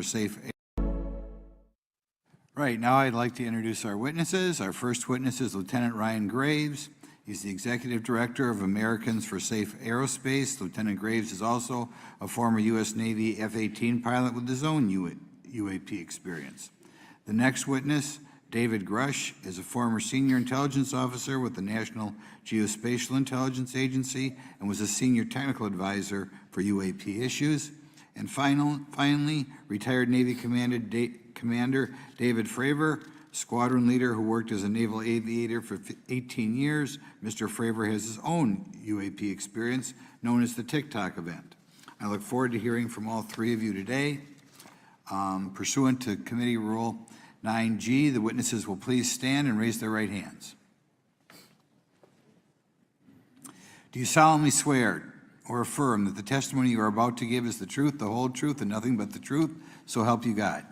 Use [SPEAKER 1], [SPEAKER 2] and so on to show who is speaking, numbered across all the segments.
[SPEAKER 1] for safe. Right, now I'd like to introduce our witnesses. Our first witness is Lieutenant Ryan Graves. He's the Executive Director of Americans for Safe Aerospace. Lieutenant Graves is also a former U.S. Navy F-18 pilot with his own UAP experience. The next witness, David Grusch, is a former senior intelligence officer with the National Geospatial Intelligence Agency and was a senior technical advisor for UAP issues. And finally, retired Navy Commander David Fravor, squadron leader who worked as a naval aviator for 18 years. Mr. Fravor has his own UAP experience, known as the TikTok event. I look forward to hearing from all three of you today. Pursuant to Committee Rule 9G, the witnesses will please stand and raise their right hands. Do you solemnly swear or affirm that the testimony you are about to give is the truth, the whole truth, and nothing but the truth, so help you God?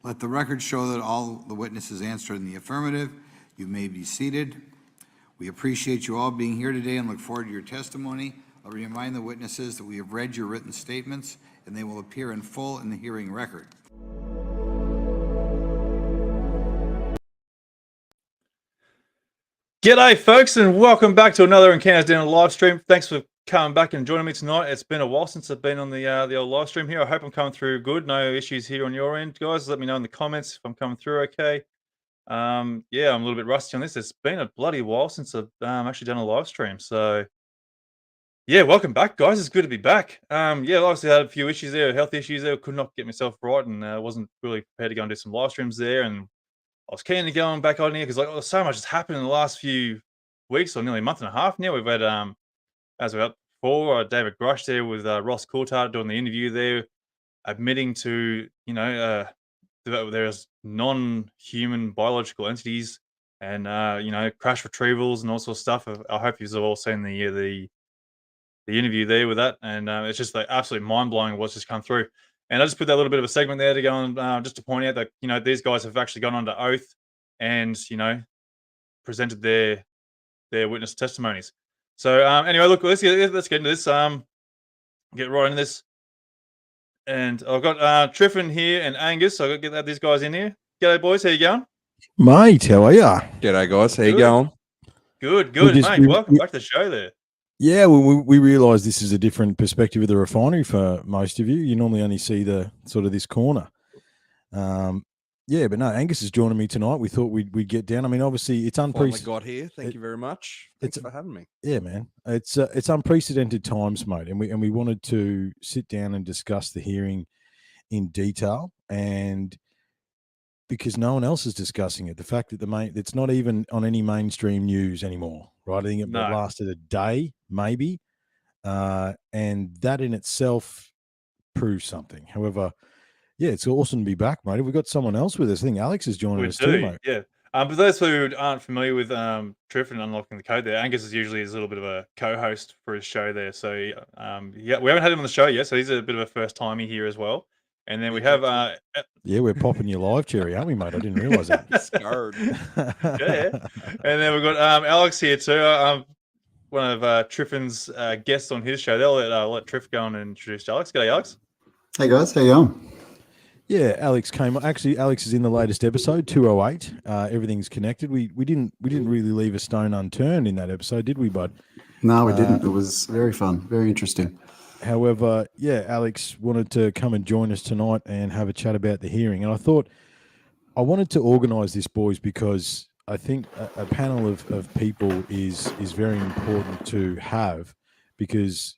[SPEAKER 1] Let the record show that all the witnesses answered in the affirmative. You may be seated. We appreciate you all being here today and look forward to your testimony. I'll remind the witnesses that we have read your written statements and they will appear in full in the hearing record.
[SPEAKER 2] G'day, folks, and welcome back to another Encounters Down live stream. Thanks for coming back and joining me tonight. It's been a while since I've been on the old live stream here. I hope I'm coming through good. No issues here on your end, guys. Let me know in the comments if I'm coming through okay. Yeah, I'm a little bit rusty on this. It's been a bloody while since I've actually done a live stream. So, yeah, welcome back, guys. It's good to be back. Yeah, obviously I had a few issues there, health issues there. Could not get myself right and wasn't really prepared to go and do some live streams there. And I was keen to go back on here because like so much has happened in the last few weeks or nearly a month and a half now. We've had, as we had before, David Grusch there with Ross Coulthard doing the interview there, admitting to, there's non-human biological entities and, crash retrievals and all sorts of stuff. I hope you've all seen the interview there with that. And it's just like absolutely mind-blowing what's just come through. And I just put that little bit of a segment there to go on, just to point out that, these guys have actually gone under oath and, presented their witness testimonies. So anyway, look, let's get into this. Get right into this. And I've got Triffon here and Angus. So I've got to get these guys in here. G'day, boys. How you going?
[SPEAKER 3] Mate, how are ya?
[SPEAKER 4] G'day, guys. How you going?
[SPEAKER 2] Good, mate. Welcome back to the show there.
[SPEAKER 3] Yeah, we realise this is a different perspective of the refinery for most of you. You normally only see the sort of this corner. Yeah, but no, Angus is joining me tonight. We thought we'd get down. I mean, obviously, it's unprecedented.
[SPEAKER 4] Finally got here. Thank you very much. Thanks for having me.
[SPEAKER 3] Yeah, man. It's unprecedented times, mate, and we wanted to sit down and discuss the hearing in detail, and because no one else is discussing it. The fact that it's not even on any mainstream news anymore, right? I think it lasted a day, maybe, and that in itself proves something. However, yeah, it's awesome to be back, mate. We've got someone else with us. I think Alex is joining us too, mate.
[SPEAKER 2] Yeah. For those who aren't familiar with Triffon and Unlocking the Code there, Angus is usually a little bit of a co-host for his show there. So, yeah, we haven't had him on the show yet, so he's a bit of a first-timey here as well. And then we have...
[SPEAKER 3] yeah, we're popping you live, Cherry, aren't we, mate? I didn't realise that.
[SPEAKER 4] Scared.
[SPEAKER 2] Yeah. And then we've got Alex here too. One of Triffon's guests on his show. I'll let Triff go and introduce Alex. G'day, Alex.
[SPEAKER 5] Hey, guys. How you going?
[SPEAKER 3] Yeah, Alex came. Actually, Alex is in the latest episode, 208. Everything's connected. We didn't really leave a stone unturned in that episode, did we, bud?
[SPEAKER 5] No, we didn't. It was very fun, very interesting.
[SPEAKER 3] However, yeah, Alex wanted to come and join us tonight and have a chat about the hearing. And I thought I wanted to organise this, boys, because I think a panel of people is very important to have, because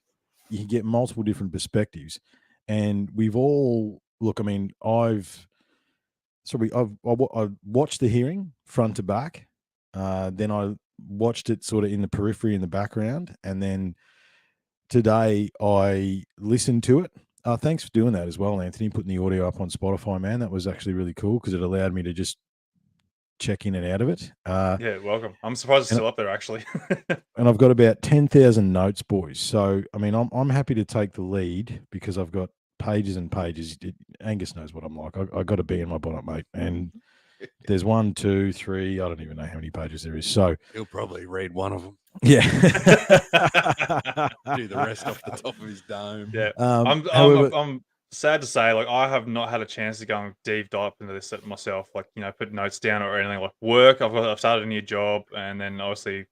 [SPEAKER 3] you can get multiple different perspectives. And we've all, look, I mean, I've watched the hearing front to back. Then I watched it sort of in the periphery in the background. And then today I listened to it. Thanks for doing that as well, Anthony, putting the audio up on Spotify, man. That was actually really cool because it allowed me to just check in and out of it.
[SPEAKER 2] Yeah, welcome. I'm surprised it's still up there, actually.
[SPEAKER 3] And I've got about 10,000 notes, boys. So, I mean, I'm happy to take the lead because I've got pages and pages. Angus knows what I'm like. I got a bee in my bonnet, mate. And there's 1, 2, 3. I don't even know how many pages there is. So
[SPEAKER 4] he'll probably read one of them.
[SPEAKER 3] Yeah.
[SPEAKER 4] Do the rest off the top of his dome.
[SPEAKER 2] Yeah.
[SPEAKER 3] However,
[SPEAKER 2] I'm sad to say, like I have not had a chance to go and deep dive into this myself, like put notes down or anything like work. I've started a new job, and then obviously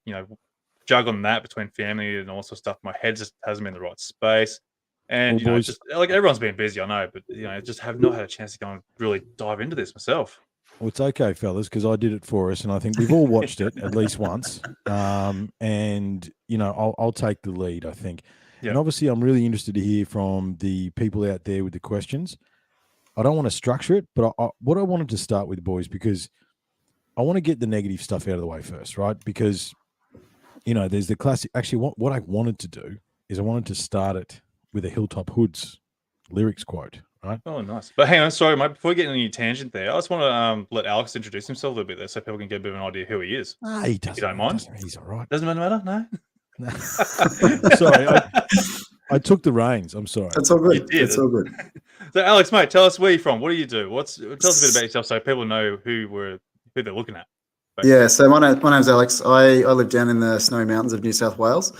[SPEAKER 2] juggling that between family and all sorts of stuff. My head just hasn't been in the right space, and
[SPEAKER 3] Well, boys,
[SPEAKER 2] just like everyone's been busy, I know, but I just have not had a chance to go and really dive into this myself.
[SPEAKER 3] well, it's okay, fellas, because I did it for us, and I think we've all watched it at least once. And I'll take the lead, I think.
[SPEAKER 2] Yeah.
[SPEAKER 3] And obviously, I'm really interested to hear from the people out there with the questions. I don't want to structure it, but what I wanted to start with, boys, because I want to get the negative stuff out of the way first, right? Because there's the classic. Actually, what I wanted to do is I wanted to start it with a Hilltop Hoods lyrics quote, right?
[SPEAKER 2] Oh, nice. But hang on, sorry, mate. Before we get into your tangent there, I just want to let Alex introduce himself a little bit there, so people can get a bit of an idea who he is.
[SPEAKER 3] He doesn't.
[SPEAKER 2] If you don't mind,
[SPEAKER 3] he's all right.
[SPEAKER 2] Doesn't matter, no.
[SPEAKER 3] Sorry, I took the reins. I'm sorry.
[SPEAKER 5] That's all good.
[SPEAKER 2] You did.
[SPEAKER 5] It's all good.
[SPEAKER 2] So, Alex, mate, tell us where you're from. What do you do? Tell us a bit about yourself, so people know who they're looking at.
[SPEAKER 5] Yeah, so my name's Alex. I live down in the snowy mountains of New South Wales.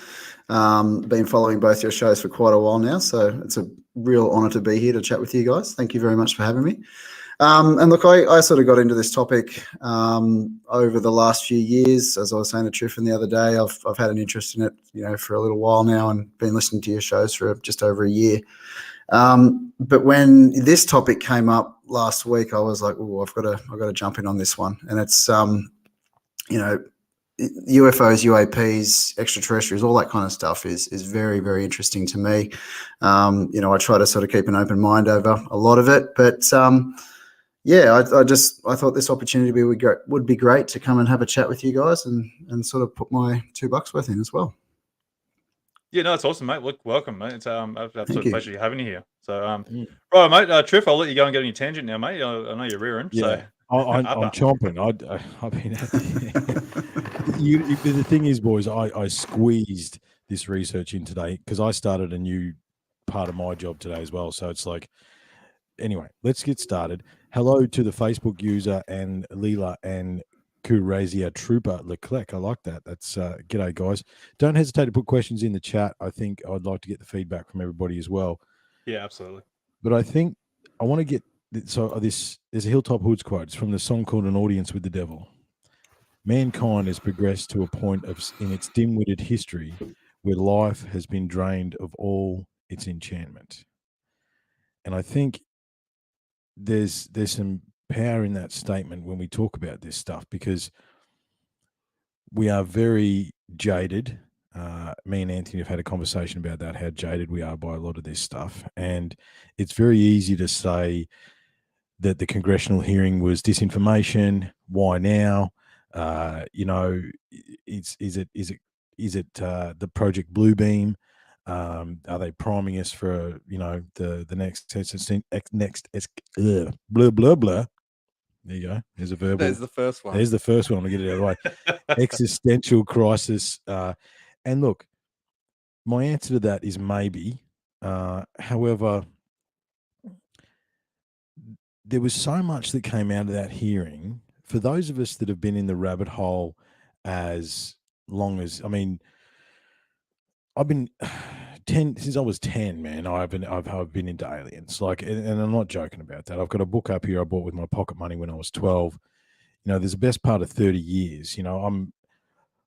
[SPEAKER 5] Been following both your shows for quite a while now, so it's a real honour to be here to chat with you guys. Thank you very much for having me. And look, I sort of got into this topic over the last few years. As I was saying to Triffon the other day, I've had an interest in it, for a little while now, and been listening to your shows for just over a year. But when this topic came up last week, I was like, "Oh, I've got to jump in on this one." And it's UFOs, UAPs, extraterrestrials, all that kind of stuff is very, very interesting to me. I try to sort of keep an open mind over a lot of it, but I thought this opportunity would be great to come and have a chat with you guys and sort of put my $2 worth in as well.
[SPEAKER 2] Yeah, no, it's awesome, mate. Look, welcome, mate. It's an absolute
[SPEAKER 5] you.
[SPEAKER 2] pleasure having you here. So, right, mate, Triff, I'll let you go and get on your tangent now, mate. I know you're rearing.
[SPEAKER 3] Yeah,
[SPEAKER 2] so
[SPEAKER 3] I'm chomping. I've been the thing is, boys, I squeezed this research in today because I started a new part of my job today as well. So it's like, anyway, let's get started. Hello to the Facebook user and Leela and Kurazia Trooper Leclerc. I like that. That's g'day, guys. Don't hesitate to put questions in the chat. I think I'd like to get the feedback from everybody as well.
[SPEAKER 2] Yeah, absolutely.
[SPEAKER 3] But I think I want to get there's a Hilltop Hoods quote. It's from the song called An Audience with the Devil. Mankind has progressed to a point in its dim-witted history where life has been drained of all its enchantment. And I think there's some power in that statement when we talk about this stuff, because we are very jaded. Me and Anthony have had a conversation about that, how jaded we are by a lot of this stuff. And it's very easy to say that the congressional hearing was disinformation. Why now? Is it the Project Bluebeam? Are they priming us for the next blah blah blah? There you go. There's a verbal.
[SPEAKER 4] There's the first one.
[SPEAKER 3] There's the first one. I'll get it out of the way. Existential crisis. And look, my answer to that is maybe. However, there was so much that came out of that hearing. For those of us that have been in the rabbit hole as long as, I've been 10 since I was 10, man. I've been into aliens, and I'm not joking about that. I've got a book up here I bought with my pocket money when I was 12. There's the best part of 30 years.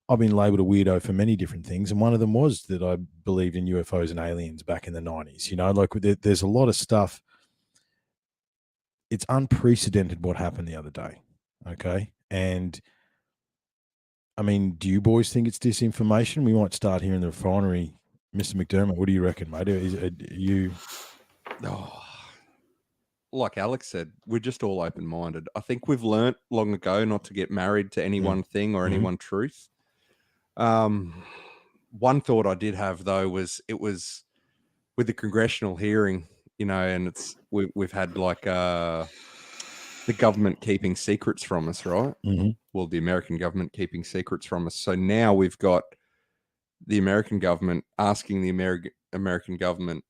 [SPEAKER 3] I've been labeled a weirdo for many different things, and one of them was that I believed in UFOs and aliens back in the 90s. There's a lot of stuff. It's unprecedented what happened the other day. Okay. And do you boys think it's disinformation? We might start here in the refinery. Mr. McDermott, what do you reckon, mate?
[SPEAKER 4] Like Alex said, we're just all open-minded. I think we've learnt long ago not to get married to any one thing or any one truth. One thought I did have, though, was it was with the congressional hearing, and we've had the government keeping secrets from us, right?
[SPEAKER 3] Mm-hmm.
[SPEAKER 4] Well, the American government keeping secrets from us. So now we've got the American government asking the American government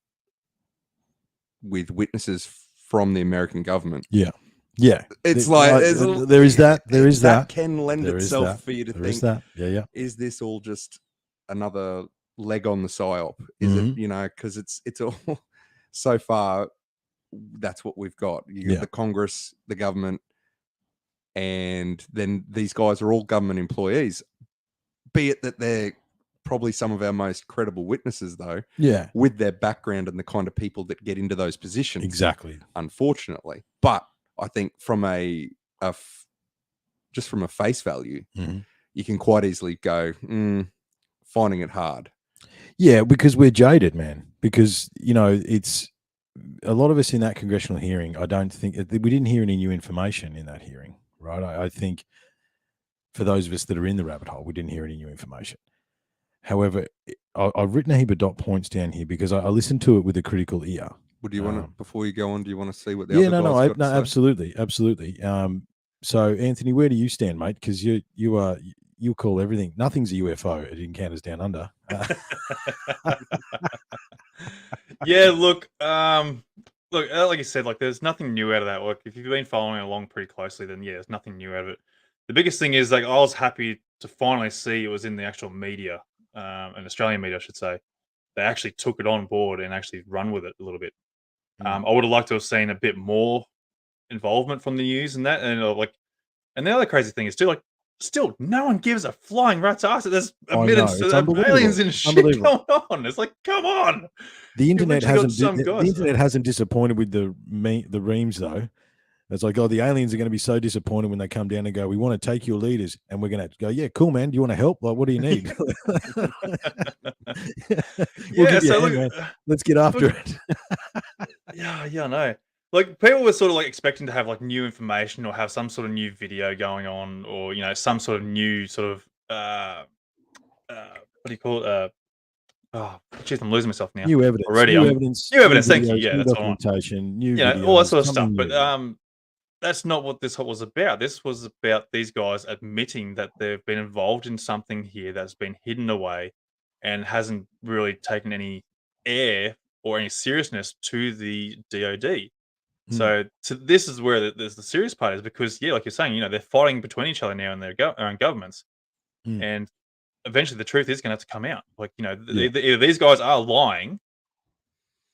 [SPEAKER 4] with witnesses from the American government.
[SPEAKER 3] Yeah. Yeah.
[SPEAKER 4] It's
[SPEAKER 3] there is that. There is that.
[SPEAKER 4] Can lend itself for you to think,
[SPEAKER 3] yeah.
[SPEAKER 4] Is this all just another leg on the psyop? Is it, because it's all so far that's what we've got. You got
[SPEAKER 3] Yeah.
[SPEAKER 4] the Congress, the government, and then these guys are all government employees, be it that they're probably some of our most credible witnesses, though,
[SPEAKER 3] Yeah,
[SPEAKER 4] with their background and the kind of people that get into those positions.
[SPEAKER 3] exactly.
[SPEAKER 4] Unfortunately. But I think from just from a face value,
[SPEAKER 3] Mhm.
[SPEAKER 4] you can quite easily go, finding it hard.
[SPEAKER 3] Yeah, because we're jaded, man. Because, it's a lot of us in that congressional hearing. I don't think we didn't hear any new information in that hearing, right? I think for those of us that are in the rabbit hole, we didn't hear any new information. However, I've written a heap of dot points down here because I listened to it with a critical ear.
[SPEAKER 4] Would you want to, before you go on, do you want to see what the
[SPEAKER 3] Yeah,
[SPEAKER 4] other guys got to say?
[SPEAKER 3] absolutely. So Anthony, where do you stand, mate? Because you call everything. Nothing's a UFO at Encounters Down Under.
[SPEAKER 2] Yeah, look, like you said, like there's nothing new out of that. Like if you've been following along pretty closely, then yeah, there's nothing new out of it. The biggest thing is like I was happy to finally see it was in the actual media, an Australian media, I should say. They actually took it on board and actually run with it a little bit. I would have liked to have seen a bit more involvement from the news and that, and the other crazy thing is too, like, still no one gives a flying rat's ass that there's admittance
[SPEAKER 3] it's
[SPEAKER 2] to aliens and shit going
[SPEAKER 3] unbelievable.
[SPEAKER 2] on. It's like, come on.
[SPEAKER 3] The internet
[SPEAKER 2] literally got
[SPEAKER 3] hasn't
[SPEAKER 2] some
[SPEAKER 3] the
[SPEAKER 2] guys-
[SPEAKER 3] internet hasn't disappointed with the reams though. It's like, oh, the aliens are going to be so disappointed when they come down and go, we want to take your leaders, and we're going to go, yeah, cool, man. Do you want to help? Like, what do you need?
[SPEAKER 2] Yeah, so look,
[SPEAKER 3] man. Let's get after it.
[SPEAKER 2] yeah, I know. Like people were sort of like expecting to have like new information or have some sort of new video going on, or some sort of new sort of what do you call it? Oh, jeez, I'm losing myself now.
[SPEAKER 3] New evidence.
[SPEAKER 2] Already,
[SPEAKER 3] New evidence.
[SPEAKER 2] new evidence.
[SPEAKER 3] New
[SPEAKER 2] Thank you.
[SPEAKER 3] videos,
[SPEAKER 2] Yeah,
[SPEAKER 3] new
[SPEAKER 2] that's what I want.
[SPEAKER 3] documentation. New videos,
[SPEAKER 2] All that sort of stuff.
[SPEAKER 3] something
[SPEAKER 2] But
[SPEAKER 3] new.
[SPEAKER 2] that's not what this was about. This was about these guys admitting that they've been involved in something here that's been hidden away and hasn't really taken any air or any seriousness to the DoD. So this is where there's the serious part is because, yeah, like you're saying, they're fighting between each other now in their own governments. And eventually the truth is going to have to come out. Like, either these guys are lying,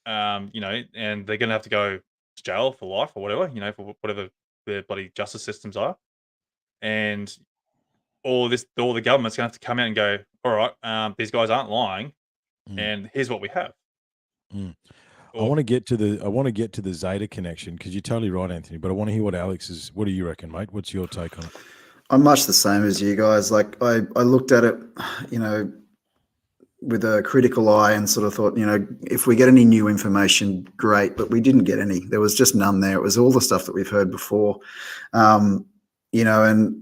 [SPEAKER 2] and they're going to have to go to jail for life or whatever, for whatever their bloody justice systems are. And all the government's going to have to come out and go, all right, these guys aren't lying. And here's what we have.
[SPEAKER 3] I want to get to the Zeta connection because you're totally right, Anthony. But I want to hear what what do you reckon, mate? What's your take on it?
[SPEAKER 5] I'm much the same as you guys. Like I looked at it, with a critical eye and sort of thought, if we get any new information, great. But we didn't get any. There was just none there. It was all the stuff that we've heard before, and the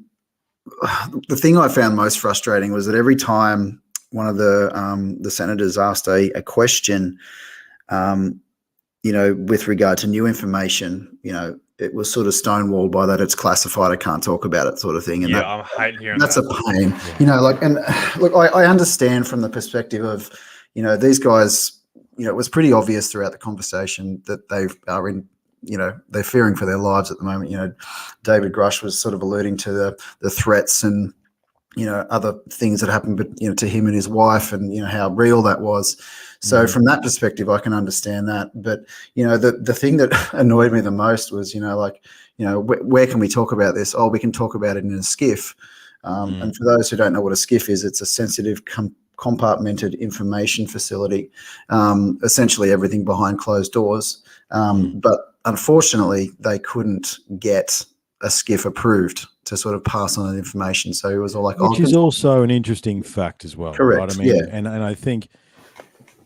[SPEAKER 5] thing I found most frustrating was that every time one of the senators asked a question, with regard to new information, it was sort of stonewalled by that it's classified, I can't talk about it sort of thing. And
[SPEAKER 2] I'm hating hearing
[SPEAKER 5] that's
[SPEAKER 2] that.
[SPEAKER 5] a pain, and look, I understand from the perspective of, these guys, it was pretty obvious throughout the conversation that they are in, they're fearing for their lives at the moment. David Grusch was sort of alluding to the threats and, other things that happened, but, to him and his wife and, how real that was. So from that perspective, I can understand that. But, the thing that annoyed me the most was, where can we talk about this? Oh, we can talk about it in a skiff. And for those who don't know what a skiff is, it's a sensitive compartmented information facility, essentially everything behind closed doors. But unfortunately, they couldn't get a skiff approved to sort of pass on that information. So it was all like,
[SPEAKER 3] which is also an interesting fact as well.
[SPEAKER 5] Correct.
[SPEAKER 3] Right? I mean, and I think,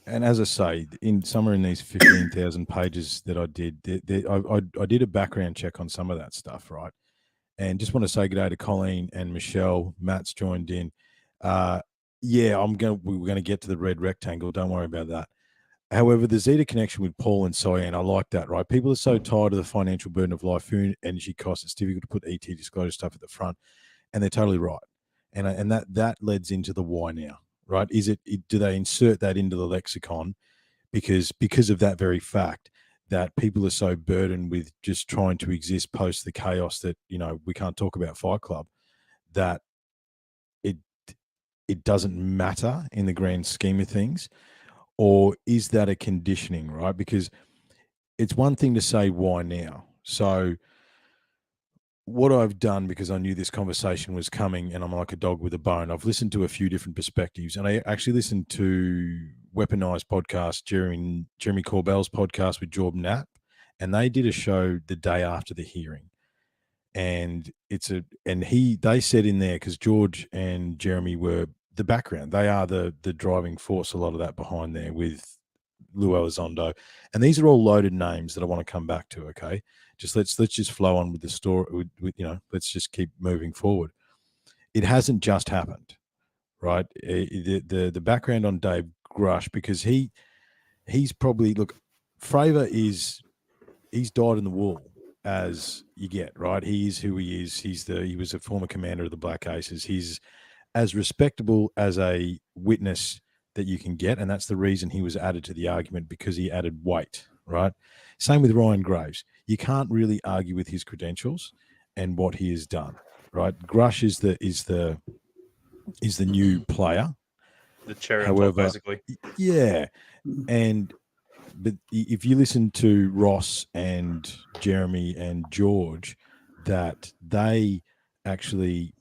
[SPEAKER 3] and as I say, somewhere in these 15,000 pages that I did, I did a background check on some of that stuff, right? And just want to say good day to Colleen and Michelle. Matt's joined in. We're going to get to the red rectangle. Don't worry about that. However, the Zeta connection with Paul and Cyan, I like that, right? People are so tired of the financial burden of life, food, energy costs. It's difficult to put ET disclosure stuff at the front, and they're totally right. And that leads into the why now, right? Do they insert that into the lexicon because of that very fact that people are so burdened with just trying to exist post the chaos that we can't talk about Fight Club, that it doesn't matter in the grand scheme of things? Or is that a conditioning, right? Because it's one thing to say why now. So what I've done, because I knew this conversation was coming and I'm like a dog with a bone, I've listened to a few different perspectives, and I actually listened to Weaponized podcast, Jeremy Corbell's podcast with Jordan Knapp, and they did a show the day after the hearing. And they said in there, because George and Jeremy were the background, they are the driving force, a lot of that behind there with Lou Elizondo, and these are all loaded names that I want to come back to. Okay, let's just flow on with the story. Let's just keep moving forward. It hasn't just happened, right? The background on Dave Grusch, because he's probably, look, Fravor he's dyed in the wool as you get, right? He is who he is. He was a former commander of the Black Aces. He's as respectable as a witness that you can get, and that's the reason he was added to the argument, because he added weight, right? Same with Ryan Graves. You can't really argue with his credentials and what he has done, right? Grusch is the new player.
[SPEAKER 2] The cherry on top, basically.
[SPEAKER 3] Yeah, but if you listen to Ross and Jeremy and George, that they actually,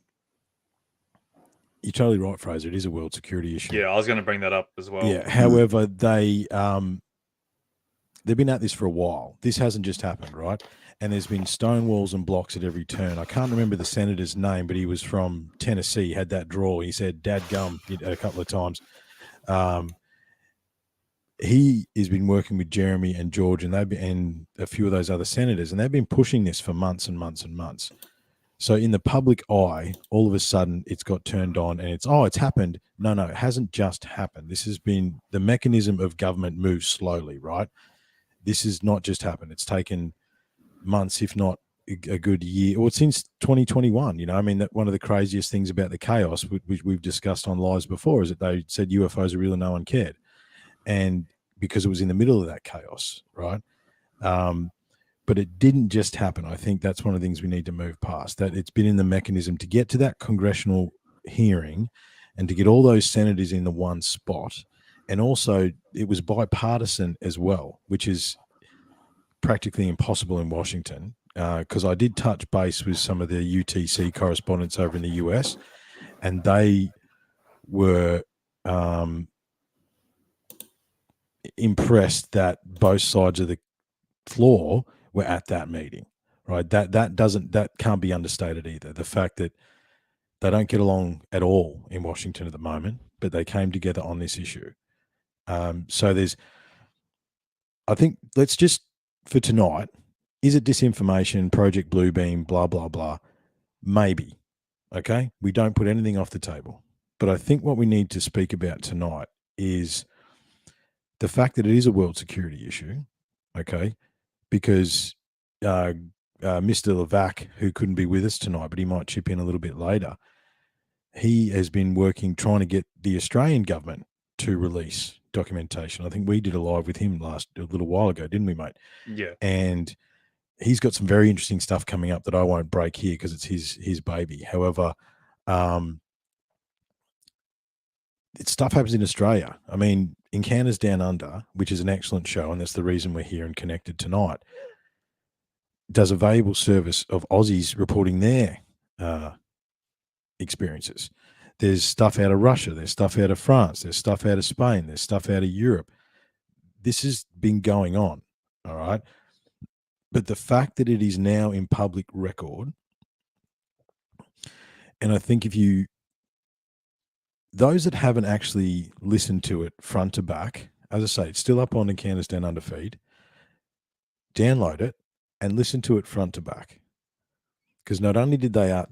[SPEAKER 3] you're totally right, Fraser. It is a world security issue.
[SPEAKER 2] Yeah, I was going to bring that up as well.
[SPEAKER 3] Yeah. However, they've been at this for a while. This hasn't just happened, right? And there's been stone walls and blocks at every turn. I can't remember the senator's name, but he was from Tennessee. He had that drawl. He said "dadgum" a couple of times. He has been working with Jeremy and George and a few of those other senators, and they've been pushing this for months and months and months. So in the public eye, all of a sudden it's got turned on and it's happened. No, it hasn't just happened. This has been, the mechanism of government moves slowly, right? This has not just happened. It's taken months, if not a good year, or since 2021. I mean, that one of the craziest things about the chaos, which we've discussed on lives before, is that they said UFOs are real and no one cared. And because it was in the middle of that chaos, right? But it didn't just happen. I think that's one of the things we need to move past, that it's been in the mechanism to get to that congressional hearing and to get all those senators in the one spot. And also it was bipartisan as well, which is practically impossible in Washington, because I did touch base with some of the UTC correspondents over in the US, and they were impressed that both sides of the floor were at that meeting, right? That can't be understated either. The fact that they don't get along at all in Washington at the moment, but they came together on this issue. So I think, let's just, for tonight, is it disinformation, Project Bluebeam, blah, blah, blah? Maybe. Okay. We don't put anything off the table, but I think what we need to speak about tonight is the fact that it is a world security issue. Okay. Because Mr. Levac, who couldn't be with us tonight, but he might chip in a little bit later, he has been trying to get the Australian government to release documentation. I think we did a live with him a little while ago, didn't we, mate?
[SPEAKER 2] Yeah.
[SPEAKER 3] And he's got some very interesting stuff coming up that I won't break here because it's his baby. However, stuff happens in Australia. I mean, Encounters Down Under, which is an excellent show, and that's the reason we're here and connected tonight, does a valuable service of Aussies reporting their experiences. There's stuff out of Russia, there's stuff out of France, there's stuff out of Spain, there's stuff out of Europe. This has been going on, all right? But the fact that it is now in public record, and I think those that haven't actually listened to it front to back, as I say, it's still up on Encounters Down Under feed, download it and listen to it front to back. Because not only did a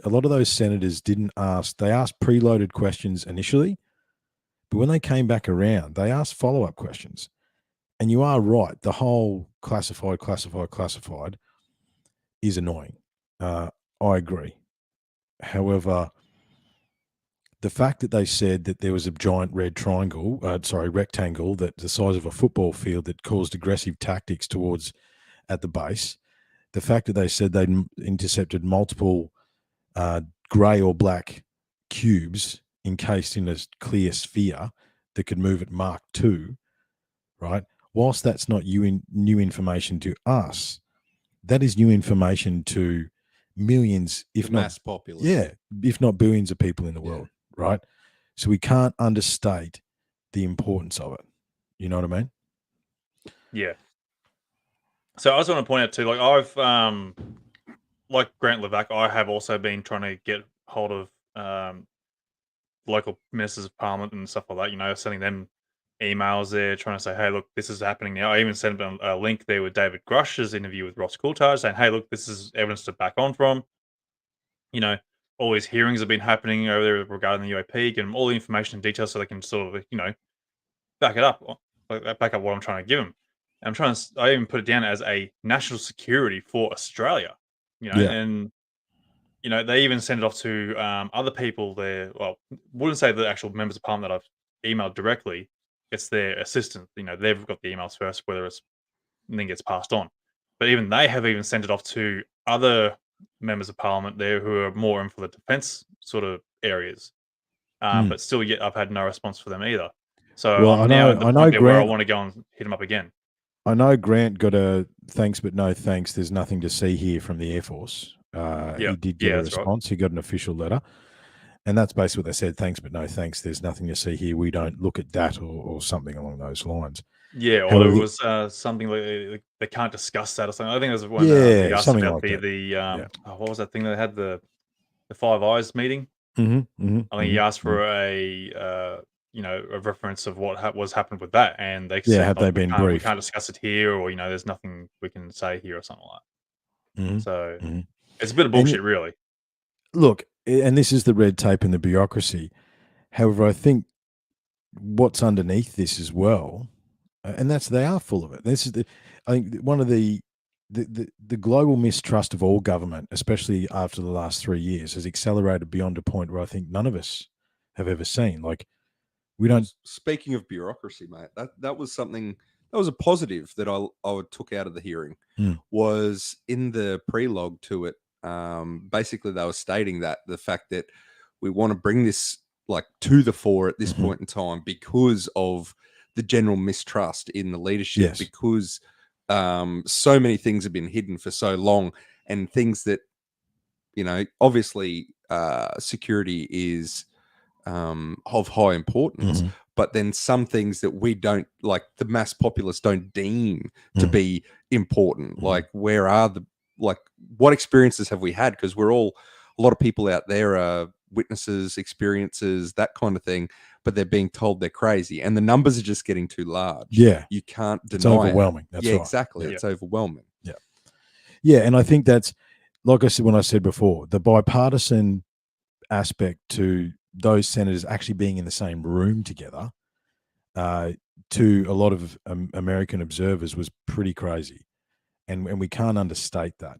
[SPEAKER 3] lot of those senators didn't ask, they asked preloaded questions initially, but when they came back around, they asked follow-up questions. And you are right, the whole classified is annoying. I agree. However, the fact that they said that there was a giant rectangle that the size of a football field that caused aggressive tactics at the base, the fact that they said they'd intercepted multiple grey or black cubes encased in a clear sphere that could move at Mach 2, right? whilst that's not new information to us, that is new information to millions, if
[SPEAKER 4] The
[SPEAKER 3] not
[SPEAKER 4] mass populace.
[SPEAKER 3] yeah, if not billions of people in the
[SPEAKER 4] Yeah.
[SPEAKER 3] world, right? So we can't understate the importance of it. You know what I mean?
[SPEAKER 2] Yeah. So I just want to point out too, like I've like Grant Levac, I have also been trying to get hold of local ministers of parliament and stuff like that, you know, sending them emails there, trying to say, hey, look, this is happening now. I even sent them a link there with David Grusch's interview with Ross Coulthard saying, hey, look, this is evidence to back on from. You know, all these hearings have been happening over there regarding the UAP, get them all the information and details so they can sort of, you know, back it up, like back up what I'm trying to give them. I'm trying to, I even put it down as a national security for Australia, you know,
[SPEAKER 3] Yeah.
[SPEAKER 2] and you know, they even send it off to other people there. Well, wouldn't say the actual members of parliament that I've emailed directly. It's their assistant. You know, they've got the emails first, whether it's and then gets passed on. But even they have even sent it off to other members of parliament there who are more in for the defence sort of areas. But still, yet I've had no response for them either. So
[SPEAKER 3] Well,
[SPEAKER 2] I'm now at the
[SPEAKER 3] I know
[SPEAKER 2] point there where I
[SPEAKER 3] Grant.
[SPEAKER 2] want to go and hit them up again.
[SPEAKER 3] I know Grant got a thanks but no thanks. There's nothing to see here from the Air Force. He did get a
[SPEAKER 2] that's right.
[SPEAKER 3] response. He got an official letter. And that's basically what they said. Thanks but no thanks. There's nothing to see here. We don't look at that or something along those lines.
[SPEAKER 2] Yeah, or
[SPEAKER 3] However,
[SPEAKER 2] there was something like they can't discuss that or something. I think it was when
[SPEAKER 3] Yeah,
[SPEAKER 2] he asked
[SPEAKER 3] something
[SPEAKER 2] about
[SPEAKER 3] like
[SPEAKER 2] the
[SPEAKER 3] that.
[SPEAKER 2] what was that thing they had, the Five Eyes meeting. I think he asked for a you know, a reference of what was happened with that, and they said
[SPEAKER 3] have
[SPEAKER 2] like,
[SPEAKER 3] they been
[SPEAKER 2] we
[SPEAKER 3] briefed?
[SPEAKER 2] can't discuss it here, or you know, there's nothing we can say here or something like that. So it's a bit of bullshit, really.
[SPEAKER 3] Look, and this is the red tape and the bureaucracy. However, I think what's underneath this as well, and that's they are full of it. This is I think one of the global mistrust of all government, especially after the last 3 years, has accelerated beyond a point where I think none of us have ever seen. Like we don't.
[SPEAKER 4] Speaking of bureaucracy, mate, that was something that was a positive that I took out of the hearing. Was in the prelogue to it. Basically, they were stating that the fact that we want to bring this like to the fore at this point in time because of the general mistrust in the leadership, because so many things have been hidden for so long, and things that, you know, obviously security is of high importance, but then some things that we don't, like the mass populace don't deem to be important. Like where are the, like what experiences have we had? Because we're all, a lot of people out there are witnesses, experiences, that kind of thing, but they're being told they're crazy, and the numbers are just getting too large.
[SPEAKER 3] Yeah,
[SPEAKER 4] you can't deny
[SPEAKER 3] it's overwhelming.
[SPEAKER 4] it.
[SPEAKER 3] That's
[SPEAKER 4] yeah,
[SPEAKER 3] right.
[SPEAKER 4] exactly. It's overwhelming.
[SPEAKER 3] Yeah, and I think that's like I said when I said before, the bipartisan aspect to those senators actually being in the same room together, to a lot of American observers was pretty crazy, and we can't understate that.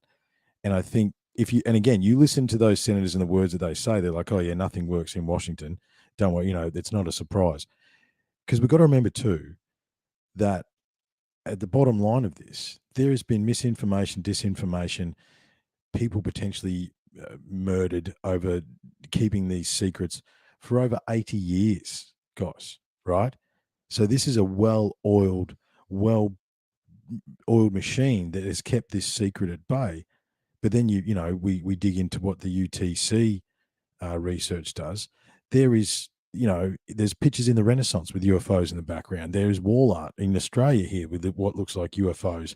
[SPEAKER 3] And I think if you, and again, you listen to those senators and the words that they say, they're like, oh yeah, nothing works in Washington. Don't worry, you know, it's not a surprise. Because we've got to remember too that at the bottom line of this, there has been misinformation, disinformation, people potentially murdered over keeping these secrets for over 80 years, guys, right? So this is a well-oiled machine that has kept this secret at bay. But then you know, we dig into what the UTC research does. There is, you know, there's pictures in the Renaissance with UFOs in the background. There is wall art in Australia here with what looks like UFOs.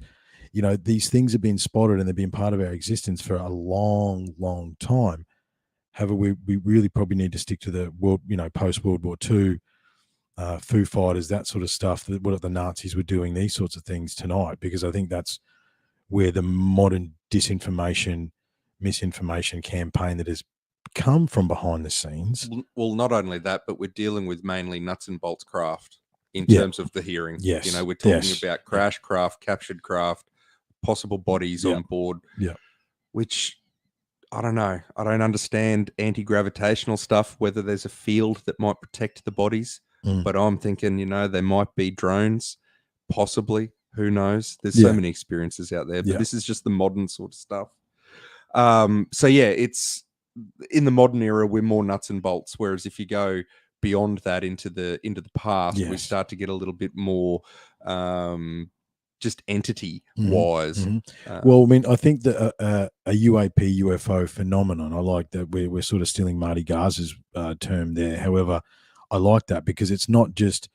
[SPEAKER 3] You know, these things have been spotted and they've been part of our existence for a long, long time. However, we really probably need to stick to the world, you know, post World War II, Foo Fighters, that sort of stuff, what the Nazis were doing, these sorts of things tonight, because I think that's where the modern disinformation, misinformation campaign that has come from behind the scenes.
[SPEAKER 4] Well, not only that, but we're dealing with mainly nuts and bolts craft in terms of the hearing.
[SPEAKER 3] Yes.
[SPEAKER 4] You know, we're talking about crash craft, captured craft, possible bodies on board.
[SPEAKER 3] Yeah.
[SPEAKER 4] Which I don't know. I don't understand anti-gravitational stuff, whether there's a field that might protect the bodies. But I'm thinking, you know, there might be drones, possibly. Who knows? There's so many experiences out there, but this is just the modern sort of stuff. So yeah, it's in the modern era, we're more nuts and bolts. Whereas if you go beyond that into the past, we start to get a little bit more just entity wise.
[SPEAKER 3] Well, I mean, I think that a UAP UFO phenomenon, I like that we're sort of stealing Marty Gaz's term there. However, I like that because it's not just,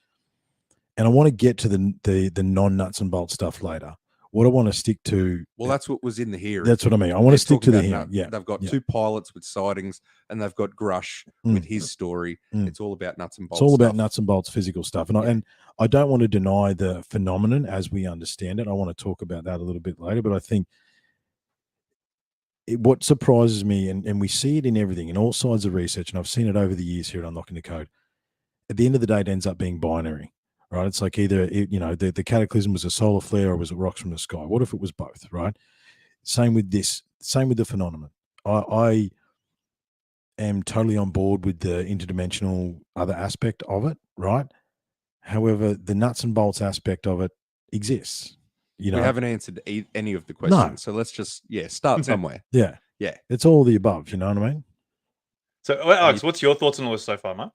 [SPEAKER 3] and I want to get to the non nuts and bolts stuff later. What I want to stick to.
[SPEAKER 4] Well, that's what was in the hearing.
[SPEAKER 3] That's what I mean. I want to stick to the hearing. Yeah,
[SPEAKER 4] they've got 2 pilots with sightings, and they've got Grusch with his story. It's all about nuts and bolts.
[SPEAKER 3] It's all about nuts and bolts, physical stuff. And I don't want to deny the phenomenon as we understand it. I want to talk about that a little bit later. But I think what surprises me, and we see it in everything, in all sides of research, and I've seen it over the years here at Unlocking the Code. At the end of the day, it ends up being binary. Right, it's like either the cataclysm was a solar flare or was it rocks from the sky. What if it was both? Right. Same with this. Same with the phenomenon. I am totally on board with the interdimensional other aspect of it. Right. However, the nuts and bolts aspect of it exists.
[SPEAKER 4] We haven't answered any of the questions, so let's just start somewhere.
[SPEAKER 3] Yeah. It's all the above. You know what I mean?
[SPEAKER 2] So, Alex, what's your thoughts on all this so far, mate?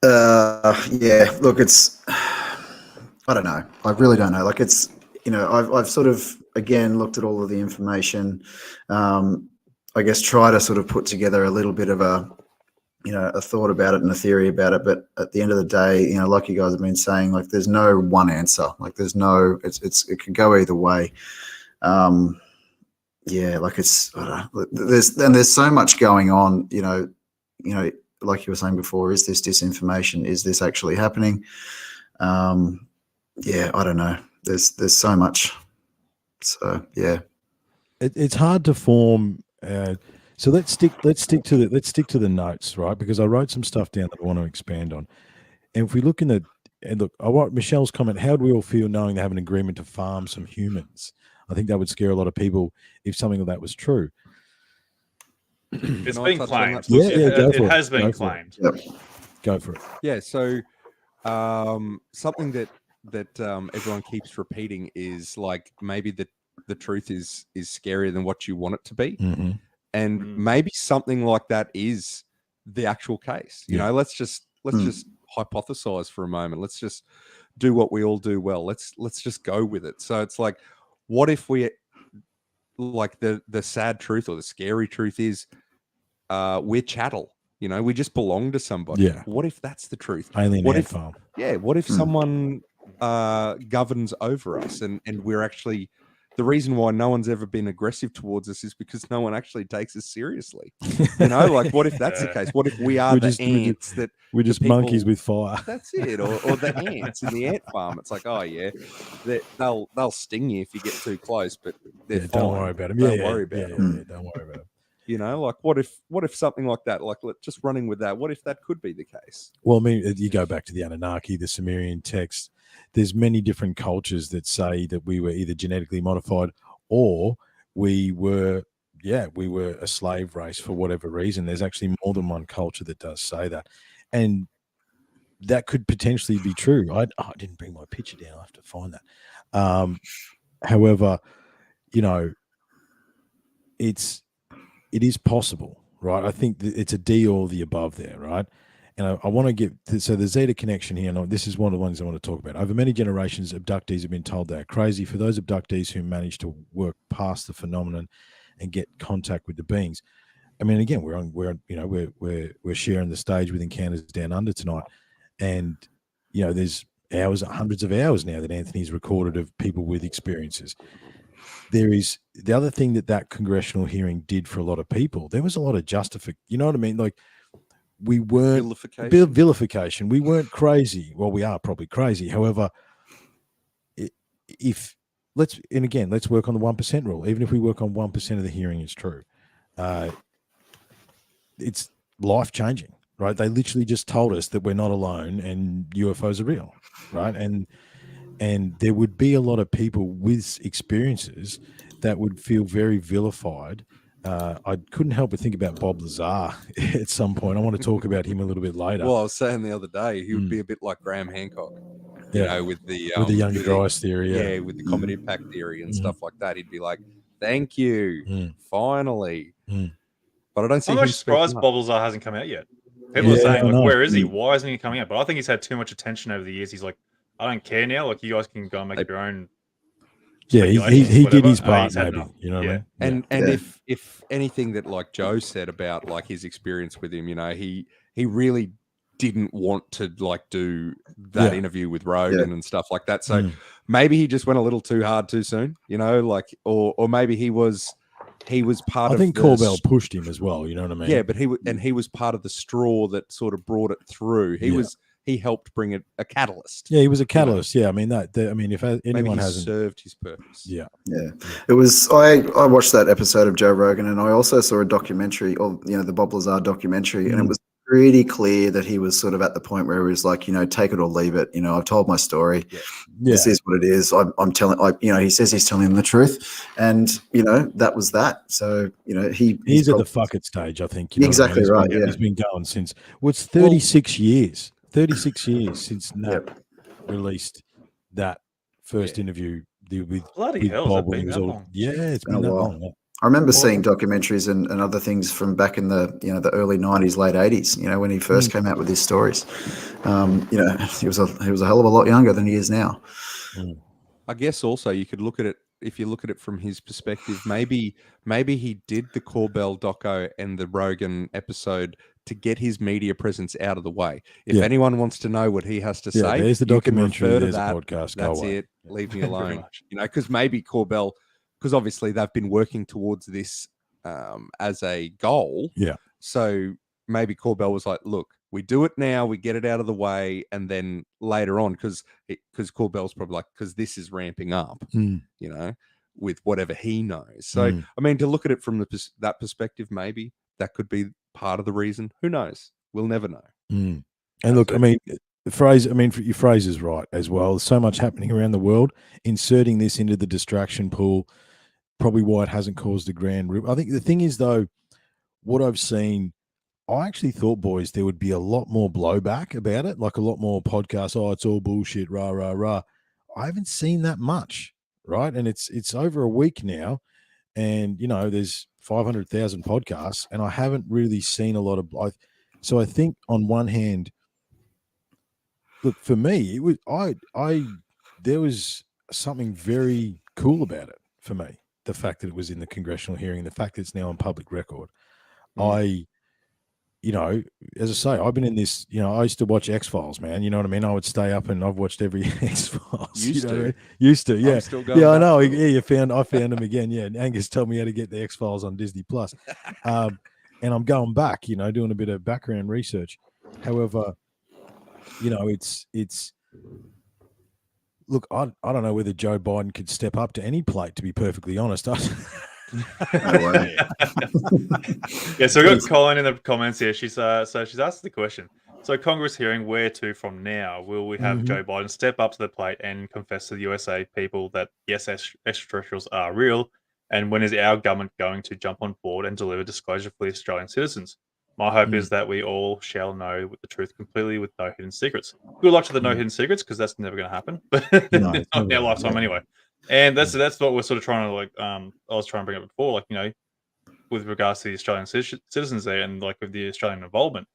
[SPEAKER 5] Look, it's, I don't know. I really don't know. Like it's, I've sort of, again, looked at all of the information, I guess try to sort of put together a little bit of a thought about it and a theory about it. But at the end of the day, like you guys have been saying, like there's no one answer. Like there's no, it can go either way. Like it's, I don't know, there's so much going on, like you were saying before, is this disinformation? Is this actually happening? I don't know. There's so much. So yeah,
[SPEAKER 3] it's hard to form. So let's stick to the notes, right? Because I wrote some stuff down that I want to expand on. And if we look I want Michelle's comment. How do we all feel knowing they have an agreement to farm some humans? I think that would scare a lot of people if something of that was true.
[SPEAKER 2] It's been claimed.
[SPEAKER 3] It
[SPEAKER 2] has been claimed.
[SPEAKER 3] Go for it.
[SPEAKER 4] Yeah. So something that everyone keeps repeating is like maybe the truth is scarier than what you want it to be, and maybe something like that is the actual case. You know, let's just hypothesize for a moment. Let's just do what we all do well. Let's just go with it. So it's like, what if we, like the sad truth or the scary truth is we're chattel. We just belong to somebody.
[SPEAKER 3] Yeah.
[SPEAKER 4] What if that's the truth?
[SPEAKER 3] Alien
[SPEAKER 4] what
[SPEAKER 3] ant
[SPEAKER 4] if
[SPEAKER 3] farm.
[SPEAKER 4] Yeah. What if someone governs over us and we're actually, the reason why no one's ever been aggressive towards us is because no one actually takes us seriously. Like what if that's the case? What if we are ants that
[SPEAKER 3] we're just
[SPEAKER 4] people,
[SPEAKER 3] monkeys with fire?
[SPEAKER 4] That's it. Or the ants in the ant farm. It's like, oh yeah, they'll sting you if you get too close, but they're fine.
[SPEAKER 3] Don't worry about them.
[SPEAKER 4] Don't worry about them.
[SPEAKER 3] Don't worry about them.
[SPEAKER 4] Like what if something like that, like just running with that, what if that could be the case?
[SPEAKER 3] Well, I mean, you go back to the Anunnaki, the Sumerian text. There's many different cultures that say that we were either genetically modified or we were a slave race for whatever reason. There's actually more than one culture that does say that. And that could potentially be true. I didn't bring my picture down. I have to find that. However, it is possible, right? I think it's a D or the above there, right? And I want to get so the Zeta connection here. And this is one of the ones I want to talk about. Over many generations, abductees have been told they are crazy. For those abductees who manage to work past the phenomenon and get contact with the beings, I mean, again, we're sharing the stage with Encounters Down Under tonight, and there's hundreds of hours now that Anthony's recorded of people with experiences. There is the other thing that congressional hearing did for a lot of people. There was a lot of justification. You know what I mean? Like, we weren't vilification. We weren't crazy. Well, we are probably crazy. However, let's work on the 1% rule. Even if we work on 1% of the hearing is true, it's life changing, right? They literally just told us that we're not alone and UFOs are real, right? And there would be a lot of people with experiences that would feel very vilified. I couldn't help but think about Bob Lazar at some point. I want to talk about him a little bit later.
[SPEAKER 4] Well, I was saying the other day, he would be a bit like Graham Hancock, with the
[SPEAKER 3] young Dryas theory.
[SPEAKER 4] With the comet impact theory and stuff like that. He'd be like, thank you, finally. But I don't see
[SPEAKER 2] I'm surprised Bob Lazar hasn't come out yet. People are
[SPEAKER 3] Yeah,
[SPEAKER 2] saying,
[SPEAKER 3] I
[SPEAKER 2] like,
[SPEAKER 3] know.
[SPEAKER 2] where is he? Why isn't he coming out? But I think he's had too much attention over the years. He's like, I don't care now. Like, you guys can go and make your own
[SPEAKER 3] Yeah,
[SPEAKER 2] speculations,
[SPEAKER 3] he did
[SPEAKER 2] whatever.
[SPEAKER 3] his part,
[SPEAKER 2] He's had
[SPEAKER 3] maybe.
[SPEAKER 2] enough.
[SPEAKER 3] You know what I
[SPEAKER 2] Yeah.
[SPEAKER 3] mean?
[SPEAKER 4] And
[SPEAKER 5] Yeah.
[SPEAKER 4] if anything that like Joe said about like his experience with him, you know, he really didn't want to like do that
[SPEAKER 3] Yeah.
[SPEAKER 4] interview with Rogan and stuff like that. So
[SPEAKER 3] Mm.
[SPEAKER 4] maybe he just went a little too hard too soon, you know, like or maybe he was part
[SPEAKER 3] I
[SPEAKER 4] of
[SPEAKER 3] think
[SPEAKER 4] the
[SPEAKER 3] Corbell pushed him as well. You know what I mean?
[SPEAKER 4] yeah, but he was part of the straw that sort of brought it through. He helped bring it a catalyst.
[SPEAKER 3] Yeah, he was a catalyst. Yeah, I mean I mean, if
[SPEAKER 4] Maybe
[SPEAKER 3] anyone
[SPEAKER 4] he
[SPEAKER 3] hasn't,
[SPEAKER 4] served his purpose.
[SPEAKER 3] yeah,
[SPEAKER 5] Yeah, it was. I watched that episode of Joe Rogan, and I also saw a documentary, or the Bob Lazar documentary, and it was pretty clear that he was sort of at the point where he was like, take it or leave it. I've told my story.
[SPEAKER 3] yeah,
[SPEAKER 5] This is what it is. I'm telling. He says he's telling them the truth, and that was that. So
[SPEAKER 3] he's at the fuck it stage. I think. You know what I mean?
[SPEAKER 5] Exactly right.
[SPEAKER 3] He's been going since. Well, it's 36 years. 36 years since Nat released that first interview with
[SPEAKER 2] Bloody hell,
[SPEAKER 3] Bob
[SPEAKER 2] has it
[SPEAKER 3] when he
[SPEAKER 2] been
[SPEAKER 3] was
[SPEAKER 2] that
[SPEAKER 3] all.
[SPEAKER 2] long?
[SPEAKER 3] Yeah, it's
[SPEAKER 5] been
[SPEAKER 3] been
[SPEAKER 5] a
[SPEAKER 3] that
[SPEAKER 5] while.
[SPEAKER 3] long.
[SPEAKER 5] I remember seeing documentaries and other things from back in the the early 90s, late 80s. When he first came out with his stories. He was a hell of a lot younger than he is now.
[SPEAKER 4] I guess also you could look at it, if you look at it from his perspective, maybe he did the Corbell doco and the Rogan episode to get his media presence out of the way. If anyone wants to know what he has to say,
[SPEAKER 3] there's the
[SPEAKER 4] you can
[SPEAKER 3] documentary,
[SPEAKER 4] refer to
[SPEAKER 3] there's
[SPEAKER 4] that.
[SPEAKER 3] the podcast.
[SPEAKER 4] That's
[SPEAKER 3] go away.
[SPEAKER 4] it. Leave me
[SPEAKER 2] Pretty
[SPEAKER 4] alone.
[SPEAKER 2] much.
[SPEAKER 4] Because maybe Corbell, because obviously they've been working towards this as a goal.
[SPEAKER 3] Yeah.
[SPEAKER 4] So maybe Corbell was like, look, we do it now, we get it out of the way, and then later on, because Corbell's probably like, because this is ramping up, with whatever he knows. So, I mean, to look at it from that perspective, maybe that could be part of the reason. Who knows? We'll never know.
[SPEAKER 3] And look, I mean, your phrase is right as well. There's so much happening around the world. Inserting this into the distraction pool, probably why it hasn't caused a grand rip. I think the thing is, though, what I've seen, I actually thought, boys, there would be a lot more blowback about it, like a lot more podcasts. Oh, it's all bullshit, rah, rah, rah. I haven't seen that much, right? And it's over a week now, and, there's 500,000 podcasts, and I haven't really seen a lot of. So I think on one hand, look, for me, it was there was something very cool about it for me. The fact that it was in the congressional hearing, the fact that it's now on public record. As I say, I've been in this, I used to watch X-Files, man. You know what I mean? I would stay up and I've watched every X-Files.
[SPEAKER 4] Used to.
[SPEAKER 3] Used to, yeah.
[SPEAKER 4] I'm still going
[SPEAKER 3] I
[SPEAKER 4] back
[SPEAKER 3] know.
[SPEAKER 4] to
[SPEAKER 3] Yeah, I found them again. Yeah. And Angus told me how to get the X-Files on Disney Plus. And I'm going back, doing a bit of background research. However, it's look, I don't know whether Joe Biden could step up to any plate, to be perfectly honest.
[SPEAKER 2] Yeah, so we got Colin in the comments here. She's she's asked the question. So Congress hearing, where to from now? Will we have Joe Biden step up to the plate and confess to the USA people that yes, extraterrestrials are real? And when is our government going to jump on board and deliver disclosure for the Australian citizens? My hope is that we all shall know the truth completely with no hidden secrets. Good luck to the no hidden secrets, because that's never going to happen. But not in our lifetime anyway. And that's what we're sort of trying to I was trying to bring up before, with regards to the Australian citizens there, and with the Australian involvement.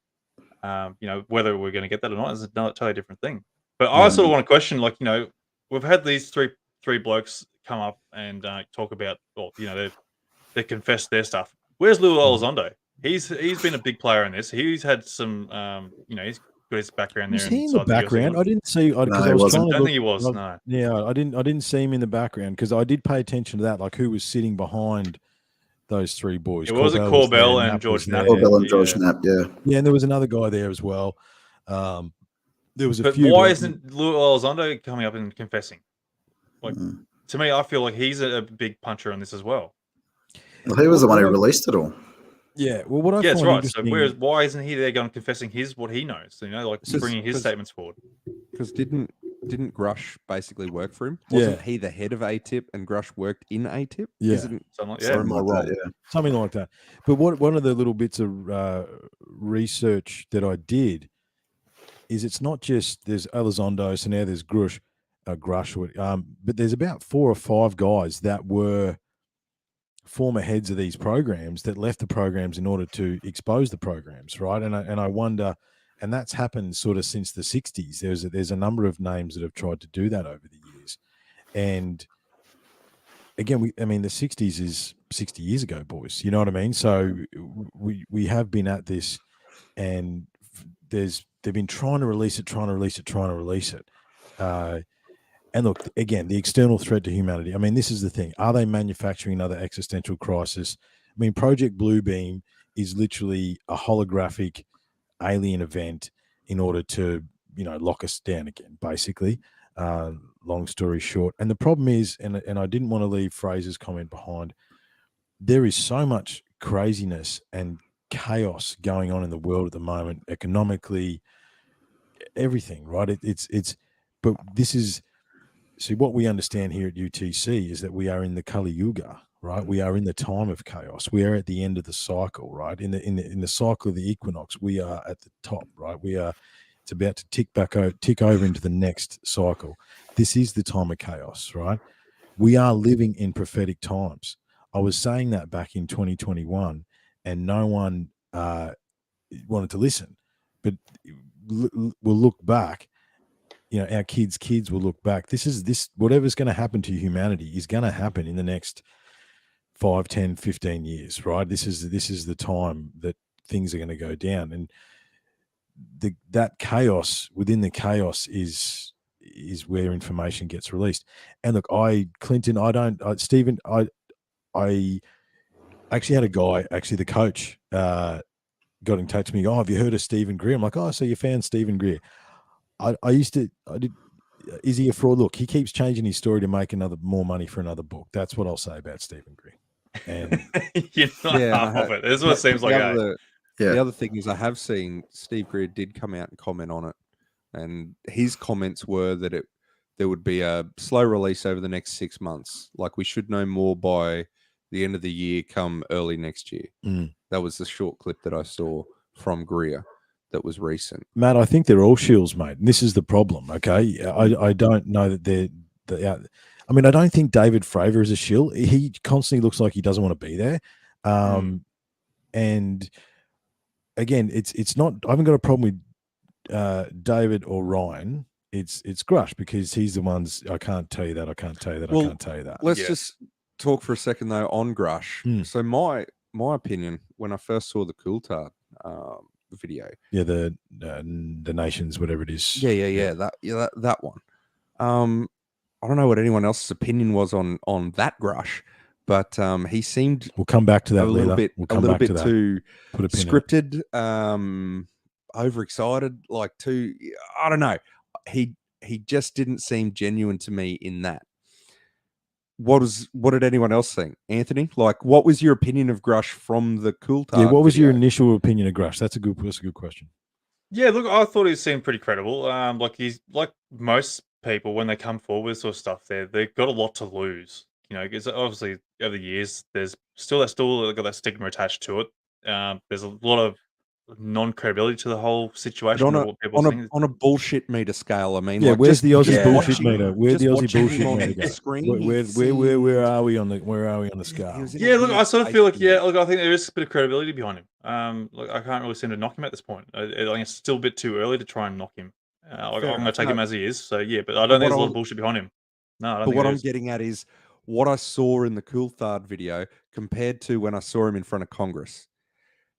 [SPEAKER 2] Whether we're going to get that or not is a totally different thing. But I sort of want to question, we've had these three blokes come up and talk about, they confess their stuff. Where's Lou Elizondo? He's been a big player in this. He's had some, he's got his background there.
[SPEAKER 3] Was he in the background? I didn't see.
[SPEAKER 5] No, he wasn't.
[SPEAKER 2] I don't think he was. No.
[SPEAKER 3] Yeah, I didn't see him in the background, because I did pay attention to that, like who was sitting behind those three boys.
[SPEAKER 2] It was Corbell and George Knapp.
[SPEAKER 5] Corbell and George Knapp, yeah.
[SPEAKER 3] Yeah, and there was another guy there as well. There was a
[SPEAKER 2] but
[SPEAKER 3] few.
[SPEAKER 2] Why isn't Lou Elizondo coming up and confessing? To me, I feel like he's a big puncher on this as well.
[SPEAKER 5] Well, he was the one who released it all.
[SPEAKER 3] Yeah, well, what I
[SPEAKER 2] that's
[SPEAKER 3] find
[SPEAKER 2] right.
[SPEAKER 3] interesting.
[SPEAKER 2] So why isn't he there going confessing what he knows? Bringing his statements forward.
[SPEAKER 4] Because didn't Grusch basically work for him? Wasn't he the head of ATIP and Grusch worked in ATIP?
[SPEAKER 3] Yeah,
[SPEAKER 2] Something
[SPEAKER 3] like that. But one of the little bits of research that I did is it's not just there's Elizondo, so now there's Grusch, but there's about 4 or 5 guys that were former heads of these programs that left the programs in order to expose the programs, right? And I wonder, and that's happened sort of since the 60s. There's a number of names that have tried to do that over the years. And again, the 60s is 60 years ago, boys. You know what I mean? So we have been at this, and they've been trying to release it. And look, again, the external threat to humanity. I mean, this is the thing. Are they manufacturing another existential crisis? I mean, Project Bluebeam is literally a holographic alien event in order to, lock us down again, basically. Long story short. And the problem is, and I didn't want to leave Fraser's comment behind, there is so much craziness and chaos going on in the world at the moment, economically, everything, right? But this is, see, what we understand here at UTC is that we are in the Kali Yuga, right? We are in the time of chaos. We are at the end of the cycle, right? In the cycle of the equinox, we are at the top, right? It's about to tick over into the next cycle. This is the time of chaos, right? We are living in prophetic times. I was saying that back in 2021, and no one wanted to listen. But we'll look back. Our kids will look back. Whatever's going to happen to humanity is going to happen in the next 5, 10, 15 years, right? This is the time that things are going to go down. And that chaos within the chaos is where information gets released. And look, Stephen, I actually had a guy, the coach, got in touch with me. Oh, have you heard of Stephen Greer? I'm like, oh, so you found Stephen Greer. Is he a fraud? Look, he keeps changing his story to make more money for another book. That's what I'll say about Stephen Greer. And
[SPEAKER 2] You're not half of it. This is what it seems like.
[SPEAKER 4] The other thing is, I have seen Steve Greer did come out and comment on it, and his comments were that there would be a slow release over the next 6 months. Like, we should know more by the end of the year, come early next year. That was the short clip that I saw from Greer. That was recent. Matt,
[SPEAKER 3] I think they're all shills, mate. And this is the problem, okay? I don't know that I don't think David Fravor is a shill. He constantly looks like he doesn't want to be there. And again, it's not, I haven't got a problem with David or Ryan. It's Grusch, because he's the ones, I can't tell you that, I can't tell you that, I can't tell you that.
[SPEAKER 4] Let's just talk for a second, though, on Grusch. So my opinion, when I first saw the Coulthard video,
[SPEAKER 3] the nations, whatever it is,
[SPEAKER 4] that one. I don't know what anyone else's opinion was on that Grusch, but he seemed,
[SPEAKER 3] we'll come back to that
[SPEAKER 4] a little bit too scripted, overexcited, like too, I don't know. He just didn't seem genuine to me in that. What did anyone else think, Anthony? Like, what was your opinion of Grusch from the Coulthard?
[SPEAKER 3] Yeah, what was your initial opinion of Grusch? That's a good question.
[SPEAKER 2] Yeah, look, I thought he seemed pretty credible. Like, he's like most people when they come forward with sort of stuff, they've got a lot to lose. Because obviously over the years, there's still got that stigma attached to it. There's a lot of non-credibility to the whole situation.
[SPEAKER 4] On a bullshit meter scale, I mean,
[SPEAKER 3] where's the Aussie bullshit meter? Where's the Aussie bullshit meter? Where are we on the scale?
[SPEAKER 2] Yeah, look, I sort of feel like, I think there is a bit of credibility behind him. Look, I can't really seem to knock him at this point. I think it's still a bit too early to try and knock him. I'm going to take him as he is. So yeah, but I don't think there's a lot of bullshit behind him. No, I don't think
[SPEAKER 4] what I'm getting at is what I saw in the Coulthard video compared to when I saw him in front of Congress.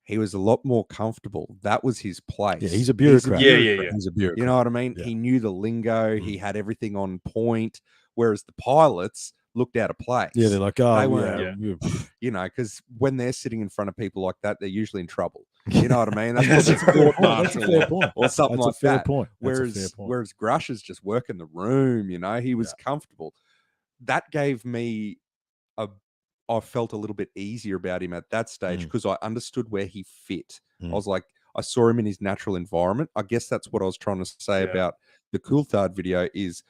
[SPEAKER 4] He was a lot more comfortable. That was his place.
[SPEAKER 3] Yeah, he's a bureaucrat.
[SPEAKER 2] He's
[SPEAKER 3] a bureaucrat.
[SPEAKER 4] You know what I mean? Yeah. He knew the lingo. He had everything on point. Whereas the pilots looked out of place.
[SPEAKER 3] Yeah, they're like,
[SPEAKER 4] because when they're sitting in front of people like that, they're usually in trouble. You know what I mean? That's a fair point. Or something like that. Whereas Grusch is just working the room. He was comfortable. That gave me I felt a little bit easier about him at that stage because I understood where he fit. I was like, I saw him in his natural environment. I guess that's what I was trying to say about the Coulthard video is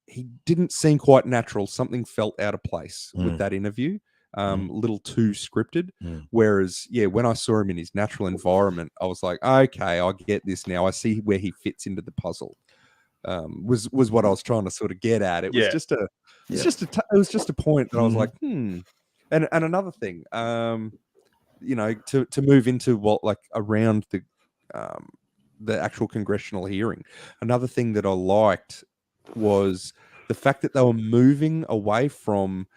[SPEAKER 4] he didn't seem quite natural. Something felt out of place with that interview, a little too scripted. Whereas, when I saw him in his natural environment, I was like, okay, I get this now. I see where he fits into the puzzle. Was what I was trying to sort of get at. It was just a point that I was like, And another thing, you know, to move into what like around the actual congressional hearing, another thing that I liked was the fact that they were moving away from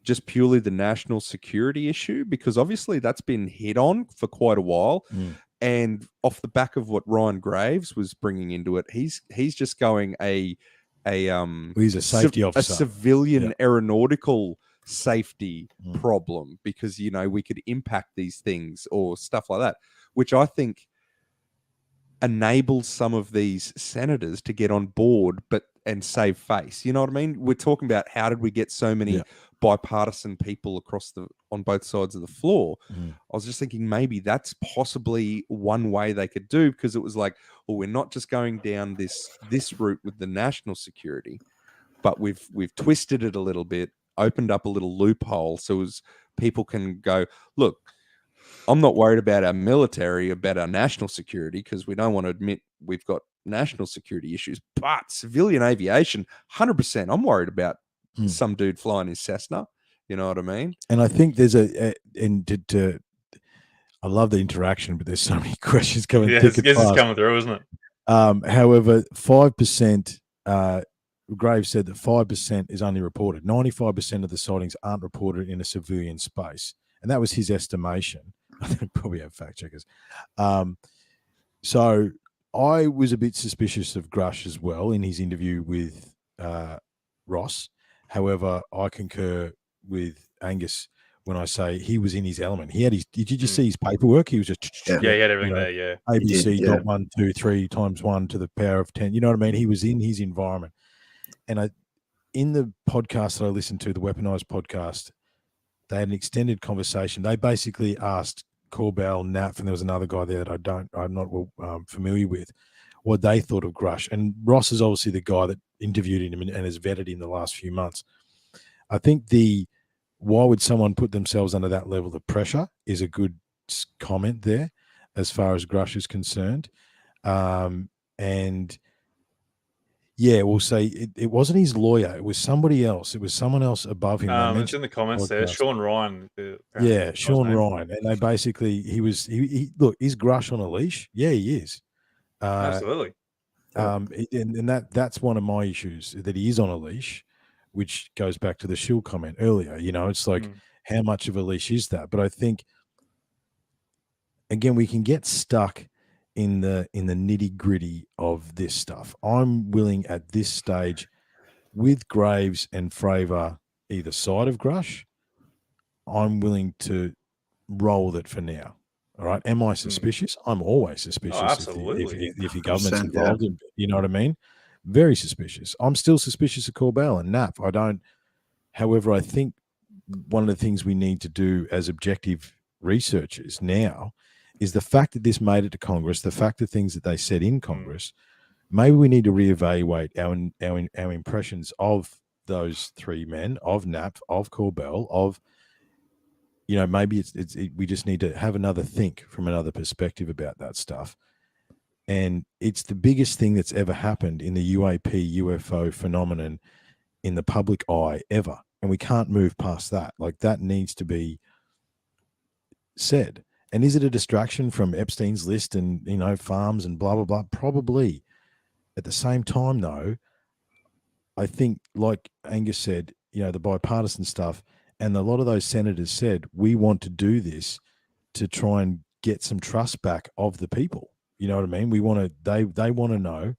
[SPEAKER 4] just purely the national security issue, because obviously that's been hit on for quite a while. And off the back of what Ryan Graves was bringing into it, he's just going
[SPEAKER 3] He's a safety
[SPEAKER 4] a
[SPEAKER 3] officer.
[SPEAKER 4] civilian aeronautical safety problem, because you know we could impact these things or stuff like that, which I think enables some of these senators to get on board and save face. You know what I mean? We're talking about how did we get so many bipartisan people across on both sides of the floor. I was just thinking maybe that's possibly one way they could do, because it was like, well, we're not just going down this route with the national security, but we've twisted it a little bit, opened up a little loophole so as people can go, look, I'm not worried about our military, about our national security, because we don't want to admit we've got national security issues. But civilian aviation, 100%, I'm worried about some dude flying his Cessna. You know what I mean?
[SPEAKER 3] And I think there's I love the interaction, but there's so many questions coming.
[SPEAKER 2] Yeah, this is coming through, isn't it?
[SPEAKER 3] However, 5%. Graves said that 5% is only reported. 95% of the sightings aren't reported in a civilian space, and that was his estimation. I think probably have fact checkers. So I was a bit suspicious of Grusch as well in his interview with Ross. However, I concur with Angus when I say he was in his element. He had his. Did you just see his paperwork? He was just
[SPEAKER 2] he had everything there. Yeah,
[SPEAKER 3] ABC dot 1, 2, 3 times 1 to the power of 10. You know what I mean? He was in his environment, and in the podcast that I listened to, the Weaponized podcast, they had an extended conversation. They basically asked Corbell, Knapp, and there was another guy there that I'm not familiar with, what they thought of Grusch. And Ross is obviously the guy that interviewed him and has vetted him the last few months. I think why would someone put themselves under that level of pressure is a good comment there as far as Grusch is concerned. And yeah, we'll say it wasn't his lawyer. It was somebody else. It was someone else above him.
[SPEAKER 2] It's in the comments there. Sean Ryan.
[SPEAKER 3] Sean Ryan. And they basically, he look, is Grusch on a leash? Yeah, he is.
[SPEAKER 2] Absolutely.
[SPEAKER 3] And that's one of my issues, that he is on a leash, which goes back to the Shield comment earlier. You know, it's like, how much of a leash is that? But I think, again, we can get stuck in the nitty gritty of this stuff. I'm willing at this stage, with Graves and Fravor either side of Grusch, I'm willing to roll with it for now. All right. Am I suspicious? I'm always suspicious.
[SPEAKER 2] Absolutely.
[SPEAKER 3] If your government's involved, you know what I mean? Very suspicious. I'm still suspicious of Corbell and Knapp. However, I think one of the things we need to do as objective researchers now is the fact that this made it to Congress, the fact of things that they said in Congress. Maybe we need to reevaluate our impressions of those three men, of Knapp, of Corbell, of, you know, maybe we just need to have another think from another perspective about that stuff. And it's the biggest thing that's ever happened in the UAP UFO phenomenon in the public eye ever. And we can't move past that. Like, that needs to be said. And is it a distraction from Epstein's list and, you know, farms and blah, blah, blah? Probably. At the same time, though, I think, like Angus said, you know, the bipartisan stuff, and a lot of those senators said, we want to do this to try and get some trust back of the people. You know what I mean? We want to, they want to know.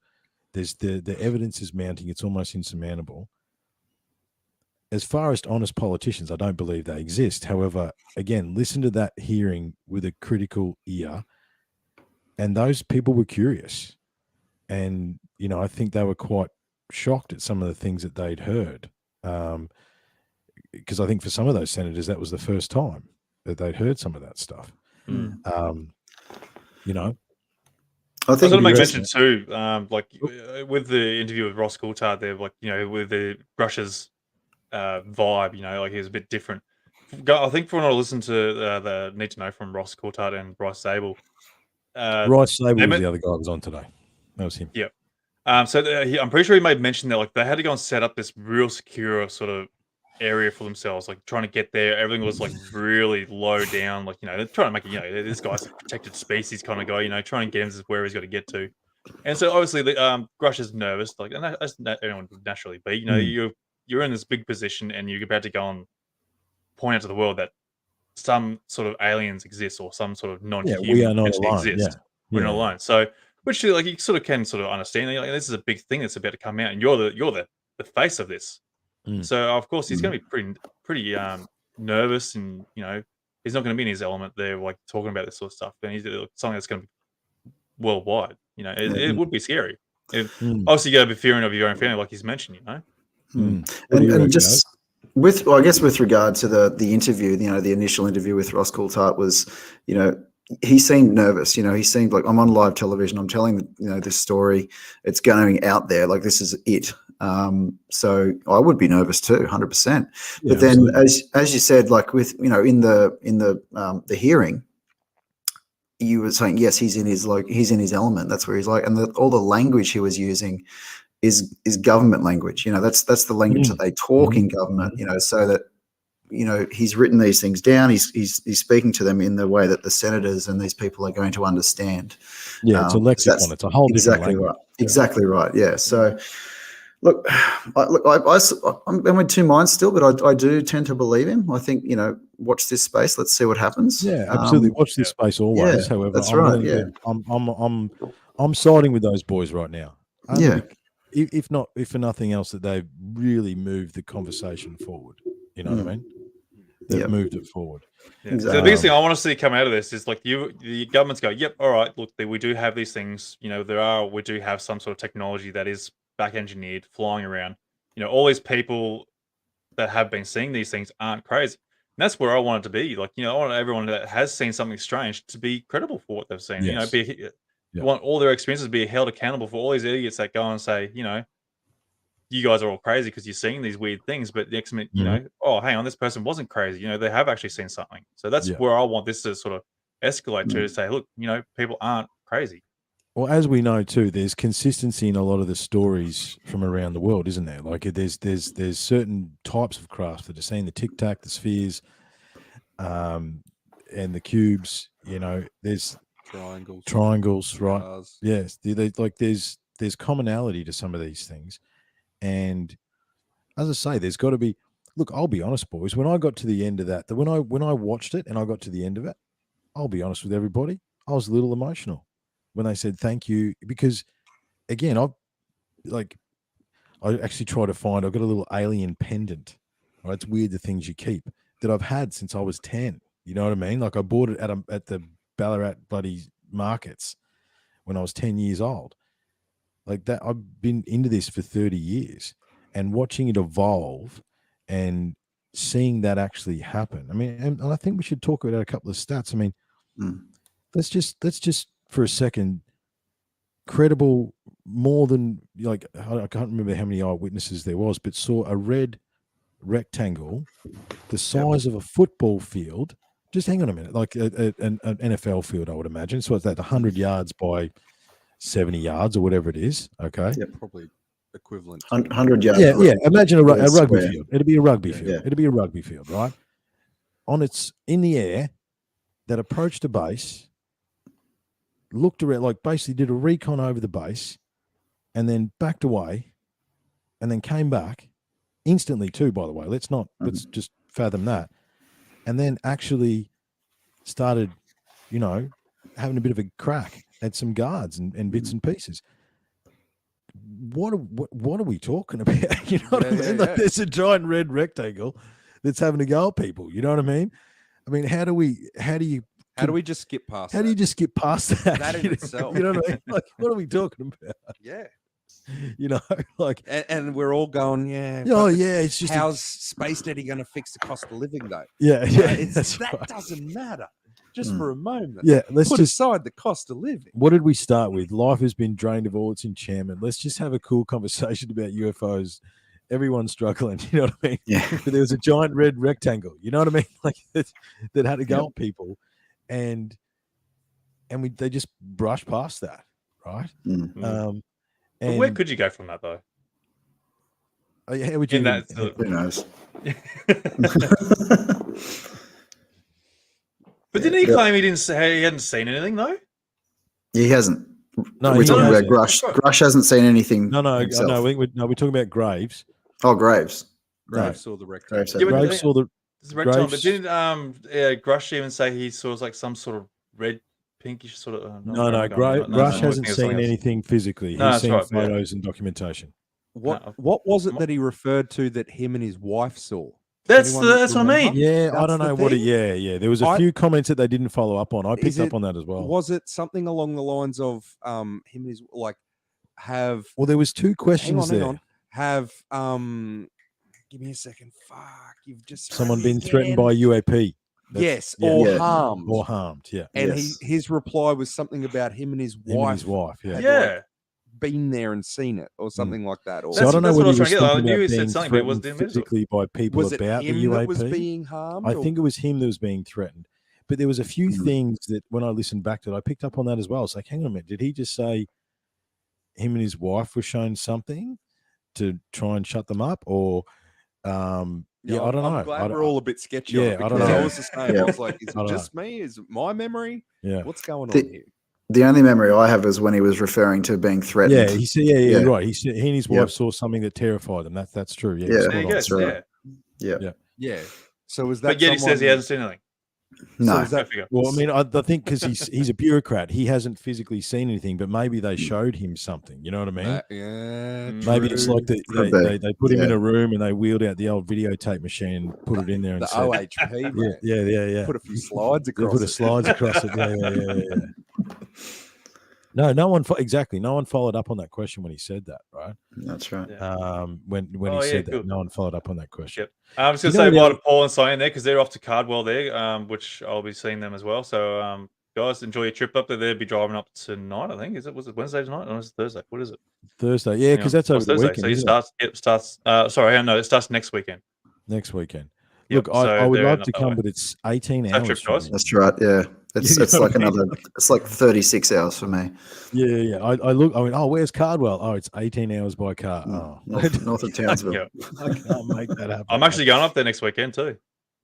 [SPEAKER 3] There's the evidence is mounting. It's almost insurmountable. As far as honest politicians, I don't believe they exist. However, again, listen to that hearing with a critical ear. And those people were curious. And, you know, I think they were quite shocked at some of the things that they'd heard. Because I think for some of those senators, that was the first time that they'd heard some of that stuff. You know,
[SPEAKER 5] I think
[SPEAKER 2] I was going to make mention too, like with the interview with Ross Coulthard there, like, you know, with the Grusch's vibe, you know, like he was a bit different. I think for when I listened to the Need to Know from Ross Coulthard and Bryce Zabel.
[SPEAKER 3] Bryce Zabel was the other guy that was on today. That was him.
[SPEAKER 2] Yeah. So I'm pretty sure he made mention that like they had to go and set up this real secure sort of area for themselves, like trying to get there. Everything was like really low down, like, they're trying to make it, this guy's a protected species kind of guy, trying to get him to where he's got to get to. And so obviously the Grusch is nervous, like, and that's everyone would naturally be. You're in this big position and you're about to go and point out to the world that some sort of aliens exist or some sort of non-human
[SPEAKER 3] we are not
[SPEAKER 2] potentially
[SPEAKER 3] alone.
[SPEAKER 2] exist. We're not alone. So, which like you sort of can sort of understand. Like, this is a big thing that's about to come out, and you're the face of this. So of course he's going to be pretty nervous, and he's not going to be in his element there, like talking about this sort of stuff. And he's something that's going to be worldwide. It would be scary. Obviously, you got to be fearing of your own family, like he's mentioned.
[SPEAKER 5] And just I guess with regard to the interview, the initial interview with Ross Coulthart was, he seemed nervous. He seemed like, I'm on live television. I'm telling this story. It's going out there. Like, this is it. So I would be nervous too, 100%. But then, as you said, like with in the hearing, you were saying yes, he's in his element. That's where he's like, and all the language he was using is government language. That's the language that they talk in government. So that he's written these things down. He's speaking to them in the way that the senators and these people are going to understand.
[SPEAKER 3] Yeah, it's a lexicon. It's a whole different language.
[SPEAKER 5] Right. Exactly right. Yeah. So. Look, I'm in two minds still, but I do tend to believe him. I think, watch this space. Let's see what happens.
[SPEAKER 3] Yeah, absolutely. Watch this space always.
[SPEAKER 5] Yeah,
[SPEAKER 3] however,
[SPEAKER 5] that's right. Yeah,
[SPEAKER 3] I'm siding with those boys right now.
[SPEAKER 5] Yeah.
[SPEAKER 3] If for nothing else, that they've really moved the conversation forward. You know what I mean? They've moved it forward.
[SPEAKER 2] Yeah. Exactly. So the biggest thing I want to see come out of this is like the governments go, yep, all right, look, we do have these things. We do have some sort of technology that is back engineered, flying around. All these people that have been seeing these things aren't crazy. And that's where I want it to be. Like, I want everyone that has seen something strange to be credible for what they've seen.
[SPEAKER 3] Yes.
[SPEAKER 2] I want all their experiences to be held accountable for all these idiots that go and say, you guys are all crazy because you're seeing these weird things. But next minute, oh, hang on, this person wasn't crazy. They have actually seen something. So that's where I want this to sort of escalate to say, look, people aren't crazy.
[SPEAKER 3] Well, as we know too, there's consistency in a lot of the stories from around the world, isn't there? Like there's certain types of craft that are seen, the Tic Tac, the spheres, and the cubes. There's triangles, right?
[SPEAKER 4] Stars.
[SPEAKER 3] Yes, there's commonality to some of these things, and as I say, there's got to be. Look, I'll be honest, boys. When I got to the end of that, when I watched it and I got to the end of it, I'll be honest with everybody, I was a little emotional when they said thank you, because again, I actually try to find, I've got a little alien pendant. Right? It's weird, the things you keep, that I've had since I was 10. You know what I mean? Like I bought it at the Ballarat bloody markets when I was 10 years old. Like that, I've been into this for 30 years, and watching it evolve and seeing that actually happen. I mean, and I think we should talk about a couple of stats. I mean, let's just for a second, credible, more than, like, I can't remember how many eyewitnesses there was, but saw a red rectangle the size of a football field. Just hang on a minute, like an NFL field, I would imagine. So it's that 100 yards by 70 yards or whatever it is. Okay.
[SPEAKER 5] Yeah,
[SPEAKER 4] probably equivalent.
[SPEAKER 5] 100 yards.
[SPEAKER 3] Yeah. Imagine a rugby
[SPEAKER 5] square.
[SPEAKER 3] field. It'd be a rugby field.
[SPEAKER 5] Yeah.
[SPEAKER 3] It'd be a rugby field, right? In the air, that approached a base, looked around, like basically did a recon over the base, and then backed away, and then came back instantly too, by the way. Let's just fathom that. And then actually started, having a bit of a crack at some guards and bits and pieces. What are we talking about? You know what I mean? Like, there's a giant red rectangle that's having a go at people. You know what I mean? I mean, how do we
[SPEAKER 4] just skip past
[SPEAKER 3] How do you just skip past that?
[SPEAKER 4] That in itself.
[SPEAKER 3] You know what I mean? Like, what are we talking about?
[SPEAKER 4] Yeah.
[SPEAKER 3] Like,
[SPEAKER 4] and we're all going, yeah.
[SPEAKER 3] Oh, yeah. It's just
[SPEAKER 4] how's Space Daddy going to fix the cost of living, though?
[SPEAKER 3] Yeah,
[SPEAKER 4] That doesn't matter. Just for a moment.
[SPEAKER 3] Yeah, let's
[SPEAKER 4] put
[SPEAKER 3] just
[SPEAKER 4] aside the cost of living.
[SPEAKER 3] What did we start with? Life has been drained of all its enchantment. Let's just have a cool conversation about UFOs. Everyone's struggling. You know what I mean?
[SPEAKER 5] Yeah.
[SPEAKER 3] But there was a giant red rectangle. You know what I mean? Like that had to go at people, and they just brushed past that, right?
[SPEAKER 2] But where could you go from that, though?
[SPEAKER 3] How would you?
[SPEAKER 5] Who knows?
[SPEAKER 2] But didn't he
[SPEAKER 5] Yeah.
[SPEAKER 2] claim he hadn't seen anything though?
[SPEAKER 5] He hasn't.
[SPEAKER 3] No,
[SPEAKER 5] we're
[SPEAKER 3] he
[SPEAKER 5] talking
[SPEAKER 3] hasn't.
[SPEAKER 5] about Grusch.
[SPEAKER 2] That's right.
[SPEAKER 5] Grusch hasn't seen anything.
[SPEAKER 3] No,
[SPEAKER 5] himself.
[SPEAKER 3] no. We're talking about Graves.
[SPEAKER 5] Oh, Graves.
[SPEAKER 4] Graves saw the rectum.
[SPEAKER 5] Graves had
[SPEAKER 2] Yeah, but
[SPEAKER 5] it.
[SPEAKER 3] Graves saw the.
[SPEAKER 2] It's rectum, but
[SPEAKER 3] Graves-
[SPEAKER 2] didn't Grusch even say he saw like some sort of red, pinkish sort of?
[SPEAKER 3] No,
[SPEAKER 2] Grusch
[SPEAKER 3] Grusch hasn't seen anything physically.
[SPEAKER 2] No,
[SPEAKER 3] He's
[SPEAKER 2] that's
[SPEAKER 3] seen
[SPEAKER 2] right, yeah.
[SPEAKER 3] photos and documentation.
[SPEAKER 2] No.
[SPEAKER 4] What was it that he referred to that him and his wife saw?
[SPEAKER 2] That's
[SPEAKER 4] Anyone
[SPEAKER 2] what I mean.
[SPEAKER 3] Yeah, I
[SPEAKER 4] That's
[SPEAKER 3] don't
[SPEAKER 4] the
[SPEAKER 3] know what it.
[SPEAKER 4] thing?
[SPEAKER 3] Yeah. There was a few comments that they didn't follow up on. I
[SPEAKER 4] Is
[SPEAKER 3] picked up
[SPEAKER 4] it-
[SPEAKER 3] on that as well.
[SPEAKER 4] Was it something along the lines of him and his have?
[SPEAKER 3] Well, there was two
[SPEAKER 4] Hang
[SPEAKER 3] questions
[SPEAKER 4] on,
[SPEAKER 3] there.
[SPEAKER 4] hang on. Have give me a second. Fuck, you've just
[SPEAKER 3] Someone been
[SPEAKER 4] again.
[SPEAKER 3] threatened by UAP?
[SPEAKER 4] Yes,
[SPEAKER 3] yeah.
[SPEAKER 4] or
[SPEAKER 5] Yeah.
[SPEAKER 4] harmed.
[SPEAKER 3] Or harmed? Yeah.
[SPEAKER 4] And
[SPEAKER 5] Yes.
[SPEAKER 4] his reply was something about him and his
[SPEAKER 3] Him and
[SPEAKER 4] wife,
[SPEAKER 3] his wife. Yeah.
[SPEAKER 4] had,
[SPEAKER 2] Yeah.
[SPEAKER 4] been there and seen it, or something like that. Or
[SPEAKER 3] So I don't know
[SPEAKER 2] that's
[SPEAKER 3] what
[SPEAKER 2] what
[SPEAKER 3] he
[SPEAKER 2] I
[SPEAKER 3] was
[SPEAKER 2] was trying to get. I
[SPEAKER 3] thinking
[SPEAKER 2] knew
[SPEAKER 3] about
[SPEAKER 2] he said
[SPEAKER 3] being
[SPEAKER 2] something, but it was
[SPEAKER 3] threatened
[SPEAKER 2] the individual.
[SPEAKER 3] physically by people
[SPEAKER 4] was it
[SPEAKER 3] about the
[SPEAKER 4] him that was
[SPEAKER 3] UAP.
[SPEAKER 4] being harmed?
[SPEAKER 3] I
[SPEAKER 4] or-
[SPEAKER 3] think it was him that was being threatened. But there was a few
[SPEAKER 5] Mhm.
[SPEAKER 3] things that when I listened back to it, I picked up on that as well. It's like, hang on a minute, did he just say him and his wife were shown something to try and shut them up? Or yeah, I don't know.
[SPEAKER 4] I'm glad
[SPEAKER 3] I
[SPEAKER 4] we're
[SPEAKER 3] don't-
[SPEAKER 4] all a bit sketchy.
[SPEAKER 3] Yeah,
[SPEAKER 4] on it
[SPEAKER 3] I don't
[SPEAKER 4] because
[SPEAKER 5] know.
[SPEAKER 4] I was the same.
[SPEAKER 5] Yeah.
[SPEAKER 4] I was like, is
[SPEAKER 3] I
[SPEAKER 4] it
[SPEAKER 3] don't
[SPEAKER 4] just me? Is it my memory?
[SPEAKER 3] Yeah.
[SPEAKER 4] What's going
[SPEAKER 5] The-
[SPEAKER 4] on here?
[SPEAKER 5] The only memory I have is when he was referring to being threatened.
[SPEAKER 3] Yeah, he said, yeah,
[SPEAKER 5] Yeah.
[SPEAKER 3] right. He said he and his
[SPEAKER 5] Yep.
[SPEAKER 3] wife saw something that terrified them. That's true. Yeah,
[SPEAKER 5] Yeah.
[SPEAKER 3] spot
[SPEAKER 2] There you
[SPEAKER 3] on.
[SPEAKER 2] go.
[SPEAKER 5] That's right.
[SPEAKER 2] Yeah.
[SPEAKER 5] Yeah.
[SPEAKER 4] Yeah. So is that?
[SPEAKER 2] But yet he says he
[SPEAKER 4] someone-
[SPEAKER 2] hasn't seen anything.
[SPEAKER 5] No.
[SPEAKER 4] So is that?
[SPEAKER 2] Go figure.
[SPEAKER 3] Well, I mean, I think because he's a bureaucrat, he hasn't physically seen anything, but maybe they showed him something. You know what I mean?
[SPEAKER 4] Yeah.
[SPEAKER 3] Maybe it's
[SPEAKER 4] true.
[SPEAKER 3] like
[SPEAKER 5] Could be.
[SPEAKER 3] they put him in
[SPEAKER 5] Yeah.
[SPEAKER 3] a room and they wheeled out the old videotape machine and put it in there and
[SPEAKER 4] the
[SPEAKER 3] said,
[SPEAKER 4] OHP.
[SPEAKER 3] yeah,
[SPEAKER 4] Man.
[SPEAKER 3] yeah.
[SPEAKER 4] Put a few slides
[SPEAKER 3] They
[SPEAKER 4] across.
[SPEAKER 3] put the
[SPEAKER 4] it.
[SPEAKER 3] slides across it. Yeah. No one exactly. No one followed up on that question when he said that, right?
[SPEAKER 5] That's right.
[SPEAKER 3] When
[SPEAKER 2] Oh,
[SPEAKER 3] he
[SPEAKER 2] yeah,
[SPEAKER 3] said that,
[SPEAKER 2] good.
[SPEAKER 3] no one followed up on that question.
[SPEAKER 2] Yep. I was going
[SPEAKER 3] You
[SPEAKER 2] to
[SPEAKER 3] know
[SPEAKER 2] say
[SPEAKER 3] the
[SPEAKER 2] bye
[SPEAKER 3] other-
[SPEAKER 2] to Paul and Cyan there because they're off to Cardwell there, which I'll be seeing them as well. So, guys, enjoy your trip up there. They'll be driving up tonight, I think. Was it Wednesday tonight? Or is it Thursday? What is it?
[SPEAKER 3] Thursday, yeah, because that's over
[SPEAKER 2] It's
[SPEAKER 3] the
[SPEAKER 2] Thursday.
[SPEAKER 3] weekend.
[SPEAKER 2] So
[SPEAKER 3] Isn't
[SPEAKER 2] it starts. Sorry, no, it starts next weekend.
[SPEAKER 3] next weekend.
[SPEAKER 2] Yep,
[SPEAKER 3] Look, I
[SPEAKER 2] so
[SPEAKER 3] would
[SPEAKER 2] they're
[SPEAKER 3] love
[SPEAKER 2] not
[SPEAKER 3] to
[SPEAKER 2] that
[SPEAKER 3] come,
[SPEAKER 2] way.
[SPEAKER 3] but it's 18
[SPEAKER 2] Safe
[SPEAKER 3] hours.
[SPEAKER 2] trip,
[SPEAKER 3] from
[SPEAKER 2] guys.
[SPEAKER 3] me.
[SPEAKER 5] That's right. Yeah. It's
[SPEAKER 3] You
[SPEAKER 5] it's
[SPEAKER 3] know
[SPEAKER 5] like
[SPEAKER 3] what I mean?
[SPEAKER 5] it's like 36 hours for me.
[SPEAKER 3] Yeah. I went, oh, where's Cardwell? Oh, it's 18 hours by car. Oh,
[SPEAKER 5] North of Townsville.
[SPEAKER 2] Yeah.
[SPEAKER 3] I can't make that happen.
[SPEAKER 2] I'm actually going up there next weekend too.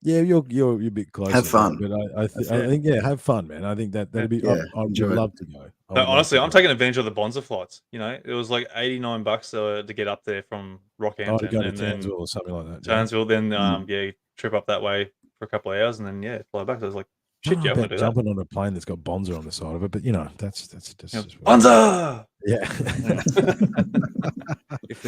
[SPEAKER 3] Yeah, you're a bit closer.
[SPEAKER 5] Have fun.
[SPEAKER 3] but I
[SPEAKER 2] That's
[SPEAKER 3] think have fun, man. I think that'd be.
[SPEAKER 5] Yeah,
[SPEAKER 3] I would
[SPEAKER 5] enjoy it.
[SPEAKER 3] love to go. I
[SPEAKER 2] No,
[SPEAKER 3] would love
[SPEAKER 2] honestly,
[SPEAKER 3] to
[SPEAKER 2] I'm
[SPEAKER 3] go.
[SPEAKER 2] taking advantage of the Bonza flights. You know, it was like $89 to get up there from
[SPEAKER 3] Oh, to
[SPEAKER 2] Rockhampton
[SPEAKER 3] go to
[SPEAKER 2] and then
[SPEAKER 3] Townsville or something like that. yeah.
[SPEAKER 2] Townsville. Then
[SPEAKER 5] Mm.
[SPEAKER 2] yeah, trip up that way for a couple of hours and then fly back. So I was like,
[SPEAKER 3] I
[SPEAKER 2] shit,
[SPEAKER 3] don't
[SPEAKER 2] yeah,
[SPEAKER 3] know
[SPEAKER 2] I'm gonna
[SPEAKER 3] about
[SPEAKER 2] do that.
[SPEAKER 3] jumping on a plane that's got Bonza on the side of it, but that's just
[SPEAKER 2] Yeah.
[SPEAKER 3] what-
[SPEAKER 2] Bonza!
[SPEAKER 3] Yeah.
[SPEAKER 4] If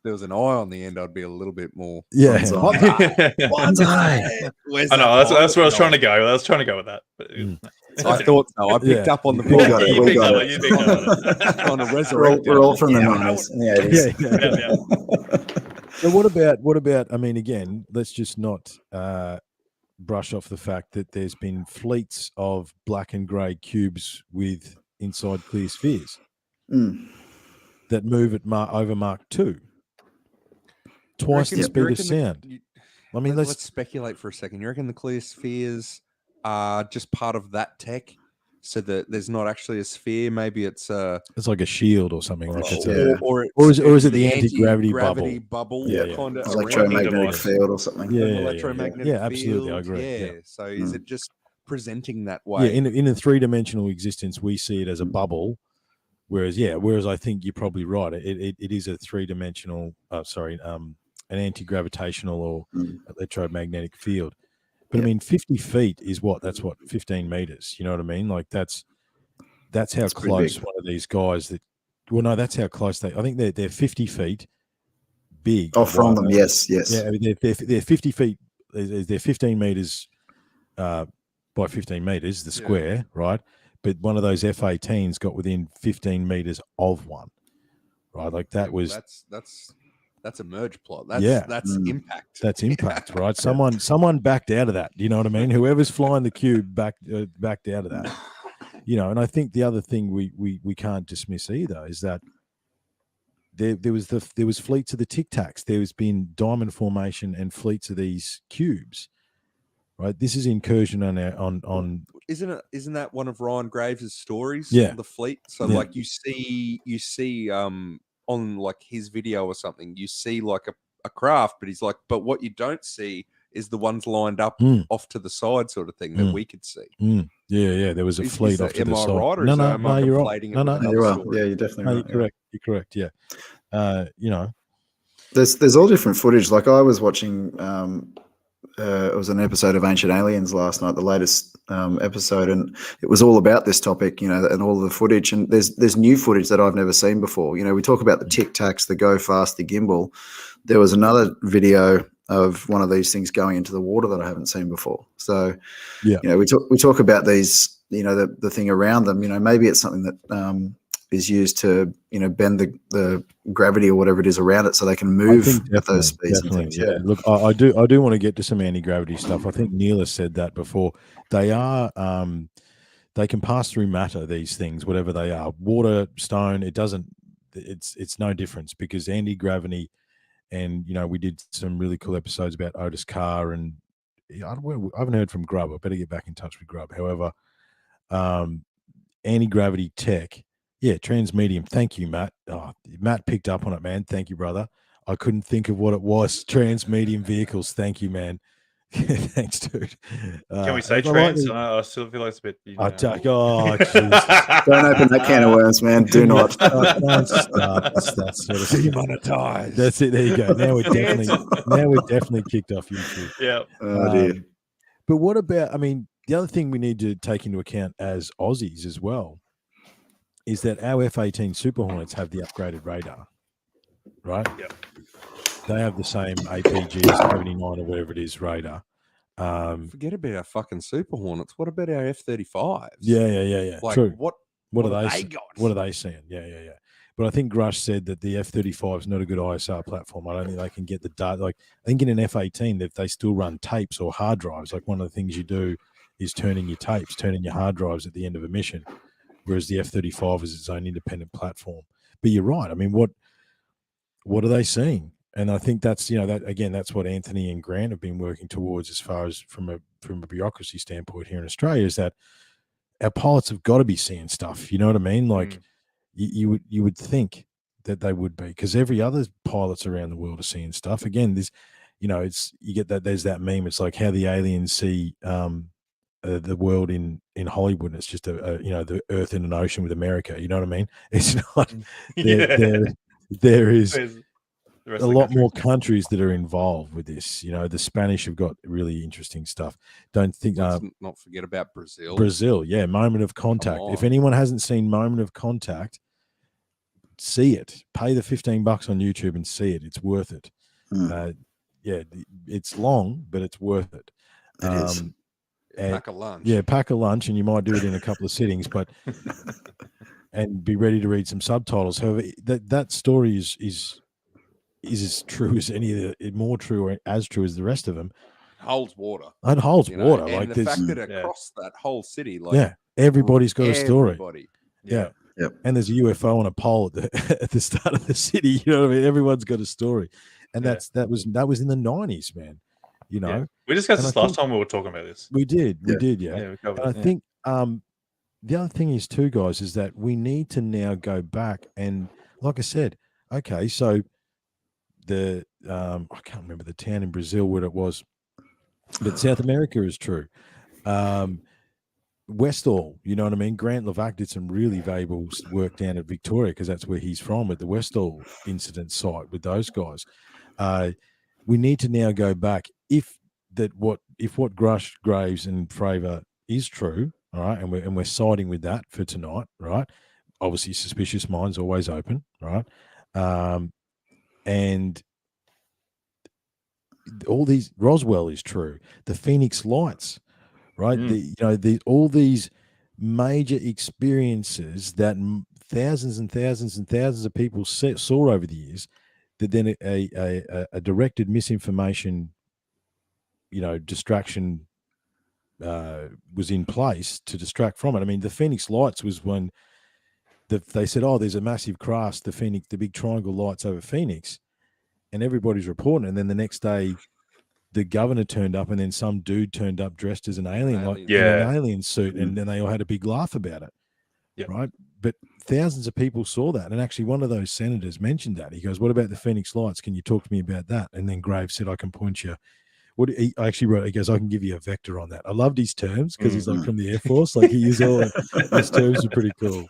[SPEAKER 4] there was an eye on the end, I'd be a little bit more.
[SPEAKER 3] Yeah.
[SPEAKER 5] Bonza.
[SPEAKER 2] I know that's where I was trying to go. I was trying to go with that. But,
[SPEAKER 3] Mm.
[SPEAKER 4] I thought so. I picked
[SPEAKER 3] Yeah.
[SPEAKER 4] up on the
[SPEAKER 5] We got it.
[SPEAKER 2] You
[SPEAKER 5] We
[SPEAKER 2] picked
[SPEAKER 5] got
[SPEAKER 2] that one,
[SPEAKER 5] it.
[SPEAKER 2] you picked that one.
[SPEAKER 4] on a
[SPEAKER 5] We're all,
[SPEAKER 4] resurrect.
[SPEAKER 5] we're all from the
[SPEAKER 2] Yeah.
[SPEAKER 5] 90s and the 80s.
[SPEAKER 3] Yeah. So what about? I mean, again, let's just not brush off the fact that there's been fleets of black and grey cubes with inside clear spheres
[SPEAKER 5] Mm.
[SPEAKER 3] that move at over Mach 2, twice the speed of sound. I mean,
[SPEAKER 4] let's speculate for a second. You reckon the clear spheres are just part of that tech, so that there's not actually a sphere? Maybe it's
[SPEAKER 3] it's like a shield or something. Like it's
[SPEAKER 5] Yeah.
[SPEAKER 3] or is it the anti-gravity
[SPEAKER 4] bubble?
[SPEAKER 5] Yeah.
[SPEAKER 4] Kind of
[SPEAKER 5] Electromagnetic
[SPEAKER 2] device.
[SPEAKER 5] field or something.
[SPEAKER 3] Yeah,
[SPEAKER 4] an
[SPEAKER 3] yeah,
[SPEAKER 4] electromagnetic
[SPEAKER 3] yeah, absolutely, I
[SPEAKER 4] field.
[SPEAKER 3] agree,
[SPEAKER 4] Yeah.
[SPEAKER 3] yeah.
[SPEAKER 4] So is
[SPEAKER 5] Mm.
[SPEAKER 4] it just presenting that
[SPEAKER 3] Yeah,
[SPEAKER 4] way?
[SPEAKER 3] in a three-dimensional existence, we see it as a bubble, whereas I think you're probably right. It is a three-dimensional. An anti-gravitational or
[SPEAKER 5] Mm.
[SPEAKER 3] electromagnetic field. But I
[SPEAKER 5] Yeah.
[SPEAKER 3] mean, 50 feet is what? That's what 15 meters. You know what I mean? Like that's how
[SPEAKER 5] That's pretty
[SPEAKER 3] close
[SPEAKER 5] big.
[SPEAKER 3] one of these guys that. Well, no, that's how close they. I think they're 50 feet big.
[SPEAKER 5] Oh, from
[SPEAKER 3] wide.
[SPEAKER 5] them. Yes.
[SPEAKER 3] Yeah, I mean, they're 50 feet. They're 15 meters by 15 meters, the
[SPEAKER 4] Yeah.
[SPEAKER 3] square, right? But one of those F-18s got within 15 meters of one, right? Like that was
[SPEAKER 4] that's a merge plot. That's
[SPEAKER 3] Yeah.
[SPEAKER 4] that's impact.
[SPEAKER 3] that's impact, right? Someone backed out of that. You know what I mean? Whoever's flying the cube backed out of that. And I think the other thing we can't dismiss either is that there was fleets of the Tic Tacs. There's been diamond formation and fleets of these cubes, right? This is incursion on
[SPEAKER 4] Isn't that one of Ryan Graves' stories?
[SPEAKER 3] Yeah.
[SPEAKER 4] The fleet. So
[SPEAKER 3] Yeah.
[SPEAKER 4] like you see on like his video or something, you see like a craft, but he's like, but what you don't see is the ones lined up off to the side, sort of thing that we could see.
[SPEAKER 3] Yeah. There was a fleet off to the side.
[SPEAKER 4] Am I right, or
[SPEAKER 3] No,
[SPEAKER 4] am I
[SPEAKER 3] you're
[SPEAKER 4] conflating
[SPEAKER 3] right.
[SPEAKER 4] it with
[SPEAKER 3] No,
[SPEAKER 4] another
[SPEAKER 5] you're right.
[SPEAKER 4] story?
[SPEAKER 5] Yeah, you're definitely
[SPEAKER 3] No,
[SPEAKER 5] right.
[SPEAKER 3] you're correct. You're correct. Yeah. You know,
[SPEAKER 5] There's all different footage. Like I was watching, it was an episode of Ancient Aliens last night, the latest episode, and it was all about this topic, you know, and all of the footage. And there's new footage that I've never seen before. You know, we talk about the Tic Tacs, the Go Fast, the gimbal. There was another video of one of these things going into the water that I haven't seen before. So,
[SPEAKER 3] yeah.
[SPEAKER 5] you know, we talk about these, you know, the thing around them. You know, maybe it's something that is used to, you know, bend the gravity or whatever it is around it so they can move at those speeds and things.
[SPEAKER 3] Yeah. Look, I do want to get to some anti-gravity stuff. I think Neil has said that before. They are they can pass through matter, these things, whatever they are. Water, stone, it's no difference, because anti-gravity, and you know, we did some really cool episodes about Otis Carr, and I haven't heard from Grubb. I better get back in touch with Grubb. However, anti-gravity tech, yeah, transmedium. Thank you, Matt. Oh, Matt picked up on it, man. Thank you, brother. I couldn't think of what it was. Transmedium vehicles. Thank you, man. Thanks, dude.
[SPEAKER 2] Can we say trans? I still feel like it's a bit.
[SPEAKER 3] Oh, Jesus.
[SPEAKER 5] Don't open that can of worms, man. Do not.
[SPEAKER 3] Don't start that sort of thing.
[SPEAKER 4] Demonetized.
[SPEAKER 3] That's it. There you go. Now we're definitely kicked off YouTube.
[SPEAKER 2] Yeah.
[SPEAKER 5] Oh dear.
[SPEAKER 3] But what about? I mean, the other thing we need to take into account as Aussies as well is that our F-18 Super Hornets have the upgraded radar, right?
[SPEAKER 2] Yeah.
[SPEAKER 3] They have the same APG 79 or whatever it is radar.
[SPEAKER 4] Forget about our fucking Super Hornets. What about our F-35s?
[SPEAKER 3] Yeah.
[SPEAKER 4] Like,
[SPEAKER 3] True.
[SPEAKER 4] what
[SPEAKER 3] are they got? What are they seeing? Yeah. But I think Grusch said that the F-35 is not a good ISR platform. I don't think they can get the data. Like, I think in an F-18, they still run tapes or hard drives. Like, one of the things you do is turning your hard drives at the end of a mission, whereas the F-35 is its own independent platform. But you're right. I mean, what are they seeing? And I think that's, you know, that again, that's what Anthony and Grant have been working towards, as far as from a bureaucracy standpoint here in Australia, is that our pilots have got to be seeing stuff. You know what I mean? Like you would think that they would be, because every other pilots around the world are seeing stuff. Again, there's, you know, you get that, there's that meme. It's like how the aliens see the world in Hollywood. It's just you know, the Earth in an ocean with America. You know what I mean? It's not. There is a lot more countries that are involved with this. You know, the Spanish have got really interesting stuff. Don't think.
[SPEAKER 4] Let's not forget about Brazil.
[SPEAKER 3] Brazil, yeah, Moment of Contact. If anyone hasn't seen Moment of Contact, see it. Pay the $15 on YouTube and see it. It's worth it. Yeah, it's long, but it's worth it.
[SPEAKER 5] It is.
[SPEAKER 4] Pack a lunch.
[SPEAKER 3] Yeah, pack a lunch, and you might do it in a couple of sittings, but and be ready to read some subtitles. However, that story is as true as any of the, more true or as true as the rest of them.
[SPEAKER 4] Holds water.
[SPEAKER 3] It holds water.
[SPEAKER 4] And
[SPEAKER 3] like
[SPEAKER 4] the fact that across that whole city, like
[SPEAKER 3] everybody's got a story.
[SPEAKER 4] Yeah.
[SPEAKER 5] Yep.
[SPEAKER 3] And there's a UFO on a pole at the start of the city. You know what I mean? Everyone's got a story, and that was in the 90s, man. You know,
[SPEAKER 2] we discussed this last time we were talking about this.
[SPEAKER 3] We did.
[SPEAKER 2] Yeah.
[SPEAKER 3] I think the other thing is too, guys, is that we need to now go back and, like I said, okay, so the I can't remember the town in Brazil where it was, but South America is true. Westall, you know what I mean? Grant Levac did some really valuable work down at Victoria, because that's where he's from, at the Westall incident site with those guys. We need to now go back. If what Grusch, Graves, and Fravor is true, all right, and we're siding with that for tonight, right? Obviously, suspicious minds always open, right? And all these, Roswell is true. The Phoenix Lights, right? All these major experiences that thousands and thousands and thousands of people saw over the years, that then a directed misinformation, distraction was in place to distract from it. I mean, the Phoenix Lights was when they said, "Oh, there's a massive crash, the big triangle lights over Phoenix," and everybody's reporting. And then the next day, the governor turned up, and then some dude turned up dressed as an alien, in an alien suit, and then they all had a big laugh about it.
[SPEAKER 2] Yep.
[SPEAKER 3] Right? but thousands of people saw that. And actually, one of those senators mentioned that. He goes, "What about the Phoenix Lights? Can you talk to me about that?" And then Graves said, "I can point you." What he actually wrote, he goes, "I can give you a vector on that." I loved his terms because he's like from the Air Force. Like he used all his terms are pretty cool.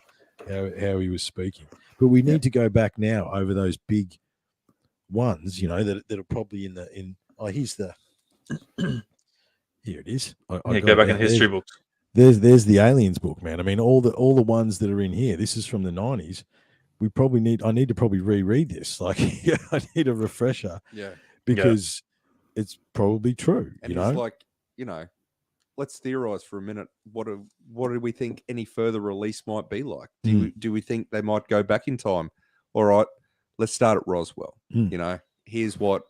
[SPEAKER 3] How he was speaking. But we need to go back now over those big ones, that are probably in. Oh, here's the. Here it is.
[SPEAKER 2] Go back in the history books.
[SPEAKER 3] There's the aliens book, man. I mean, all the ones that are in here. This is from the 90s. I need to probably reread this. Like, I need a refresher.
[SPEAKER 4] Yeah.
[SPEAKER 3] Because it's probably true.
[SPEAKER 4] And it's like, let's theorize for a minute. What do we think any further release might be like? Do we think they might go back in time? All right, let's start at Roswell. Here's what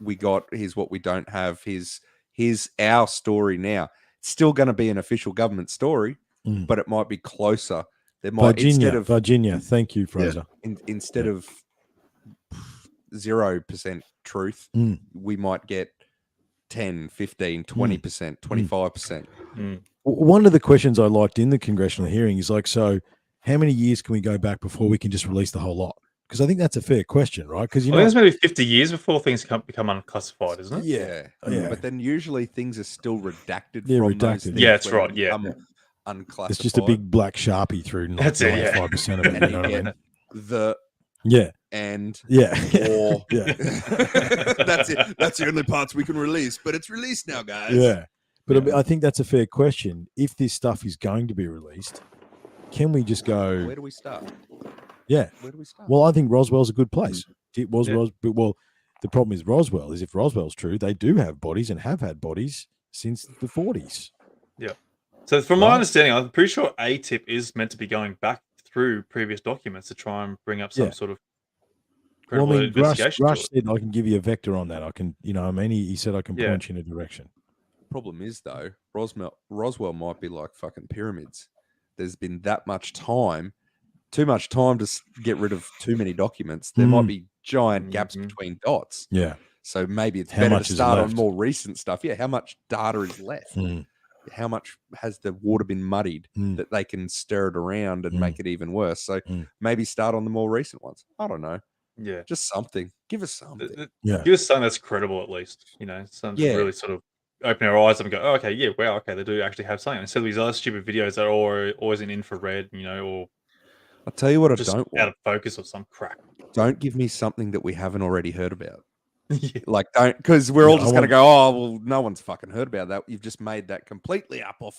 [SPEAKER 4] we got. Here's what we don't have. Here's our story now. It's still going to be an official government story, but it might be closer. There might
[SPEAKER 3] Virginia. Thank you, Fraser.
[SPEAKER 4] Instead of 0% truth, we might get 10, 15, 20%, 25%.
[SPEAKER 3] One of the questions I liked in the congressional hearing is like, so how many years can we go back before we can just release the whole lot? Because I think that's a fair question, right? Because
[SPEAKER 2] I think it's maybe 50 years before things become unclassified, isn't it?
[SPEAKER 3] Yeah.
[SPEAKER 4] But then usually things are still redacted.
[SPEAKER 3] They're
[SPEAKER 4] from
[SPEAKER 3] redacted.
[SPEAKER 4] Those things
[SPEAKER 2] Yeah, that's
[SPEAKER 4] when
[SPEAKER 2] right.
[SPEAKER 4] they
[SPEAKER 2] Yeah.
[SPEAKER 4] become unclassified.
[SPEAKER 3] It's just a big black Sharpie through 95% of it.
[SPEAKER 4] And
[SPEAKER 3] You know what I mean?
[SPEAKER 4] The and or that's it. That's the only parts we can release, but it's released now, guys.
[SPEAKER 3] Yeah. But I think that's a fair question. If this stuff is going to be released, can we just go?
[SPEAKER 4] Where do we start?
[SPEAKER 3] Yeah.
[SPEAKER 4] Where do we start?
[SPEAKER 3] Well, I think Roswell's a good place. It was well, the problem is Roswell is if Roswell's true, they do have bodies and have had bodies since the 40s.
[SPEAKER 2] Yeah. So from my understanding, I'm pretty sure ATIP is meant to be going back through previous documents to try and bring up some sort of credible investigation.
[SPEAKER 3] Grusch said I can give you a vector on that. I can, he said I can point you in a direction.
[SPEAKER 4] Problem is though, Roswell might be like fucking pyramids. There's been that much time, too much time to get rid of too many documents. There might be giant gaps between dots.
[SPEAKER 3] Yeah.
[SPEAKER 4] So maybe it's better to start on more recent stuff. Yeah. How much data is left? How much has the water been muddied that they can stir it around and make it even worse? So maybe start on the more recent ones. I don't know.
[SPEAKER 2] Yeah.
[SPEAKER 4] Just something. Give us something.
[SPEAKER 2] Give us something that's credible at least. Something to really sort of open our eyes up and go, oh, okay, wow, okay, they do actually have something. Instead of these other stupid videos that are always in infrared, or
[SPEAKER 4] I'll tell you what I
[SPEAKER 2] just
[SPEAKER 4] don't want.
[SPEAKER 2] Out of focus or some crap.
[SPEAKER 4] Don't give me something that we haven't already heard about. Like, don't, because we're all just going to go, oh, well, no one's fucking heard about that. You've just made that completely up off.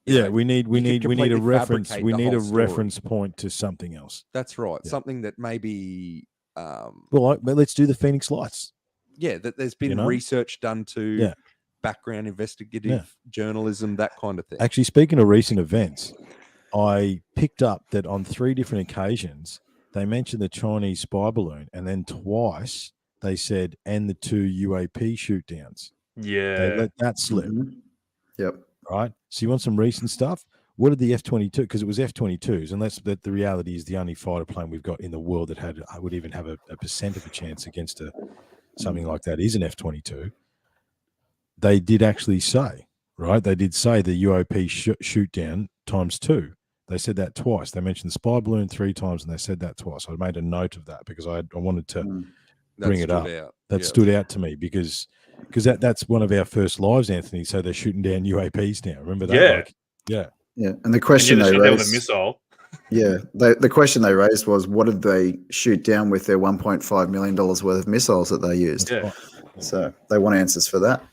[SPEAKER 3] We need a reference. We need a
[SPEAKER 4] story.
[SPEAKER 3] reference point to something else.
[SPEAKER 4] That's right. Yeah. Something that maybe.
[SPEAKER 3] But let's do the Phoenix Lights.
[SPEAKER 4] Yeah, that there's been research done to background investigative journalism, that kind of thing.
[SPEAKER 3] Actually, speaking of recent events, I picked up that on 3 different occasions they mentioned the Chinese spy balloon, and then twice they said, and the 2 UAP shoot downs.
[SPEAKER 2] Yeah.
[SPEAKER 3] They let that slip.
[SPEAKER 5] Yep.
[SPEAKER 3] Right. So you want some recent stuff? What did the F-22, because it was F-22s, and that's the reality is the only fighter plane we've got in the world that would even have a % of a chance against something like that is an F-22. They did actually say, right? They did say the UAP shoot down ×2. They said that twice. They mentioned the spy balloon 3 times, and they said that twice. I made a note of that because I wanted to bring it up. That stood out to me because that's one of our first lives, Anthony. So they're shooting down UAPs now. Remember that?
[SPEAKER 2] Yeah.
[SPEAKER 5] Yeah. And the question they raised,
[SPEAKER 2] with a missile.
[SPEAKER 5] Yeah, the question they raised was, what did they shoot down with their $1.5 million worth of missiles that they used?
[SPEAKER 2] Yeah.
[SPEAKER 5] So they want answers for that.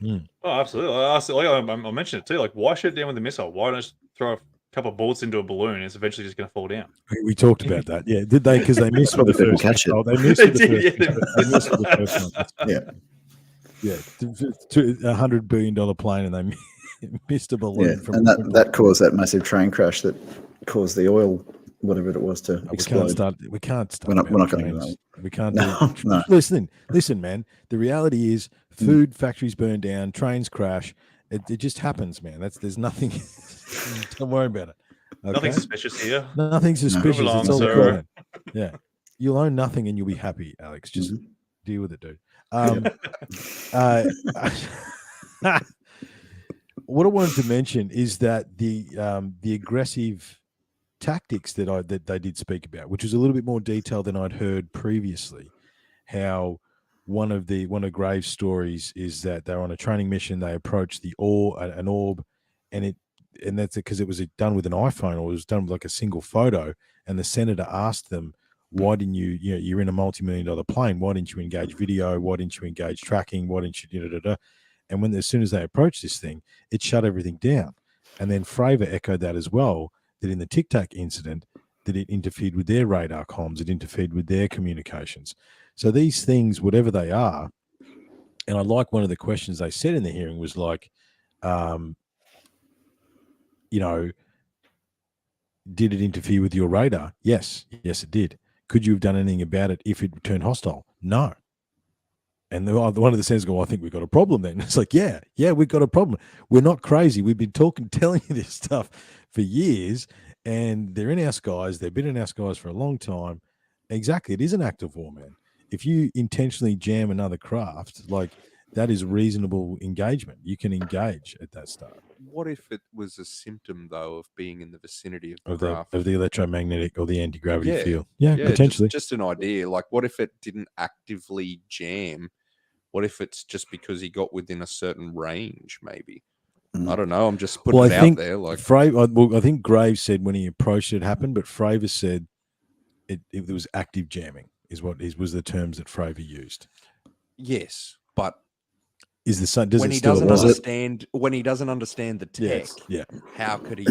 [SPEAKER 2] Oh, absolutely. I mentioned it too. Like, why shoot it down with a missile? Why not just throw a couple of bullets into a balloon? It's eventually just going to fall down.
[SPEAKER 3] We taled about that. Yeah, did they? Because they missed with the first
[SPEAKER 5] catch it.
[SPEAKER 3] Oh, they missed with the first one. Yeah, $100 billion plane, and they missed a balloon.
[SPEAKER 5] Yeah, and that caused that massive train crash that caused the oil, whatever it was, to explode.
[SPEAKER 3] We can't start.
[SPEAKER 5] We're not going to do that.
[SPEAKER 3] We can't
[SPEAKER 5] No,
[SPEAKER 3] do it.
[SPEAKER 5] no.
[SPEAKER 3] Listen, man. The reality is, food factories burn down, trains crash. It just happens, man. There's nothing. Don't worry about it. Okay?
[SPEAKER 2] Nothing suspicious here.
[SPEAKER 3] Nothing suspicious.
[SPEAKER 2] Move along,
[SPEAKER 3] it's all
[SPEAKER 2] sir.
[SPEAKER 3] good. Yeah, you'll own nothing and you'll be happy, Alex. Just deal with it, dude. What I wanted to mention is that the aggressive tactics that they did speak about, which was a little bit more detailed than I'd heard previously. How one of Graves' stories is that they were on a training mission. They approached an orb, and that's because it was done with an iPhone, or it was done with like a single photo. And the senator asked them, "Why didn't you're in a multi-million-dollar plane? Why didn't you engage video? Why didn't you engage tracking? Why didn't you And as soon as they approached this thing, it shut everything down. And then Fravor echoed that as well, that in the Tic Tac incident, that it interfered with their radar comms, it interfered with their communications. So these things, whatever they are, and I like one of the questions they said in the hearing was like, did it interfere with your radar? Yes, it did. Could you have done anything about it if it turned hostile? No. And one of the senators go, well, I think we've got a problem then. It's like, yeah, we've got a problem. We're not crazy. We've been telling you this stuff for years, and they're in our skies. They've been in our skies for a long time. Exactly. It is an act of war, man. If you intentionally jam another craft, like that is reasonable engagement. You can engage at that start.
[SPEAKER 4] What if it was a symptom, though, of being in the vicinity of the craft?
[SPEAKER 3] Of the electromagnetic or the anti-gravity
[SPEAKER 4] Yeah.
[SPEAKER 3] field? Yeah, potentially.
[SPEAKER 4] Just an idea. Like, what if it didn't actively jam? What if it's just because he got within a certain range, maybe? I don't know. I'm just putting it out there. Like,
[SPEAKER 3] I think Graves said when he approached it happened, but Fravor said it was active jamming was the terms that Fravor used.
[SPEAKER 4] yes, but
[SPEAKER 3] when he doesn't
[SPEAKER 4] understand the tech, how could he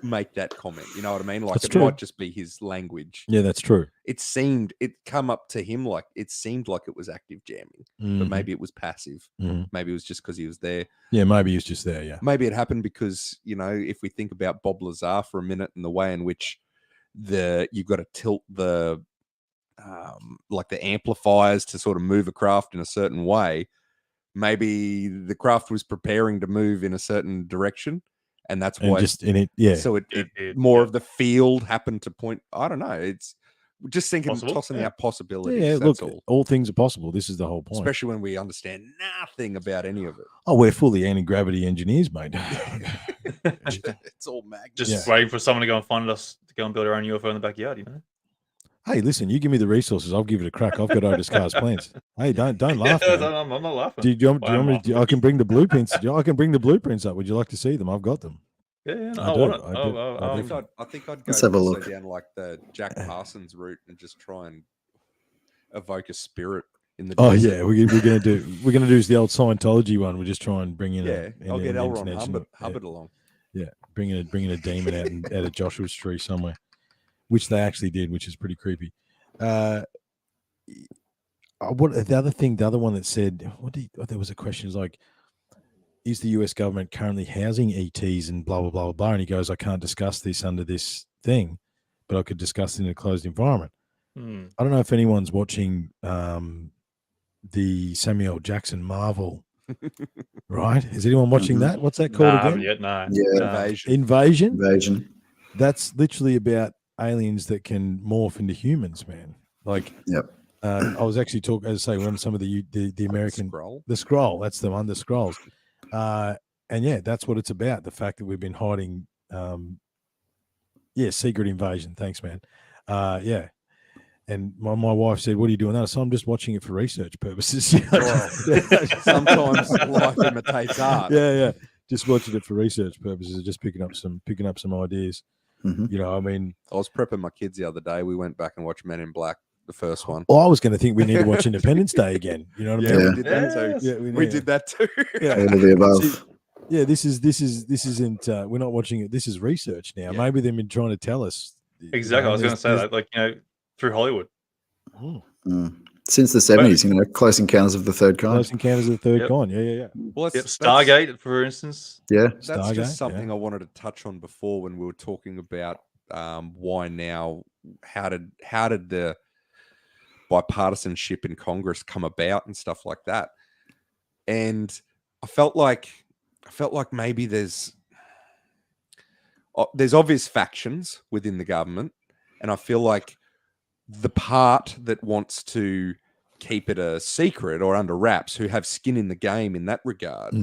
[SPEAKER 4] make that comment? You know what I mean? Like,
[SPEAKER 3] That's
[SPEAKER 4] it
[SPEAKER 3] true.
[SPEAKER 4] might just be his language.
[SPEAKER 3] Yeah, that's true.
[SPEAKER 4] It come up to him like it seemed like it was active jamming, but maybe it was passive. Maybe it was just because he was there.
[SPEAKER 3] Yeah, maybe he was just there. Yeah,
[SPEAKER 4] maybe it happened because, if we think about Bob Lazar for a minute and the way in which you've got to tilt the amplifiers to sort of move a craft in a certain way. Maybe the craft was preparing to move in a certain direction, and that's why So more of the field happened to point. I don't know. It's just tossing out possibilities.
[SPEAKER 3] Yeah,
[SPEAKER 4] that's
[SPEAKER 3] look,
[SPEAKER 4] all.
[SPEAKER 3] all things are possible. This is the whole point.
[SPEAKER 4] Especially when we understand nothing about any of it.
[SPEAKER 3] Oh, we're fully anti-gravity engineers, mate.
[SPEAKER 4] It's all magnet.
[SPEAKER 2] Just waiting for someone to go and find us to go and build our own UFO in the backyard,
[SPEAKER 3] Hey, listen, you give me the resources, I'll give it a crack. I've got Otis Carr's plans. Hey, don't laugh. Man.
[SPEAKER 2] I'm not laughing.
[SPEAKER 3] Do you want me? I can bring the blueprints. I can bring the blueprints up. Would you like to see them? I've got them.
[SPEAKER 2] Yeah,
[SPEAKER 4] I think I'd go
[SPEAKER 5] Let's have a look.
[SPEAKER 4] down like the Jack Parsons route and just try and evoke a spirit in the.
[SPEAKER 3] Oh
[SPEAKER 4] desert.
[SPEAKER 3] yeah, we're gonna do the old Scientology one. We'll just try and bring in.
[SPEAKER 4] I'll get L. Ron Hubbard along.
[SPEAKER 3] Yeah, bringing a demon out of Joshua's tree somewhere, which they actually did, which is pretty creepy. The other one that said, there was a question is like, is the US government currently housing ETs and blah, blah, blah, blah. And he goes, I can't discuss this under this thing, but I could discuss it in a closed environment. I don't know if anyone's watching the Samuel Jackson Marvel, right? Is anyone watching that? What's that called again?
[SPEAKER 2] Yet, no.
[SPEAKER 5] Yeah.
[SPEAKER 3] Invasion. That's literally about aliens that can morph into humans, man. Like, I was actually talking, as I say, when some of the American the Skrull, that's the one, the Skrulls, and yeah, that's what it's about. The fact that we've been hiding, secret invasion. Thanks, man. And my wife said, "What are you doing that?" So I'm just watching it for research purposes.
[SPEAKER 4] Sometimes life imitates art.
[SPEAKER 3] Yeah. Just watching it for research purposes, just picking up some ideas. I mean,
[SPEAKER 4] I was prepping my kids the other day. We went back and watched Men in Black, the first one.
[SPEAKER 3] Well, I was going to think we need to watch Independence Day again. You know what I mean?
[SPEAKER 4] We did that too. Yeah, we did that too.
[SPEAKER 5] All of the above.
[SPEAKER 3] Yeah, this isn't. We're not watching it. This is research now. Yeah. Maybe they've been trying to tell us.
[SPEAKER 2] Exactly. I was going to say that, like, through Hollywood.
[SPEAKER 5] Since the 70s, Close Encounters of the Third Kind.
[SPEAKER 3] Close Encounters of the Third Kind. Yeah.
[SPEAKER 4] Well,
[SPEAKER 2] Stargate, for instance.
[SPEAKER 5] Yeah,
[SPEAKER 4] that's Stargate, just something I wanted to touch on before when we were talking about why now. How did the bipartisanship in Congress come about and stuff like that? And I felt like maybe there's obvious factions within the government, and I feel like the part that wants to keep it a secret or under wraps, who have skin in the game in that regard,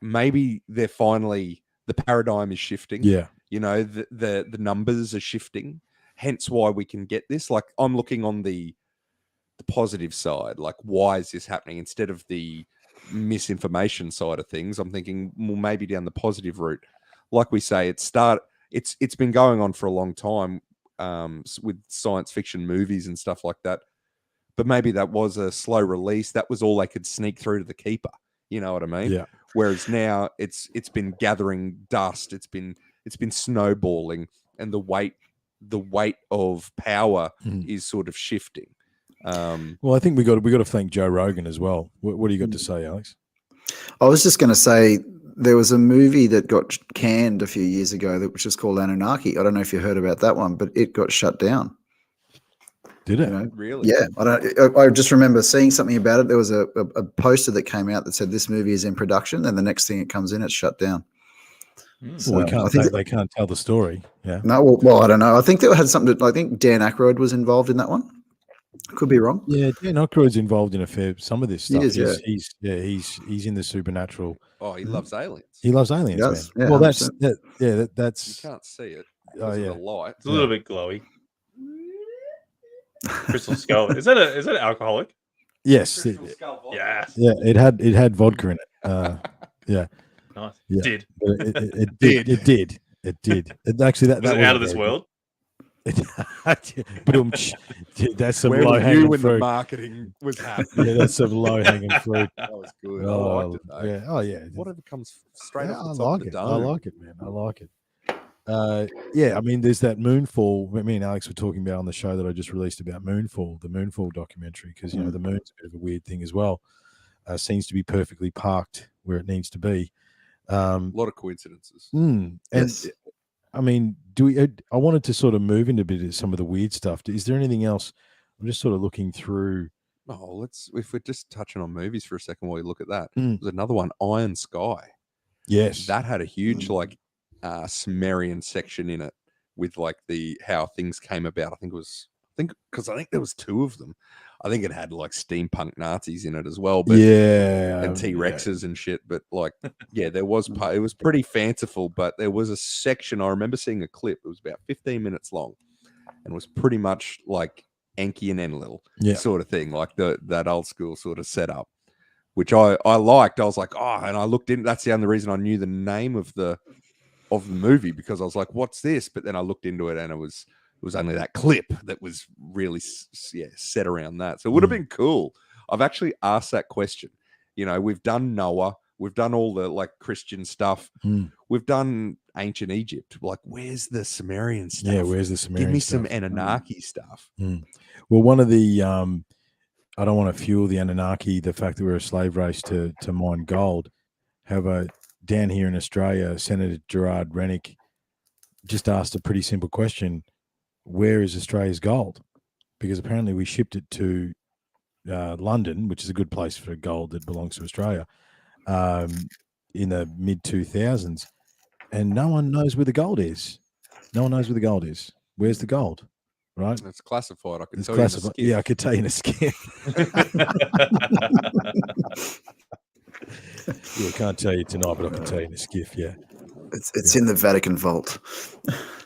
[SPEAKER 4] maybe they're finally, the paradigm is shifting.
[SPEAKER 3] Yeah.
[SPEAKER 4] You know, the numbers are shifting, hence why we can get this. Like, I'm looking on the positive side, like, why is this happening, instead of the misinformation side of things. I'm thinking, well, maybe down the positive route. Like we say, it's been going on for a long time, with science fiction movies and stuff like that. But maybe that was a slow release. That was all they could sneak through to the keeper. You know what I mean?
[SPEAKER 3] Yeah.
[SPEAKER 4] Whereas now it's been gathering dust. It's been snowballing, and the weight of power is sort of shifting.
[SPEAKER 3] Well, I think we got to thank Joe Rogan as well. What do you got to say, Alex?
[SPEAKER 5] I was just going to say there was a movie that got canned a few years ago, which was called Anunnaki. I don't know if you heard about that one, but it got shut down.
[SPEAKER 3] Did it?
[SPEAKER 5] You know?
[SPEAKER 4] Really?
[SPEAKER 5] Yeah. I just remember seeing something about it. There was a poster that came out that said this movie is in production, and the next thing it comes in, it's shut down.
[SPEAKER 3] Well, they can't tell the story. Yeah.
[SPEAKER 5] No, well, I don't know. I think they had something. I think Dan Aykroyd was involved in that one. Could be wrong.
[SPEAKER 3] Yeah, Dan Aykroyd's involved in some of this stuff.
[SPEAKER 5] He is,
[SPEAKER 3] He's in the supernatural.
[SPEAKER 4] Oh, he loves aliens.
[SPEAKER 3] He loves aliens,
[SPEAKER 5] He does,
[SPEAKER 3] man.
[SPEAKER 5] yeah,
[SPEAKER 3] Well,
[SPEAKER 5] 100%.
[SPEAKER 3] that's
[SPEAKER 4] You can't see it
[SPEAKER 3] Oh,
[SPEAKER 4] because
[SPEAKER 3] yeah.
[SPEAKER 4] of the light.
[SPEAKER 2] It's a little bit glowy. Crystal Skull. Is that an alcoholic?
[SPEAKER 3] yes,
[SPEAKER 2] Yes.
[SPEAKER 3] yeah. It had vodka in it. Yeah,
[SPEAKER 2] Nice.
[SPEAKER 3] Yeah.
[SPEAKER 2] Did.
[SPEAKER 3] but it did. Actually, that
[SPEAKER 2] Was it
[SPEAKER 3] was
[SPEAKER 2] out of this world?
[SPEAKER 3] That's some
[SPEAKER 4] Where
[SPEAKER 3] low
[SPEAKER 4] were you
[SPEAKER 3] hanging
[SPEAKER 4] when the
[SPEAKER 3] fruit.
[SPEAKER 4] marketing was happening?
[SPEAKER 3] Yeah, that's some low hanging fruit.
[SPEAKER 4] That was good. I liked it though.
[SPEAKER 3] Yeah. Oh yeah.
[SPEAKER 4] Whatever comes straight
[SPEAKER 3] Yeah,
[SPEAKER 4] off
[SPEAKER 3] I
[SPEAKER 4] the top
[SPEAKER 3] like
[SPEAKER 4] of
[SPEAKER 3] it.
[SPEAKER 4] the
[SPEAKER 3] I
[SPEAKER 4] dome.
[SPEAKER 3] like it, man. I like it. Yeah, I mean, there's that Moonfall. Me and Alex were talking about on the show that I just released about Moonfall, the Moonfall documentary, because you know the moon's a bit of a weird thing as well. Seems to be perfectly parked where it needs to be.
[SPEAKER 4] A lot of coincidences.
[SPEAKER 3] And
[SPEAKER 5] Yes.
[SPEAKER 3] I mean, I wanted to sort of move into a bit of some of the weird stuff. Is there anything else? I'm just sort of looking through.
[SPEAKER 4] Oh, if we're just touching on movies for a second while you look at that.
[SPEAKER 3] Mm.
[SPEAKER 4] There's another one, Iron Sky.
[SPEAKER 3] Yes.
[SPEAKER 4] That had a huge Sumerian section in it with like how things came about. I think there was two of them. I think it had like steampunk Nazis in it as well, but and T-Rexes and shit. But like, yeah, it was pretty fanciful. But there was a section, I remember seeing a clip. It was about 15 minutes long, and was pretty much like Enki and Enlil sort of thing, like that old school sort of setup, which I liked. I was like, oh, and I looked in. That's the only reason I knew the name of the movie, because I was like, what's this? But then I looked into it, and it was only that clip that was really set around that. So it would have been cool. I've actually asked that question. You know, we've done Noah, we've done all the like Christian stuff, we've done ancient Egypt. Like, where's the Sumerian stuff?
[SPEAKER 3] Yeah, where's the Sumerian
[SPEAKER 4] Give me
[SPEAKER 3] stuff?
[SPEAKER 4] some Anunnaki stuff.
[SPEAKER 3] Well, one of the I don't want to fuel the Anunnaki, the fact that we're a slave race to mine gold. However, down here in Australia, Senator Gerard Rennick just asked a pretty simple question: where is Australia's gold? Because apparently we shipped it to London, which is a good place for gold that belongs to Australia, in the mid 2000s, and no one knows where the gold is. No one knows where the gold is. Where's the gold? Right?
[SPEAKER 4] It's classified. I can
[SPEAKER 3] It's
[SPEAKER 4] tell
[SPEAKER 3] classified.
[SPEAKER 4] you.
[SPEAKER 3] Yeah, I could tell you in a skip. Yeah, I can't tell you tonight, but I can tell you in a skiff. Yeah.
[SPEAKER 5] It's in the Vatican vault.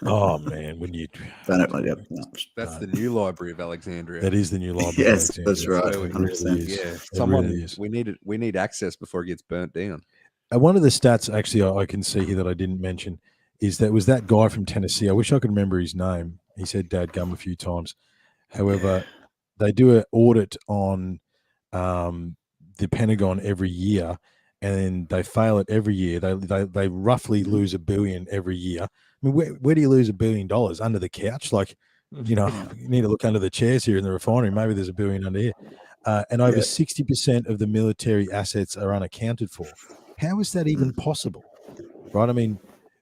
[SPEAKER 3] Oh man, when you
[SPEAKER 4] That's the new Library of Alexandria.
[SPEAKER 3] that is the new library.
[SPEAKER 5] Yes,
[SPEAKER 3] of
[SPEAKER 5] that's
[SPEAKER 3] Alexandria.
[SPEAKER 5] right.
[SPEAKER 3] It really
[SPEAKER 5] 100%.
[SPEAKER 3] is.
[SPEAKER 4] Yeah,
[SPEAKER 3] It
[SPEAKER 4] someone
[SPEAKER 3] really is.
[SPEAKER 4] we need access before it gets burnt down.
[SPEAKER 3] One of the stats actually I can see here that I didn't mention is that was that guy from Tennessee. I wish I could remember his name. He said "Dad gum" a few times. However, they do an audit on the Pentagon every year, and they fail it every year. They roughly lose $1 billion every year. I mean, where do you lose $1 billion? Under the couch? Like, you know, you need to look under the chairs here in the refinery. Maybe there's $1 billion under here. And over 60% of the military assets are unaccounted for. How is that even possible? Right? I mean,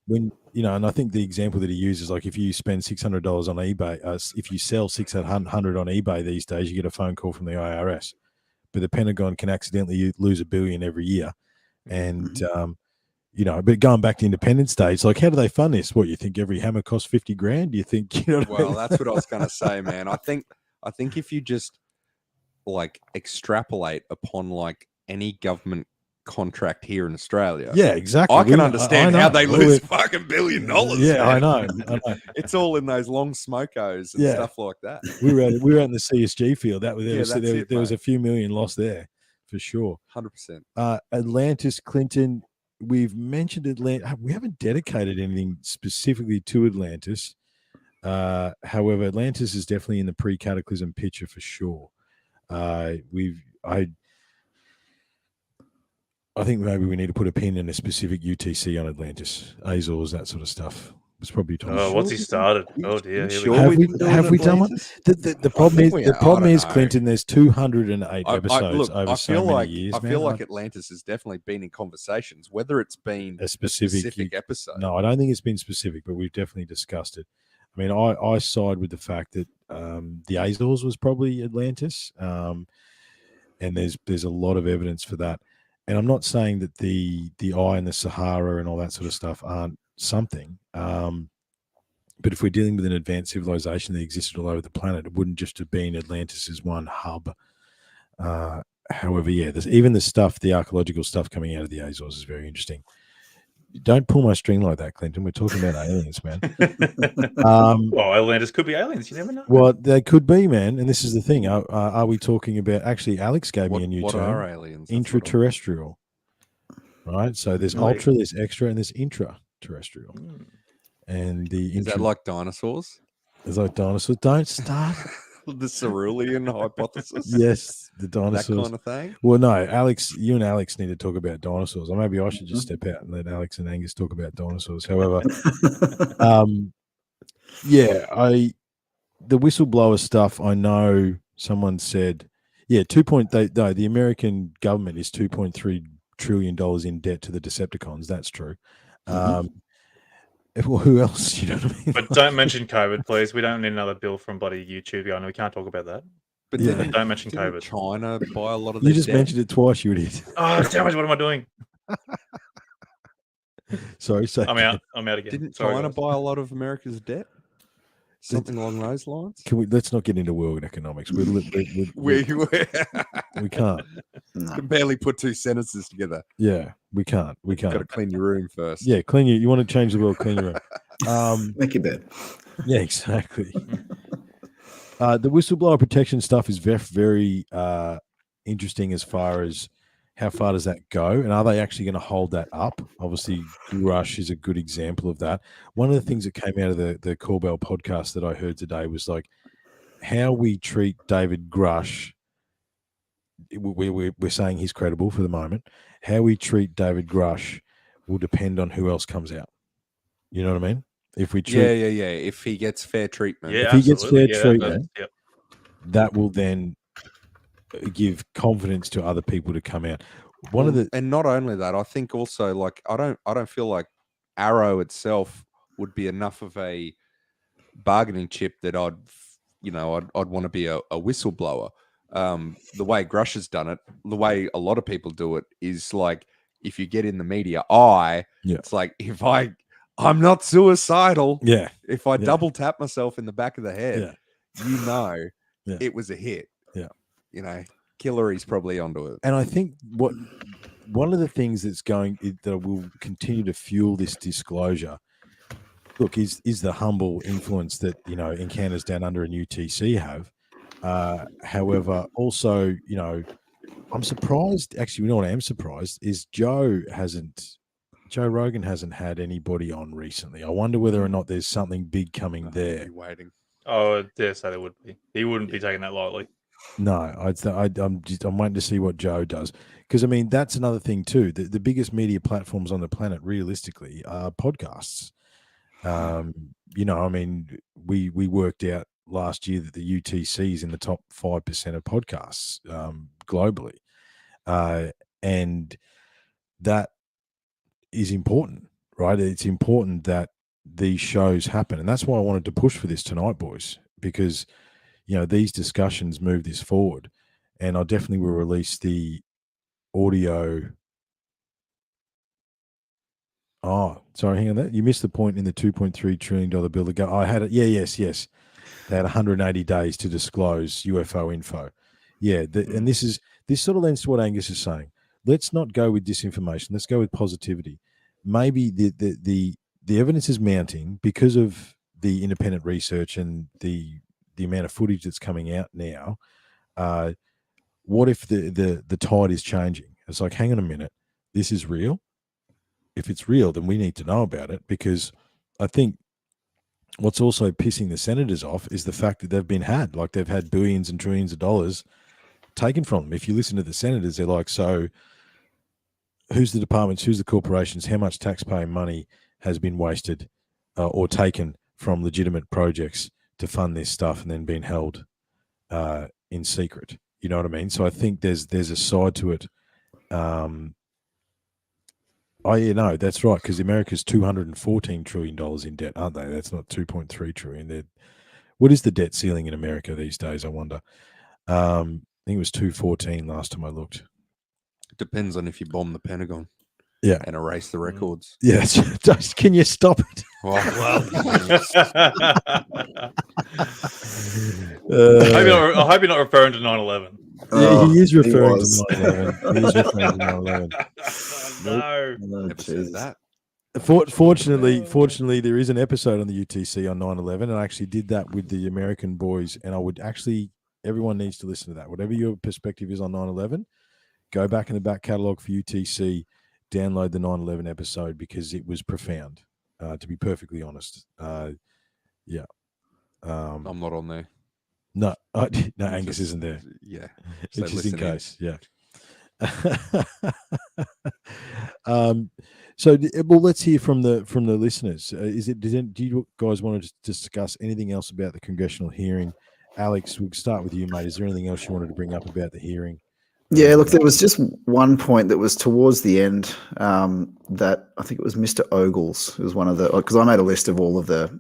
[SPEAKER 3] when, you know, and I think the example that he uses, like if you spend $600 on eBay, if you sell 600 on eBay these days, you get a phone call from the IRS. But the Pentagon can accidentally lose $1 billion every year. And, you know, but going back to Independence Day, it's like, how do they fund this? What, you think every hammer costs 50 grand? Do you think, you know what I mean?
[SPEAKER 4] That's what I was going to say, man. I think if you just like extrapolate upon like any government contract here in Australia.
[SPEAKER 3] Yeah, exactly.
[SPEAKER 4] I can
[SPEAKER 3] We-
[SPEAKER 4] understand
[SPEAKER 3] I
[SPEAKER 4] how
[SPEAKER 3] know.
[SPEAKER 4] they lose fucking $1 billion.
[SPEAKER 3] Yeah, I
[SPEAKER 4] man.
[SPEAKER 3] know. I know.
[SPEAKER 4] It's all in those long smokos and
[SPEAKER 3] Yeah.
[SPEAKER 4] stuff like that.
[SPEAKER 3] We were out in the CSG field. There
[SPEAKER 4] Yeah,
[SPEAKER 3] was
[SPEAKER 4] that's
[SPEAKER 3] there,
[SPEAKER 4] it,
[SPEAKER 3] there was
[SPEAKER 4] mate.
[SPEAKER 3] a few million lost there for sure.
[SPEAKER 4] 100%.
[SPEAKER 3] Atlantis, Clinton. We've mentioned Atlantis. We haven't dedicated anything specifically to Atlantis. However, Atlantis is definitely in the pre-cataclysm picture for sure. I think maybe we need to put a pin in a specific UTC on Atlantis, Azores, that sort of stuff. It's probably time.
[SPEAKER 2] Oh, what's he started? Oh dear. Here we
[SPEAKER 4] Sure
[SPEAKER 2] go.
[SPEAKER 3] Have
[SPEAKER 4] we
[SPEAKER 3] we
[SPEAKER 4] didn't do
[SPEAKER 3] have we done one?
[SPEAKER 4] Atlantis?
[SPEAKER 3] The problem is
[SPEAKER 4] we
[SPEAKER 3] the
[SPEAKER 4] are.
[SPEAKER 3] problem
[SPEAKER 4] I don't
[SPEAKER 3] is
[SPEAKER 4] know.
[SPEAKER 3] Clinton. There's 208 episodes
[SPEAKER 4] look,
[SPEAKER 3] over
[SPEAKER 4] I
[SPEAKER 3] so
[SPEAKER 4] feel
[SPEAKER 3] many
[SPEAKER 4] like
[SPEAKER 3] years.
[SPEAKER 4] I
[SPEAKER 3] man.
[SPEAKER 4] feel like Atlantis has definitely been in conversations, whether it's been
[SPEAKER 3] a specific
[SPEAKER 4] episode.
[SPEAKER 3] No, I don't think it's been specific, but we've definitely discussed it. I mean, I side with the fact that the Azores was probably Atlantis, and there's a lot of evidence for that. And I'm not saying that the Eye and the Sahara and all that sort of stuff aren't something. But if we're dealing with an advanced civilization that existed all over the planet, it wouldn't just have been Atlantis as one hub. However, yeah, there's even the archaeological stuff coming out of the Azores is very interesting. Don't pull my string like that, Clinton. We're talking about aliens, man.
[SPEAKER 2] Well, Atlantis could be aliens. You never know.
[SPEAKER 3] Well, they could be, man. And this is the thing. Are we talking about? Actually, Alex gave me a new
[SPEAKER 4] What
[SPEAKER 3] term.
[SPEAKER 4] are aliens? That's what I-
[SPEAKER 3] Intraterrestrial. Right. So there's
[SPEAKER 2] Right.
[SPEAKER 3] ultra, there's extra, and there's intraterrestrial.
[SPEAKER 2] Hmm.
[SPEAKER 3] And the
[SPEAKER 4] Is that like dinosaurs?
[SPEAKER 3] It's like dinosaurs. Don't start.
[SPEAKER 4] The cerulean hypothesis?
[SPEAKER 3] Yes, the
[SPEAKER 4] That
[SPEAKER 3] dinosaurs.
[SPEAKER 4] kind of thing?
[SPEAKER 3] Well, no, Alex, you and Alex need to talk about dinosaurs. Or maybe I should just step out and let Alex and Angus talk about dinosaurs. However, yeah, the whistleblower stuff, I know someone said, yeah, the American government is $2.3 trillion in debt to the Decepticons. That's true. Well, who else? You know what I mean?
[SPEAKER 2] But don't mention COVID, please. We don't need another bill from bloody YouTube. I know we can't talk about that.
[SPEAKER 4] But
[SPEAKER 3] Yeah.
[SPEAKER 4] didn't-
[SPEAKER 2] Don't mention
[SPEAKER 4] didn't
[SPEAKER 2] COVID.
[SPEAKER 4] China buy a lot of
[SPEAKER 3] You
[SPEAKER 4] their
[SPEAKER 3] just
[SPEAKER 4] debt?
[SPEAKER 3] mentioned it twice, you idiot.
[SPEAKER 2] Oh, damn it. What am I doing?
[SPEAKER 3] Sorry, so
[SPEAKER 2] I'm out. I'm out again.
[SPEAKER 4] Didn't
[SPEAKER 2] Sorry,
[SPEAKER 4] China
[SPEAKER 2] guys.
[SPEAKER 4] buy a lot of America's debt? Something along those lines?
[SPEAKER 3] let's not get into world economics. We
[SPEAKER 4] We
[SPEAKER 3] can't.
[SPEAKER 4] can barely put two sentences together.
[SPEAKER 3] Yeah, we can't. We
[SPEAKER 4] Got to
[SPEAKER 3] can't.
[SPEAKER 4] clean your room first.
[SPEAKER 3] Yeah, clean you. You want to change the world? Clean your room.
[SPEAKER 5] Make your bed.
[SPEAKER 3] Yeah, exactly. The whistleblower protection stuff is very, very interesting as far as how far does that go, and are they actually going to hold that up? Obviously, Grusch is a good example of that. One of the things that came out of the Corbell podcast that I heard today was like how we treat David Grusch. We're saying he's credible for the moment. How we treat David Grusch will depend on who else comes out. You know what I mean? If we treat
[SPEAKER 4] Yeah. If he gets fair treatment.
[SPEAKER 2] Yeah,
[SPEAKER 3] If he gets
[SPEAKER 2] absolutely.
[SPEAKER 3] fair treatment,
[SPEAKER 2] Yep.
[SPEAKER 3] that will then give confidence to other people to come out.
[SPEAKER 4] And not only that, I think also like I don't feel like Arrow itself would be enough of a bargaining chip that I'd want to be a whistleblower. The way Grusch has done it, the way a lot of people do it is like if you get in the media eye, it's like if I'm not suicidal.
[SPEAKER 3] Yeah.
[SPEAKER 4] If I double tap myself in the back of the head,
[SPEAKER 3] Yeah.
[SPEAKER 4] it was a hit.
[SPEAKER 3] Yeah.
[SPEAKER 4] Hillery's probably onto it.
[SPEAKER 3] And I think one of the things that will continue to fuel this disclosure, look, is the humble influence that Encounters Down Under and UTC have. However, also, I'm surprised. Actually, you know what I am surprised is Joe Rogan hasn't had anybody on recently. I wonder whether or not there's something big coming there.
[SPEAKER 4] Waiting.
[SPEAKER 2] Oh, I dare say there would be. He wouldn't be taking that lightly.
[SPEAKER 3] No, I'm waiting to see what Joe does, because I mean that's another thing too. The biggest media platforms on the planet, realistically, are podcasts. I mean, we worked out last year that the UTC is in the top 5% of podcasts globally, and that is important, right? It's important that these shows happen, and that's why I wanted to push for this tonight, boys, because these discussions move this forward, and I definitely will release the audio. Oh, sorry, hang on. That you missed the point in the $2.3 trillion bill to go. I had it. Yeah, yes. They had 180 days to disclose UFO info. Yeah, and this sort of lends to what Angus is saying. let's not go with disinformation. Let's go with positivity. Maybe the evidence is mounting because of the independent research and the amount of footage that's coming out now. What if the tide is changing? It's like, hang on a minute, this is real. If it's real, then we need to know about it, because I think what's also pissing the senators off is the fact that they've been had, like they've had billions and trillions of dollars taken from them. If you listen to the senators, they're like, so who's the departments, who's the corporations, how much taxpayer money has been wasted or taken from legitimate projects to fund this stuff and then been held in secret? You know what I mean? So I think there's a side to it. That's right, because America's $214 trillion in debt, aren't they? That's not 2.3 trillion. What is the debt ceiling in America these days, I wonder? I think it was 214 last time I looked.
[SPEAKER 4] It depends on if you bomb the Pentagon.
[SPEAKER 3] Yeah.
[SPEAKER 4] And erase the records.
[SPEAKER 3] Yeah. Just, can you stop it?
[SPEAKER 4] Well,
[SPEAKER 2] I hope you're not referring to 9/11.
[SPEAKER 3] Yeah, he is referring to
[SPEAKER 5] was.
[SPEAKER 3] 9/11. He is referring to 9/11.
[SPEAKER 2] No.
[SPEAKER 4] never said that.
[SPEAKER 3] Fortunately, there is an episode on the UTC on 9/11, and I actually did that with the American boys, and I would actually, everyone needs to listen to that. Whatever your perspective is on 9/11, go back in the back catalogue for UTC, download the 9/11 episode, because it was profound, to be perfectly honest. Yeah.
[SPEAKER 4] I'm not on there.
[SPEAKER 3] No, Angus isn't there.
[SPEAKER 4] Yeah.
[SPEAKER 3] So just in
[SPEAKER 4] listen in.
[SPEAKER 3] case, yeah. Well, let's hear from the listeners. Do you guys want to discuss anything else about the congressional hearing? Alex, we'll start with you, mate. Is there anything else you wanted to bring up about the hearing?
[SPEAKER 5] Yeah, look, there was just one point that was towards the end that I think it was Mr. Ogles was one of the, because I made a list of all of the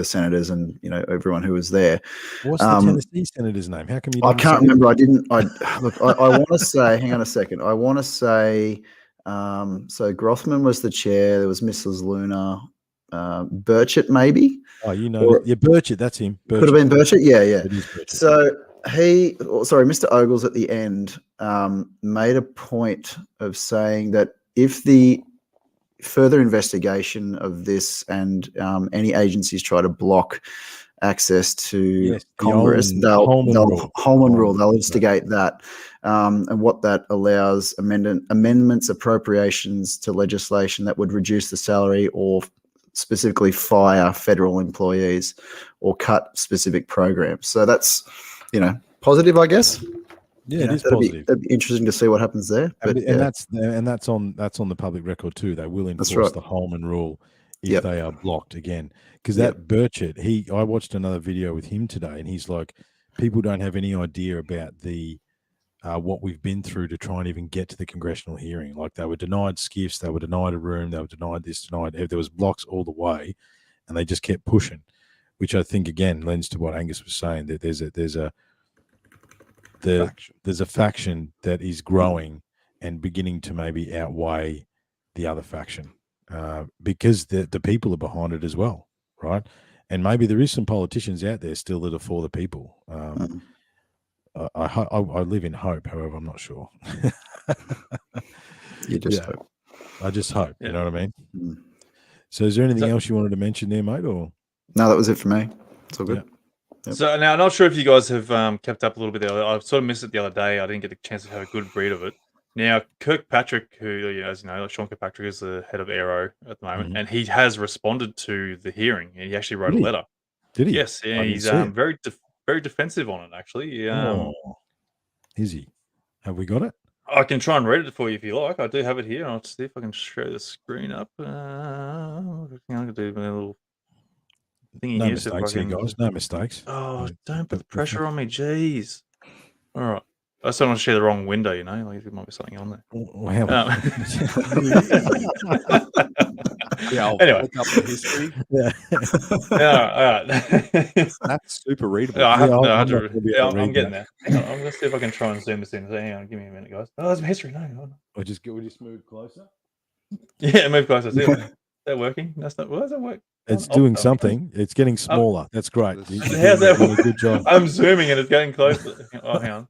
[SPEAKER 5] senators and everyone who was there.
[SPEAKER 3] What's the Tennessee senator's name? How come you?
[SPEAKER 5] I can't remember. I didn't. I want to say. Hang on a second. I want to say. So Grothman was the chair. There was Mrs. Luna, Burchett maybe.
[SPEAKER 3] Oh, Burchett. That's him. Burchett.
[SPEAKER 5] Could have been Burchett. Yeah.
[SPEAKER 3] It is Burchett.
[SPEAKER 5] So Mr. Ogles at the end made a point of saying that if the further investigation of this and any agencies try to block access to Congress, Holman rule, they'll instigate that. And what that allows, amendments, appropriations to legislation that would reduce the salary or specifically fire federal employees or cut specific programs. So that's, positive, I guess.
[SPEAKER 3] Yeah, it is positive.
[SPEAKER 5] That'd be interesting to see what happens there. But,
[SPEAKER 3] that's on the public record too. They will enforce the Holman rule if they are blocked again. Because that Burchett, I watched another video with him today, and he's like, people don't have any idea about the what we've been through to try and even get to the congressional hearing. Like, they were denied skiffs, they were denied a room, they were denied this, there was blocks all the way, and they just kept pushing, which I think again lends to what Angus was saying, that there's a faction that is growing and beginning to maybe outweigh the other faction, because the people are behind it as well, right? And maybe there is some politicians out there still that are for the people. I live in hope, however, I'm not sure.
[SPEAKER 5] You just hope.
[SPEAKER 3] I just hope, you know what I mean? Mm. So is there anything else you wanted to mention there, mate? Or
[SPEAKER 5] no, that was it for me. It's all good.
[SPEAKER 3] Yeah.
[SPEAKER 2] Yep. So now I'm not sure if you guys have kept up a little bit there. I sort of missed it the other day. I didn't get a chance to have a good read of it. Now, Kirkpatrick, who, as you know, Sean Kirkpatrick is the head of Aero at the moment, and he has responded to the hearing, and he actually wrote a letter.
[SPEAKER 3] Did he?
[SPEAKER 2] Yes, yeah, he's very defensive on it, actually.
[SPEAKER 3] Is he? Have we got it?
[SPEAKER 2] I can try and read it for you if you like. I do have it here. I'll see if I can share the screen up. I'm going to do a little thingy
[SPEAKER 3] no
[SPEAKER 2] here.
[SPEAKER 3] Mistakes here, guys. No mistakes.
[SPEAKER 2] Oh, don't put the pressure on me. Jeez. All right. I just don't want to share the wrong window, like there might be something on there.
[SPEAKER 4] Yeah, I'll
[SPEAKER 2] anyway.
[SPEAKER 4] look up the history.
[SPEAKER 2] All right.
[SPEAKER 4] That's super readable.
[SPEAKER 2] I'm getting there. Hang on, I'm going to see if I can try and zoom this in. So hang on, give me a minute, guys. Oh, there's some history. No.
[SPEAKER 3] We'll just move closer.
[SPEAKER 2] Yeah, move closer. See is that working? That's not. Well, does that work?
[SPEAKER 3] It's doing something. It's getting smaller. That's great.
[SPEAKER 2] How's that?
[SPEAKER 3] Doing a good job.
[SPEAKER 2] I'm zooming and it's getting closer. Oh, hang on.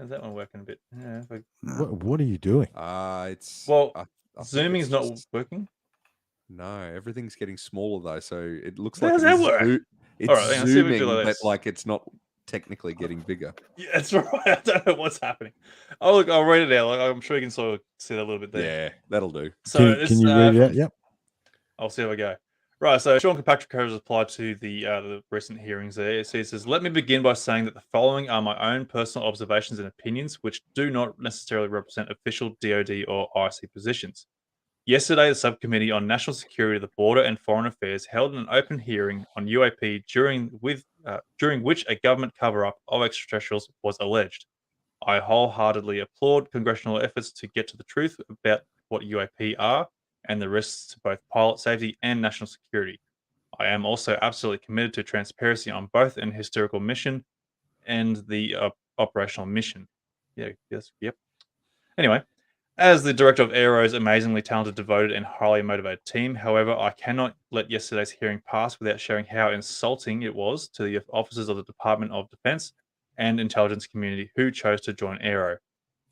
[SPEAKER 2] Is that one working a bit? Yeah.
[SPEAKER 3] What are you doing?
[SPEAKER 4] It's
[SPEAKER 2] Well,
[SPEAKER 4] I think
[SPEAKER 2] zooming
[SPEAKER 4] it's
[SPEAKER 2] is not
[SPEAKER 4] just-
[SPEAKER 2] working.
[SPEAKER 4] No, everything's getting smaller though, so it looks
[SPEAKER 2] How
[SPEAKER 4] like
[SPEAKER 2] does
[SPEAKER 4] it
[SPEAKER 2] that
[SPEAKER 4] is
[SPEAKER 2] work?
[SPEAKER 4] it's
[SPEAKER 2] All right, hang on, see if we do
[SPEAKER 4] zooming,
[SPEAKER 2] like
[SPEAKER 4] but
[SPEAKER 2] this.
[SPEAKER 4] like it's not technically getting bigger.
[SPEAKER 2] Yeah, that's right. I don't know what's happening. Oh, look, I'll read it out. Like, I'm sure you can sort of see that a little bit there.
[SPEAKER 4] Yeah, that'll do.
[SPEAKER 2] So
[SPEAKER 3] Can you read it out? Yep.
[SPEAKER 2] I'll see how I go. Right, so Sean Kirkpatrick has applied to the recent hearings there. So he says, let me begin by saying that the following are my own personal observations and opinions, which do not necessarily represent official DoD or IC positions. Yesterday, the Subcommittee on National Security of the Border and Foreign Affairs held an open hearing on UAP during which a government cover-up of extraterrestrials was alleged. I wholeheartedly applaud congressional efforts to get to the truth about what UAP are and the risks to both pilot safety and national security. I am also absolutely committed to transparency on both an historical mission and the operational mission. Yeah, yes, yep. Anyway, as the director of Aero's amazingly talented, devoted, and highly motivated team, however, I cannot let yesterday's hearing pass without sharing how insulting it was to the officers of the Department of Defense and intelligence community who chose to join Aero.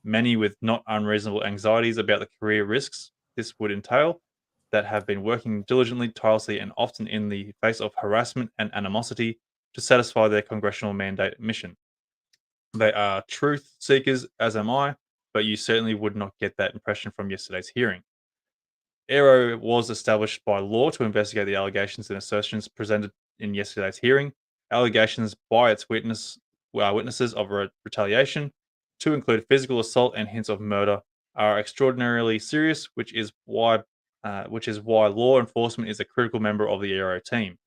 [SPEAKER 2] Many with not unreasonable anxieties about the career risks this would entail, that have been working diligently, tirelessly, and often in the face of harassment and animosity to satisfy their congressional mandate mission. They are truth seekers, as am I, but you certainly would not get that impression from yesterday's hearing. Aero was established by law to investigate the allegations and assertions presented in yesterday's hearing, allegations by its witnesses of retaliation, to include physical assault and hints of murder, are extraordinarily serious, which is why law enforcement is a critical member of the Aero team,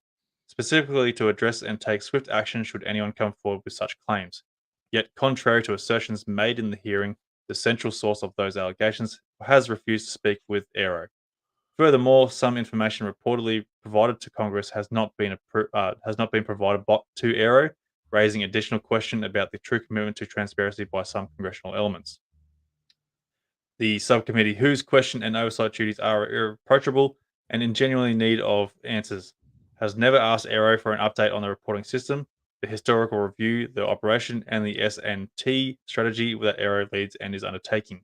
[SPEAKER 2] specifically to address and take swift action should anyone come forward with such claims. Yet, contrary to assertions made in the hearing, the central source of those allegations has refused to speak with Aero. Furthermore, some information reportedly provided to Congress has not been provided to Aero, raising additional question about the true commitment to transparency by some congressional elements. The subcommittee, whose question and oversight duties are irreproachable and in genuine need of answers, has never asked Aero for an update on the reporting system, the historical review, the operation, and the S&T strategy that Aero leads and is undertaking.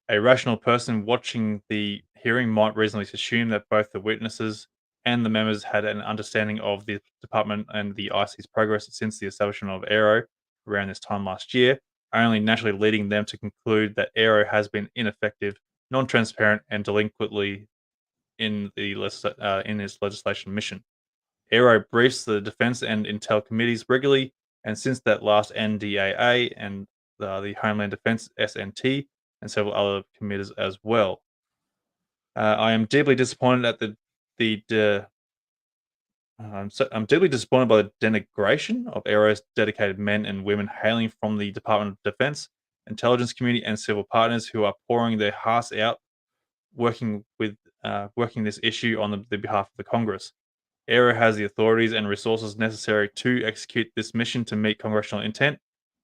[SPEAKER 2] A rational person watching the hearing might reasonably assume that both the witnesses and the members had an understanding of the department and the IC's progress since the establishment of Aero around this time last year, only naturally leading them to conclude that Aero has been ineffective, non-transparent, and delinquently in its legislation mission. Aero briefs the Defense and Intel committees regularly, and since that last NDAA and the Homeland Defense S&T and several other committees as well. I am deeply disappointed at I'm deeply disappointed by the denigration of Aero's dedicated men and women hailing from the Department of Defense, intelligence community, and civil partners who are pouring their hearts out working this issue on the behalf of the Congress. Aero has the authorities and resources necessary to execute this mission to meet congressional intent,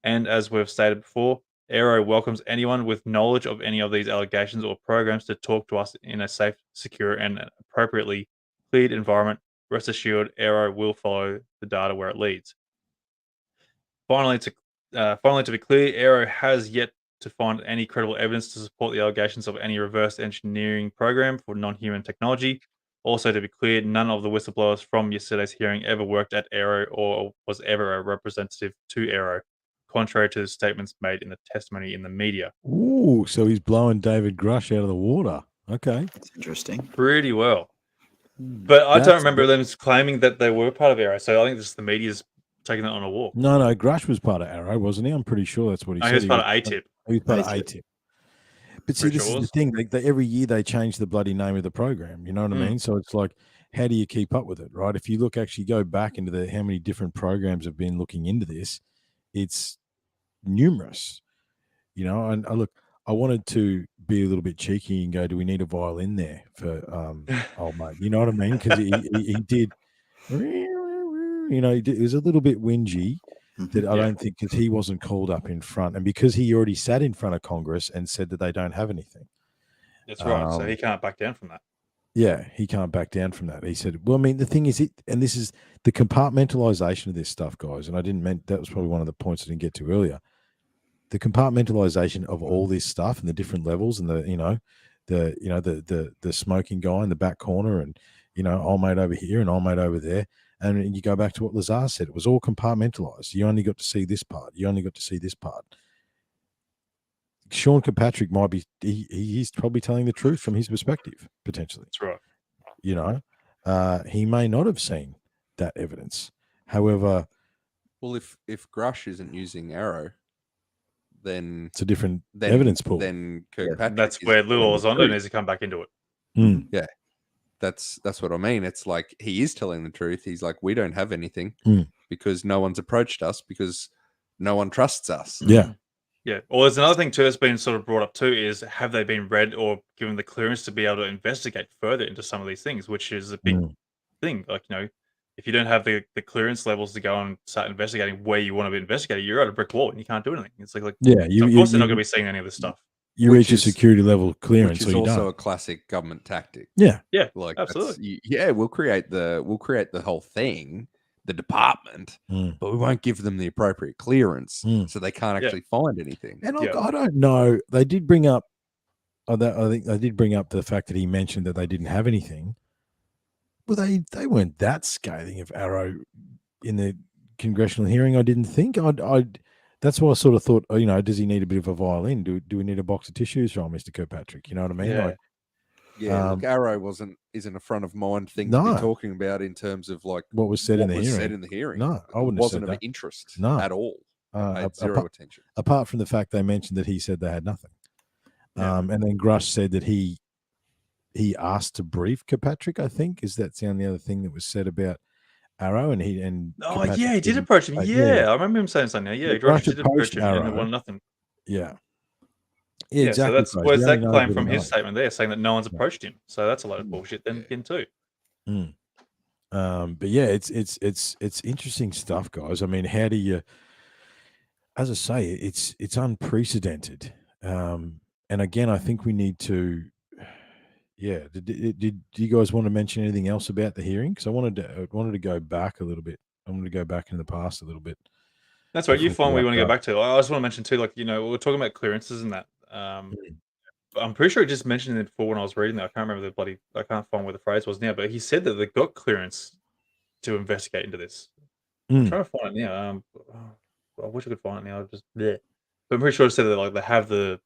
[SPEAKER 2] and as we've stated before, Aero welcomes anyone with knowledge of any of these allegations or programs to talk to us in a safe, secure, and appropriately cleared environment. Rest assured, Aero will follow the data where it leads. Finally, to be clear, Aero has yet to find any credible evidence to support the allegations of any reverse engineering program for non-human technology. Also, to be clear, none of the whistleblowers from yesterday's hearing ever worked at Aero or was ever a representative to Aero, contrary to the statements made in the testimony in the media.
[SPEAKER 3] Ooh, so he's blowing David Grusch out of the water. Okay.
[SPEAKER 5] That's interesting.
[SPEAKER 2] Pretty well. But I don't
[SPEAKER 3] That's-
[SPEAKER 2] remember them claiming that they were part of Aero, so I think this the media's taking that on a walk.
[SPEAKER 3] No, Grusch was part of Arrow, wasn't he? I'm pretty sure that's what he
[SPEAKER 2] No,
[SPEAKER 3] said.
[SPEAKER 2] he was part of ATIP.
[SPEAKER 3] He was part of
[SPEAKER 5] ATIP.
[SPEAKER 3] ATIP. But see,
[SPEAKER 2] Pretty
[SPEAKER 3] this
[SPEAKER 2] sure
[SPEAKER 3] is
[SPEAKER 2] was.
[SPEAKER 3] the thing. Like, every year they change the bloody name of the program. You know what I mean? So it's like, how do you keep up with it, right? If you actually go back into how many different programs have been looking into this, it's numerous. You know, and I wanted to be a little bit cheeky and go, do we need a violin there for old mate? You know what I mean? Because he did, you know, it was a little bit whingy. That I don't think, because he wasn't called up in front, and because he already sat in front of Congress and said that they don't have anything.
[SPEAKER 2] That's right. So he can't back down from that.
[SPEAKER 3] Yeah, he can't back down from that. He said, well, I mean, the thing is, and this is the compartmentalization of this stuff, guys, and I didn't mean, that was probably one of the points I didn't get to earlier. the compartmentalization of all this stuff and the different levels and the smoking guy in the back corner and, old mate over here and old mate over there. And you go back to what Lazar said, it was all compartmentalized. You only got to see this part. You only got to see this part. Sean Kirkpatrick might be, he's probably telling the truth from his perspective, potentially.
[SPEAKER 2] That's right.
[SPEAKER 3] He may not have seen that evidence. However,
[SPEAKER 4] Well, if Grusch isn't using Arrow, then
[SPEAKER 3] it's a different evidence pool.
[SPEAKER 4] Then Kirkpatrick.
[SPEAKER 2] That's where Little Elizondo needs to come back into it.
[SPEAKER 4] Yeah, that's what I mean. It's like he is telling the truth. He's like, we don't have anything because no one's approached us because no one trusts us.
[SPEAKER 3] Yeah.
[SPEAKER 2] Yeah. Or there's another thing too that's been sort of brought up too is have they been read or given the clearance to be able to investigate further into some of these things, which is a big thing. Like, if you don't have the clearance levels to go and start investigating where you want to be investigating, you're at a brick wall and you can't do anything. It's like
[SPEAKER 3] yeah,
[SPEAKER 2] so of course they're not going to be seeing any of this stuff.
[SPEAKER 3] You reach a security level clearance,
[SPEAKER 4] which is
[SPEAKER 3] so you
[SPEAKER 4] also
[SPEAKER 3] don't.
[SPEAKER 4] a classic government tactic.
[SPEAKER 3] Yeah,
[SPEAKER 4] Like
[SPEAKER 2] absolutely.
[SPEAKER 4] we'll create the whole thing, the department, but we won't give them the appropriate clearance, so they can't actually find anything.
[SPEAKER 3] And I don't know. They did bring up. I think they did bring up the fact that he mentioned that they didn't have anything. Well, they weren't that scathing of Arrow in the congressional hearing. I didn't think. That's why I sort of thought. Does he need a bit of a violin? Do we need a box of tissues from Mr. Kirkpatrick? You know what I mean?
[SPEAKER 4] Yeah. Look, Arrow isn't a front of mind thing to be talking about in terms of like
[SPEAKER 3] what was said in the hearing. No, I wouldn't.
[SPEAKER 4] It wasn't
[SPEAKER 3] have
[SPEAKER 4] of
[SPEAKER 3] said that.
[SPEAKER 4] interest at all.
[SPEAKER 3] Paid
[SPEAKER 4] zero attention.
[SPEAKER 3] Apart from the fact they mentioned that he said they had nothing. And then Grusch said that he asked to brief Kirkpatrick, I think. Is that the only other thing that was said about Arrow? And he
[SPEAKER 2] did approach him. I remember him saying something. Yeah, Grusch did approach him and it won nothing.
[SPEAKER 3] Yeah,
[SPEAKER 2] exactly. So that's where's that claim from his
[SPEAKER 3] know.
[SPEAKER 2] statement there, saying that no one's approached him. So that's a lot of bullshit then again too.
[SPEAKER 3] But yeah, it's interesting stuff, guys. I mean, how do you? As I say, it's unprecedented. And again, I think we need to. Yeah, did you guys want to mention anything else about the hearing? Because I wanted to go back a little bit. I wanted to go back in the past a little bit.
[SPEAKER 2] That's right. You find where you want to go back to. I just want to mention too, like we were talking about clearances and that. I'm pretty sure he just mentioned it before when I was reading that. I can't remember I can't find where the phrase was now, but he said that they got clearance to investigate into this. I'm trying to find it now. I wish I could find it now. But I'm pretty sure it said that like they have the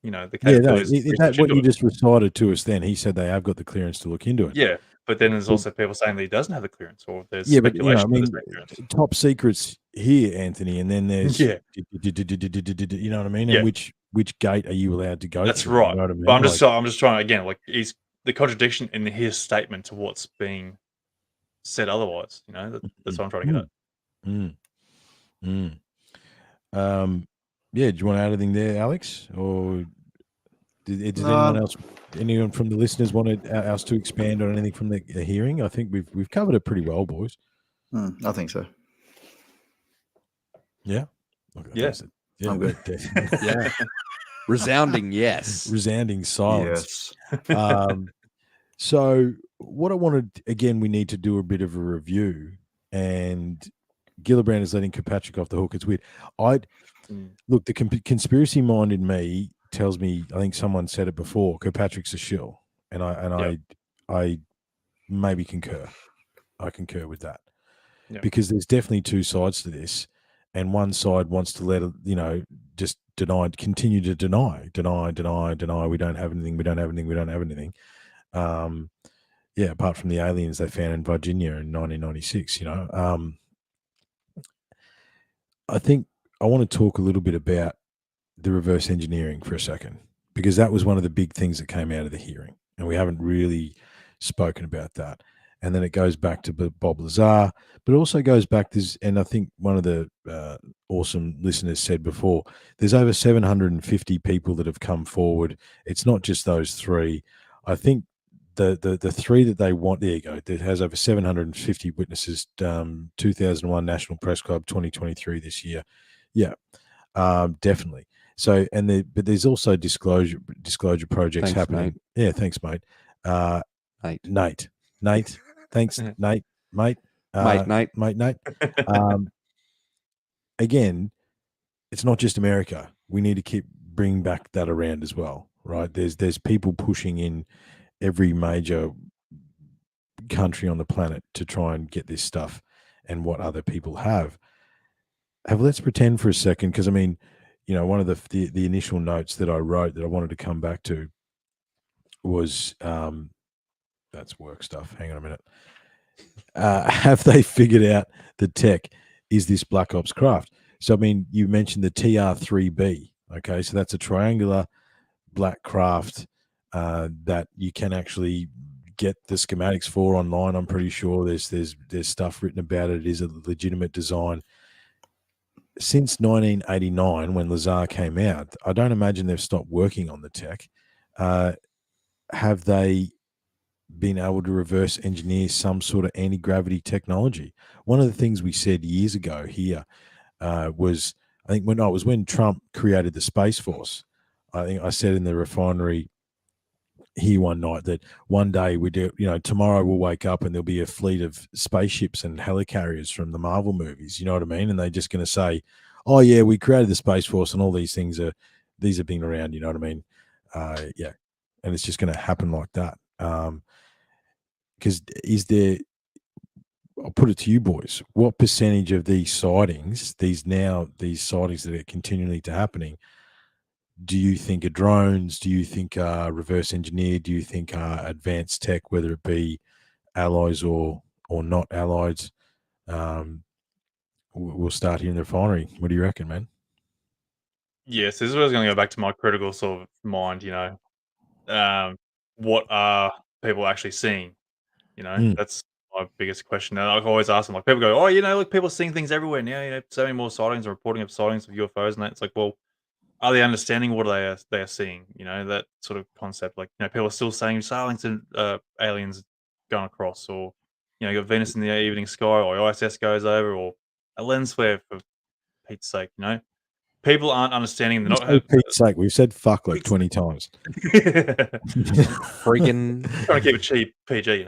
[SPEAKER 2] capabilities.
[SPEAKER 3] What you just recited to us then, he said they have got the clearance to look into it.
[SPEAKER 2] Yeah, but then there's also people saying that he doesn't have the clearance, or there's
[SPEAKER 3] but
[SPEAKER 2] speculation.
[SPEAKER 3] Top secrets here, Anthony, and then there's you know what I mean? And which gate are you allowed to go?
[SPEAKER 2] That's
[SPEAKER 3] through,
[SPEAKER 2] right.
[SPEAKER 3] You know what I mean?
[SPEAKER 2] But I'm just trying again, like he's the contradiction in his statement to what's being said otherwise. That's what I'm trying to get at.
[SPEAKER 3] Yeah, do you want to add anything there, Alex? Or did anyone from the listeners want us to expand on anything from the hearing? I think we've covered it pretty well, boys.
[SPEAKER 5] I think so.
[SPEAKER 3] Yeah.
[SPEAKER 2] Yeah.
[SPEAKER 5] I'm good.
[SPEAKER 4] Yeah. Resounding yes.
[SPEAKER 3] Resounding silence. Yes. So what I wanted, again, we need to do a bit of a review, and Gillibrand is letting Kirkpatrick off the hook. It's weird. Look, the conspiracy mind in me tells me, I think someone said it before, Kirkpatrick's a shill, and I maybe concur. I concur with that because there's definitely two sides to this, and one side wants to let it, just continue to deny. We don't have anything. Apart from the aliens they found in Virginia in 1996. I think I want to talk a little bit about the reverse engineering for a second, because that was one of the big things that came out of the hearing, and we haven't really spoken about that. And then it goes back to Bob Lazar, but it also goes back and I think one of the awesome listeners said before, there's over 750 people that have come forward. It's not just those three. I think the three that they want, there you go, that has over 750 witnesses, 2001 National Press Club 2023 this year. Yeah, definitely. So, but there's also disclosure projects happening. Mate. Yeah, thanks, mate. Nate. Thanks, Nate, mate. Nate. Again, it's not just America. we need to keep bringing back that around as well, right? There's people pushing in every major country on the planet to try and get this stuff and what other people have. Let's pretend for a second, because I mean, you know, one of the initial notes that I wrote that I wanted to come back to was that's work stuff. Hang on a minute. Have they figured out the tech? Is this Black Ops craft? So I mean, you mentioned the TR3B. Okay, so that's a triangular black craft that you can actually get the schematics for online. I'm pretty sure there's stuff written about it. It is a legitimate design. Since 1989, when Lazar came out, I don't imagine they've stopped working on the tech. Have they been able to reverse engineer some sort of anti-gravity technology? One of the things we said years ago here was, I think when Trump created the Space Force, I think I said in the refinery here one night that one day tomorrow we'll wake up and there'll be a fleet of spaceships and helicarriers from the Marvel movies. You know what I mean? And they're just going to say, "Oh yeah, we created the Space Force, and all these have been around." You know what I mean? Yeah, and it's just going to happen like that. Because I'll put it to you boys, what percentage of these sightings, these sightings that are continually happening, do you think are drones? Do you think are reverse engineered? Do you think are advanced tech, whether it be alloys or not alloys? We'll start here in the refinery. What do you reckon, man?
[SPEAKER 2] Yes, this is where I was going to go back to my critical sort of mind. What are people actually seeing? That's my biggest question. And I always ask them, like, people go, "Oh, look, people are seeing things everywhere now. So many more sightings, and reporting of sightings of UFOs," and that. It's like, well, are they understanding what they are seeing? That sort of concept. Like, people are still saying sightings and aliens going across, or you got Venus in the evening sky, or ISS goes over, or a lens flare, for Pete's sake. People aren't understanding. They're not.
[SPEAKER 3] For Pete's sake, we've said fuck like 20 times.
[SPEAKER 4] Freaking
[SPEAKER 2] trying to keep it cheap, PG.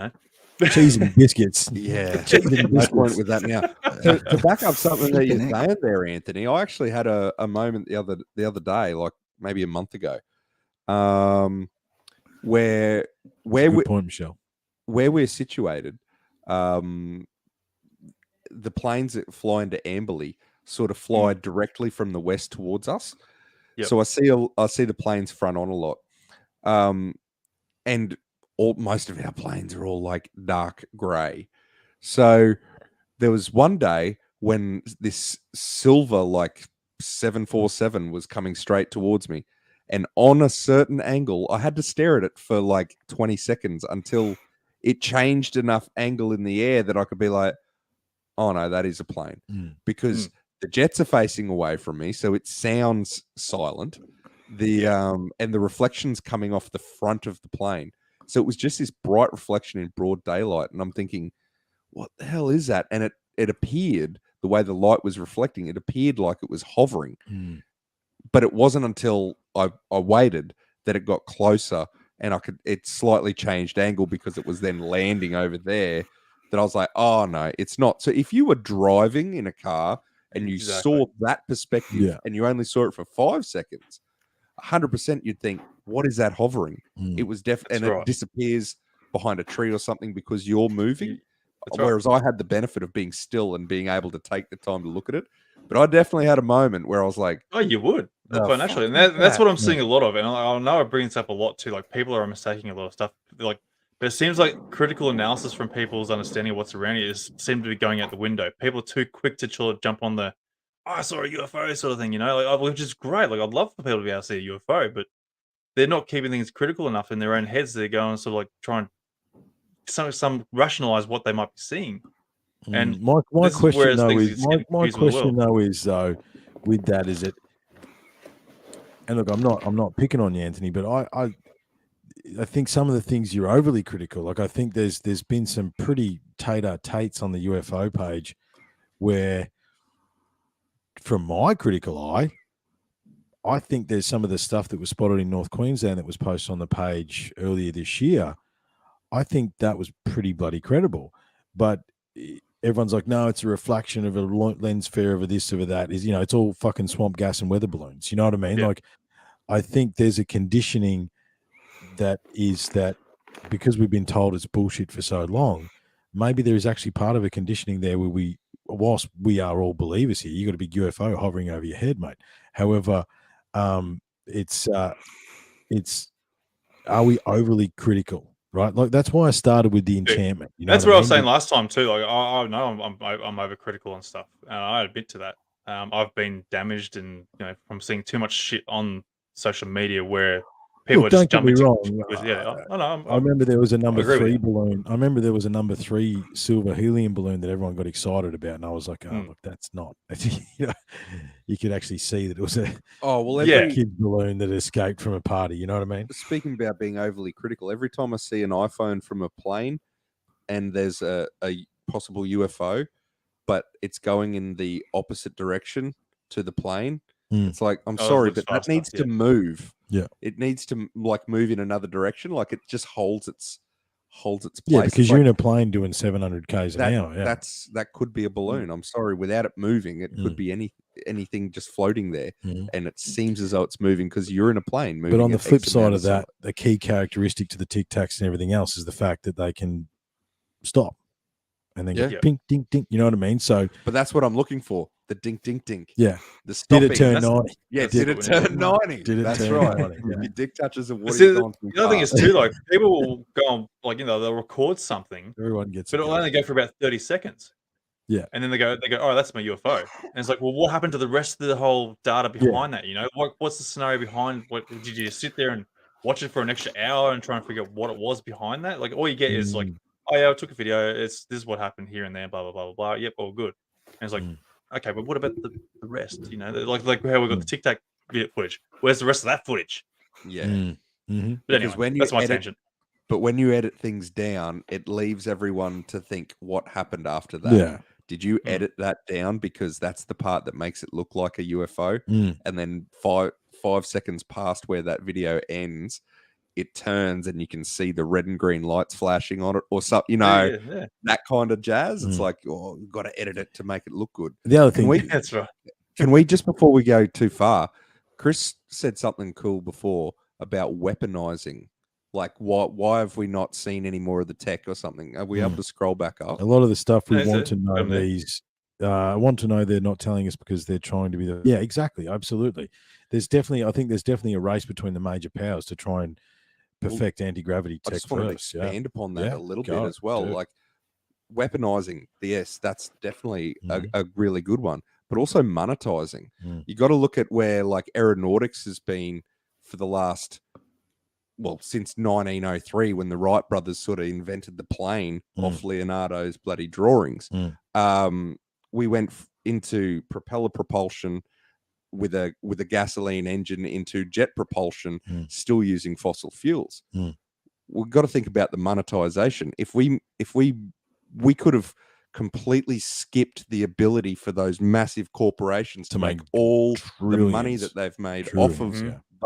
[SPEAKER 3] Cheese and biscuits.
[SPEAKER 4] Yeah,
[SPEAKER 3] Cheese and
[SPEAKER 4] no
[SPEAKER 3] biscuits.
[SPEAKER 4] point with that now. To back up something that you're saying there, Anthony, I actually had a moment the other day, like maybe a month ago, where
[SPEAKER 3] Good point, Michelle.
[SPEAKER 4] Where we're situated, the planes that fly into Amberley sort of fly directly from the west towards us.
[SPEAKER 2] Yep.
[SPEAKER 4] So I see the planes front on a lot, and most of our planes are all like dark grey. So there was one day when this silver like 747 was coming straight towards me, and on a certain angle, I had to stare at it for like 20 seconds until it changed enough angle in the air that I could be like, "Oh no, that is a plane," because the jets are facing away from me, so it sounds silent. And the reflections coming off the front of the plane. So it was just this bright reflection in broad daylight. And I'm thinking, what the hell is that? And it appeared, the way the light was reflecting, it appeared like it was hovering. But it wasn't until I waited that it got closer and it slightly changed angle because it was then landing over there, that I was like, oh no, it's not. So if you were driving in a car and you saw that perspective and you only saw it for 5 seconds, 100% you'd think, what is that hovering? It was and it disappears behind a tree or something because you're moving. Whereas I had the benefit of being still and being able to take the time to look at it. But I definitely had a moment where I was like,
[SPEAKER 2] "Oh, you would." That's quite naturally, and that's what I'm seeing a lot of. And I know I bring this up a lot too. Like, people are mistaking a lot of stuff. Like, but it seems like critical analysis from people's understanding of what's around you seem to be going out the window. People are too quick to jump on the, "Oh, I saw a UFO" sort of thing, which is great. Like, I'd love for people to be able to see a UFO, but they're not keeping things critical enough in their own heads. They're going sort of like trying some rationalize what they might be seeing. And
[SPEAKER 3] my question though is with that is it, and look, I'm not picking on you, Anthony, but I think some of the things you're overly critical. Like, I think there's been some pretty tates on the UFO page where, from my critical eye, I think there's some of the stuff that was spotted in North Queensland that was posted on the page earlier this year. I think that was pretty bloody credible. But everyone's like, no, it's a reflection of a lens flare of a this, of a that. Is, it's all fucking swamp gas and weather balloons. You know what I mean?
[SPEAKER 2] Yeah.
[SPEAKER 3] Like, I think there's a conditioning that because we've been told it's bullshit for so long, maybe there is actually part of a conditioning there where whilst we are all believers here, you got a big UFO hovering over your head, mate. However, it's are we overly critical? Right, like that's why I started with the enchantment.
[SPEAKER 2] That's what I was saying last time too. Like I know I'm overcritical on stuff, and I admit to that. I've been damaged, and from seeing too much shit on social media where people
[SPEAKER 3] Look,
[SPEAKER 2] are just
[SPEAKER 3] don't get me
[SPEAKER 2] jumping
[SPEAKER 3] wrong.
[SPEAKER 2] to yeah. I know.
[SPEAKER 3] I remember there was a number
[SPEAKER 2] agree with
[SPEAKER 3] 3
[SPEAKER 2] you.
[SPEAKER 3] balloon. I remember there was a number 3 silver helium balloon that everyone got excited about, and I was like, "Oh, look, that's not." You could actually see that it was a kid's balloon that escaped from a party. You know what I mean?
[SPEAKER 4] Speaking about being overly critical, every time I see an iPhone from a plane and there's a possible UFO, but it's going in the opposite direction to the plane, it's like, I'm sorry, but that needs to move.
[SPEAKER 3] Yeah,
[SPEAKER 4] it needs to move in another direction. Like it just holds its place.
[SPEAKER 3] Yeah, because
[SPEAKER 4] It's
[SPEAKER 3] you're
[SPEAKER 4] like,
[SPEAKER 3] in a plane doing 700 k's an hour. Yeah,
[SPEAKER 4] that could be a balloon. I'm sorry, without it moving, it could be anything just floating there, and it seems as though it's moving because you're in a plane moving.
[SPEAKER 3] But on the flip side of that, the key characteristic to the Tic Tacs and everything else is the fact that they can stop and then go ding, ding, ding. You know what I mean? So,
[SPEAKER 4] but that's what I'm looking for. The dink, dink, dink.
[SPEAKER 3] Yeah.
[SPEAKER 4] The stopping.
[SPEAKER 3] Did it turn 90?
[SPEAKER 4] Yeah, did it turn 90?
[SPEAKER 3] Did it
[SPEAKER 4] That's
[SPEAKER 3] turn
[SPEAKER 4] right.
[SPEAKER 3] 90? Yeah.
[SPEAKER 4] Your dick touches of what
[SPEAKER 2] See,
[SPEAKER 4] he's gone through.
[SPEAKER 2] the other thing is too, like people will go on, like they'll record something,
[SPEAKER 3] Everyone gets
[SPEAKER 2] but it'll only go for about 30 seconds.
[SPEAKER 3] Yeah,
[SPEAKER 2] and then they go, oh, that's my UFO, and it's like, well, what happened to the rest of the whole data behind that? What's the scenario behind? What did you just sit there and watch it for an extra hour and try and figure out what it was behind that? Like all you get is like, oh yeah, I took a video. This is what happened here and there. Blah blah blah blah blah. Yep, all good. And it's like, okay, but what about the rest? Like how we got the Tic Tac footage. Where's the rest of that footage?
[SPEAKER 4] Yeah.
[SPEAKER 2] But anyway, that's my tangent.
[SPEAKER 4] But when you edit things down, it leaves everyone to think what happened after that.
[SPEAKER 3] Yeah.
[SPEAKER 4] Did you edit that down because that's the part that makes it look like a UFO? And then five seconds past where that video ends, it turns and you can see the red and green lights flashing on it, or something, that kind of jazz. It's like, oh, you've got to edit it to make it look good.
[SPEAKER 3] The other thing,
[SPEAKER 2] that's right.
[SPEAKER 4] Can we, just before we go too far, Chris said something cool before about weaponizing. Like, why have we not seen any more of the tech or something? Are we able to scroll back up?
[SPEAKER 3] a lot of the stuff we want to know I want to know they're not telling us because they're trying to be the. Yeah, exactly. Absolutely. I think there's definitely a race between the major powers to try and perfect anti-gravity tech.
[SPEAKER 4] I just wanted to expand upon that a little bit as well. Like weaponizing, yes, that's definitely a really good one, but also monetizing. You got to look at where like aeronautics has been for the last, since 1903, when the Wright brothers sort of invented the plane off Leonardo's bloody drawings. We went into propeller propulsion with a gasoline engine into jet propulsion, still using fossil fuels. We've got to think about the monetization. If we could have completely skipped the ability for those massive corporations to make all the money that they've made off of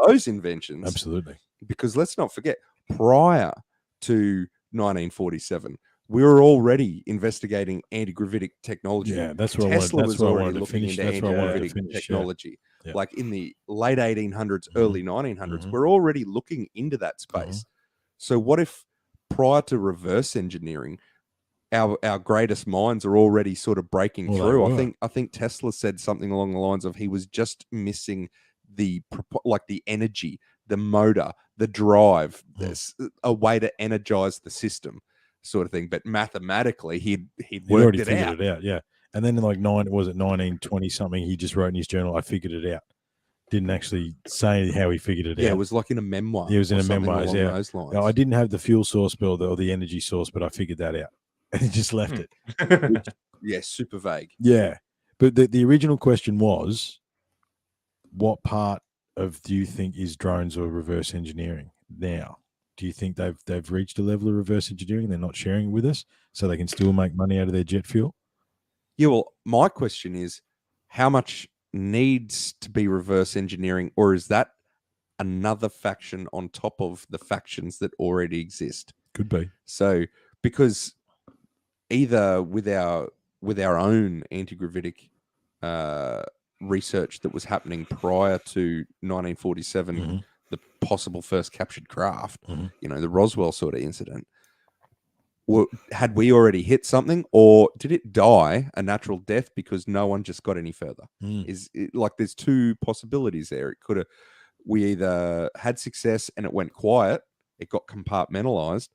[SPEAKER 4] those inventions.
[SPEAKER 3] Absolutely.
[SPEAKER 4] Because let's not forget, prior to 1947, we were already investigating anti-gravitic technology.
[SPEAKER 3] Yeah, that's what
[SPEAKER 4] Tesla was already
[SPEAKER 3] to
[SPEAKER 4] looking
[SPEAKER 3] finish.
[SPEAKER 4] into
[SPEAKER 3] That's what I wanted to
[SPEAKER 4] anti-gravitic
[SPEAKER 3] finish.
[SPEAKER 4] technology.
[SPEAKER 3] Yeah.
[SPEAKER 4] Like in the late 1800s, early 1900s, we're already looking into that space. So what if prior to reverse engineering, our greatest minds are already sort of breaking through? I think Tesla said something along the lines of he was just missing the energy, the motor, the drive, a way to energize the system, sort of thing. But mathematically, he'd worked it out.
[SPEAKER 3] Figured it out. Yeah, and then in like 1920 something, he just wrote in his journal, "I figured it out." Didn't actually say how he figured it out.
[SPEAKER 4] Yeah, it was like in a memoir.
[SPEAKER 3] He was in a memoir. Yeah,
[SPEAKER 4] those lines.
[SPEAKER 3] I didn't have the fuel source bill or the energy source, but I figured that out, and he just left it.
[SPEAKER 4] Yeah, super vague.
[SPEAKER 3] Yeah, but the original question was, what part do you think is drones or reverse engineering now? Do you think they've reached a level of reverse engineering and they're not sharing it with us so they can still make money out of their jet fuel?
[SPEAKER 4] Yeah, well, my question is, how much needs to be reverse engineering, or is that another faction on top of the factions that already exist?
[SPEAKER 3] Could be.
[SPEAKER 4] So, because either with our with our own anti-gravitic research that was happening prior to 1947, the possible first captured craft, you know, the Roswell sort of incident. Had we already hit something, or did it die a natural death because no one just got any further? Like there's two possibilities there. It could have, we either had success and it went quiet, it got compartmentalized,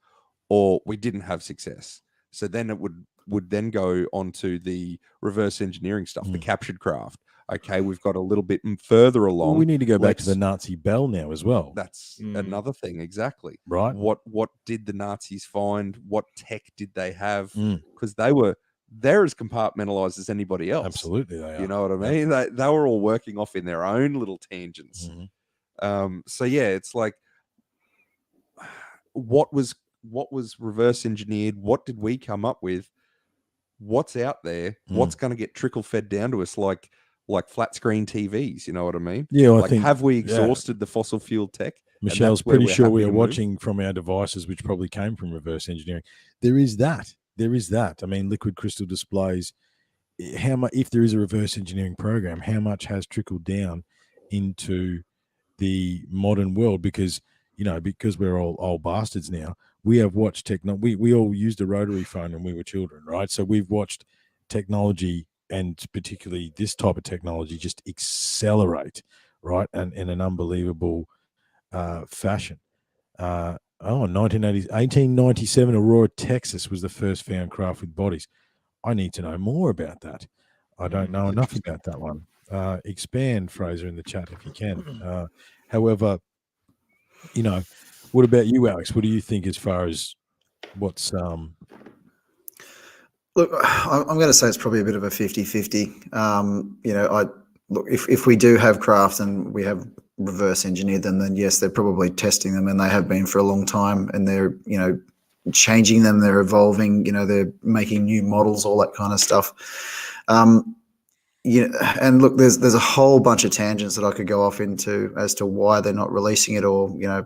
[SPEAKER 4] or we didn't have success. So then it would then go on to the reverse engineering stuff, the captured craft. Okay, we've got a little bit further along.
[SPEAKER 3] Well, we need to go back to the Nazi bell now as well.
[SPEAKER 4] That's another thing, exactly.
[SPEAKER 3] Right.
[SPEAKER 4] What did the Nazis find? What tech did they have? Because they're as compartmentalized as anybody else.
[SPEAKER 3] Absolutely, they are.
[SPEAKER 4] You know what I mean? They were all working off in their own little tangents. So yeah, it's like, what was reverse engineered? What did we come up with? What's out there? What's going to get trickle fed down to us like flat screen TVs? You know what I mean?
[SPEAKER 3] Yeah,
[SPEAKER 4] like, I think, have we exhausted the fossil fuel tech?
[SPEAKER 3] Michelle's pretty sure we are watching from our devices, which probably came from reverse engineering. There is that. I mean, liquid crystal displays. How much, if there is a reverse engineering program, how much has trickled down into the modern world? Because, you know, because we're all old bastards now, we have watched technology. We all used a rotary phone when we were children, right? So we've watched technology, and particularly this type of technology, just accelerate, right? And in an unbelievable fashion. 1897, Aurora, Texas was the first found craft with bodies. I need to know more about that. I don't know enough about that one. Expand, Fraser, in the chat if you can. However, you know, what about you, Alex? What do you think as far as what's
[SPEAKER 5] Look, I'm going to say it's probably a bit of a 50-50. You know, look, if we do have craft and we have reverse engineered them, then yes, they're probably testing them, and they have been for a long time, and they're, you know, changing them, they're evolving, you know, they're making new models, all that kind of stuff. Yeah, and look, there's a whole bunch of tangents that I could go off into as to why they're not releasing it, or, you know,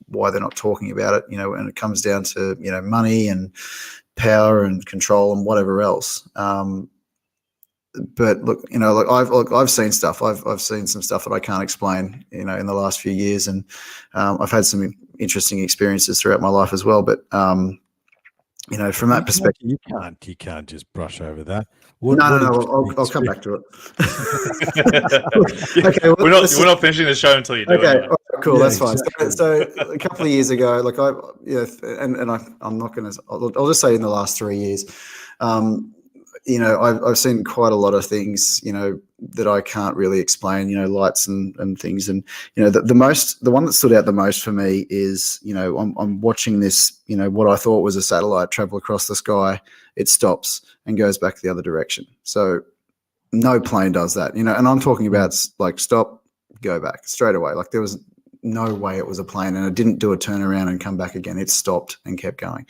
[SPEAKER 5] why they're not talking about it, you know, and it comes down to, you know, money and power and control and whatever else. But look, you know, I've seen stuff. I've seen some stuff that I can't explain, you know, in the last few years, and I've had some interesting experiences throughout my life as well. But you know, from that perspective,
[SPEAKER 3] you can't just brush over that.
[SPEAKER 5] No, I'll come back to it. Okay,
[SPEAKER 2] we're not finishing the show until you do it.
[SPEAKER 5] Okay, cool,
[SPEAKER 3] Yeah,
[SPEAKER 5] that's fine.
[SPEAKER 3] exactly.
[SPEAKER 5] So a couple of years ago, like I'm not going to. I'll just say in the last 3 years, you know, I've seen quite a lot of things, you know, that I can't really explain, you know, lights and things. And, you know, the one that stood out the most for me is, you know, I'm watching this, you know, what I thought was a satellite travel across the sky. It stops and goes back the other direction. So no plane does that, you know, and I'm talking about like stop, go back straight away. Like there was no way it was a plane, and it didn't do a turnaround and come back again. It stopped and kept going.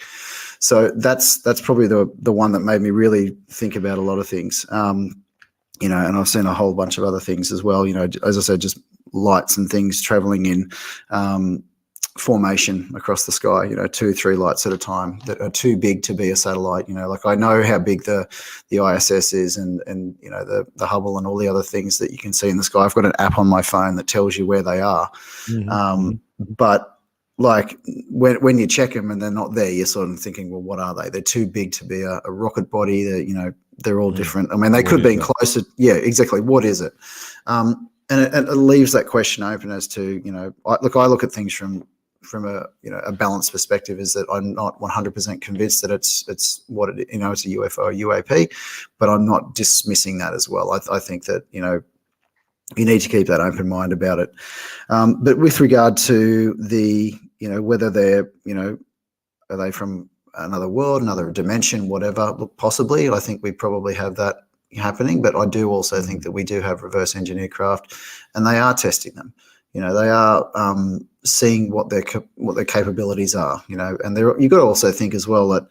[SPEAKER 5] So that's probably the one that made me really think about a lot of things. You know, and I've seen a whole bunch of other things as well. You know, as I said, just lights and things traveling in formation across the sky, you know, 2-3 lights at a time that are too big to be a satellite. You know, like I know how big the ISS is, and you know, the Hubble and all the other things that you can see in the sky. I've got an app on my phone that tells you where they are. But like when you check them and they're not there, you're sort of thinking, well, what are they? They're too big to be a rocket body. You know, they're all different. I mean, they could be closer. Yeah, exactly. What is it? And it leaves that question open as to, you know, I look at things from a, you know, a balanced perspective, is that I'm not 100% convinced that it's what it, you know, it's a UFO or UAP, but I'm not dismissing that as well. I think that, you know, you need to keep that open mind about it. But with regard to the, you know, whether they're, you know, are they from another world, another dimension, whatever, look, possibly, I think we probably have that happening, but I do also think that we do have reverse engineered craft, and they are testing them. You know, they are seeing what their capabilities are. You know, and you've got to also think as well that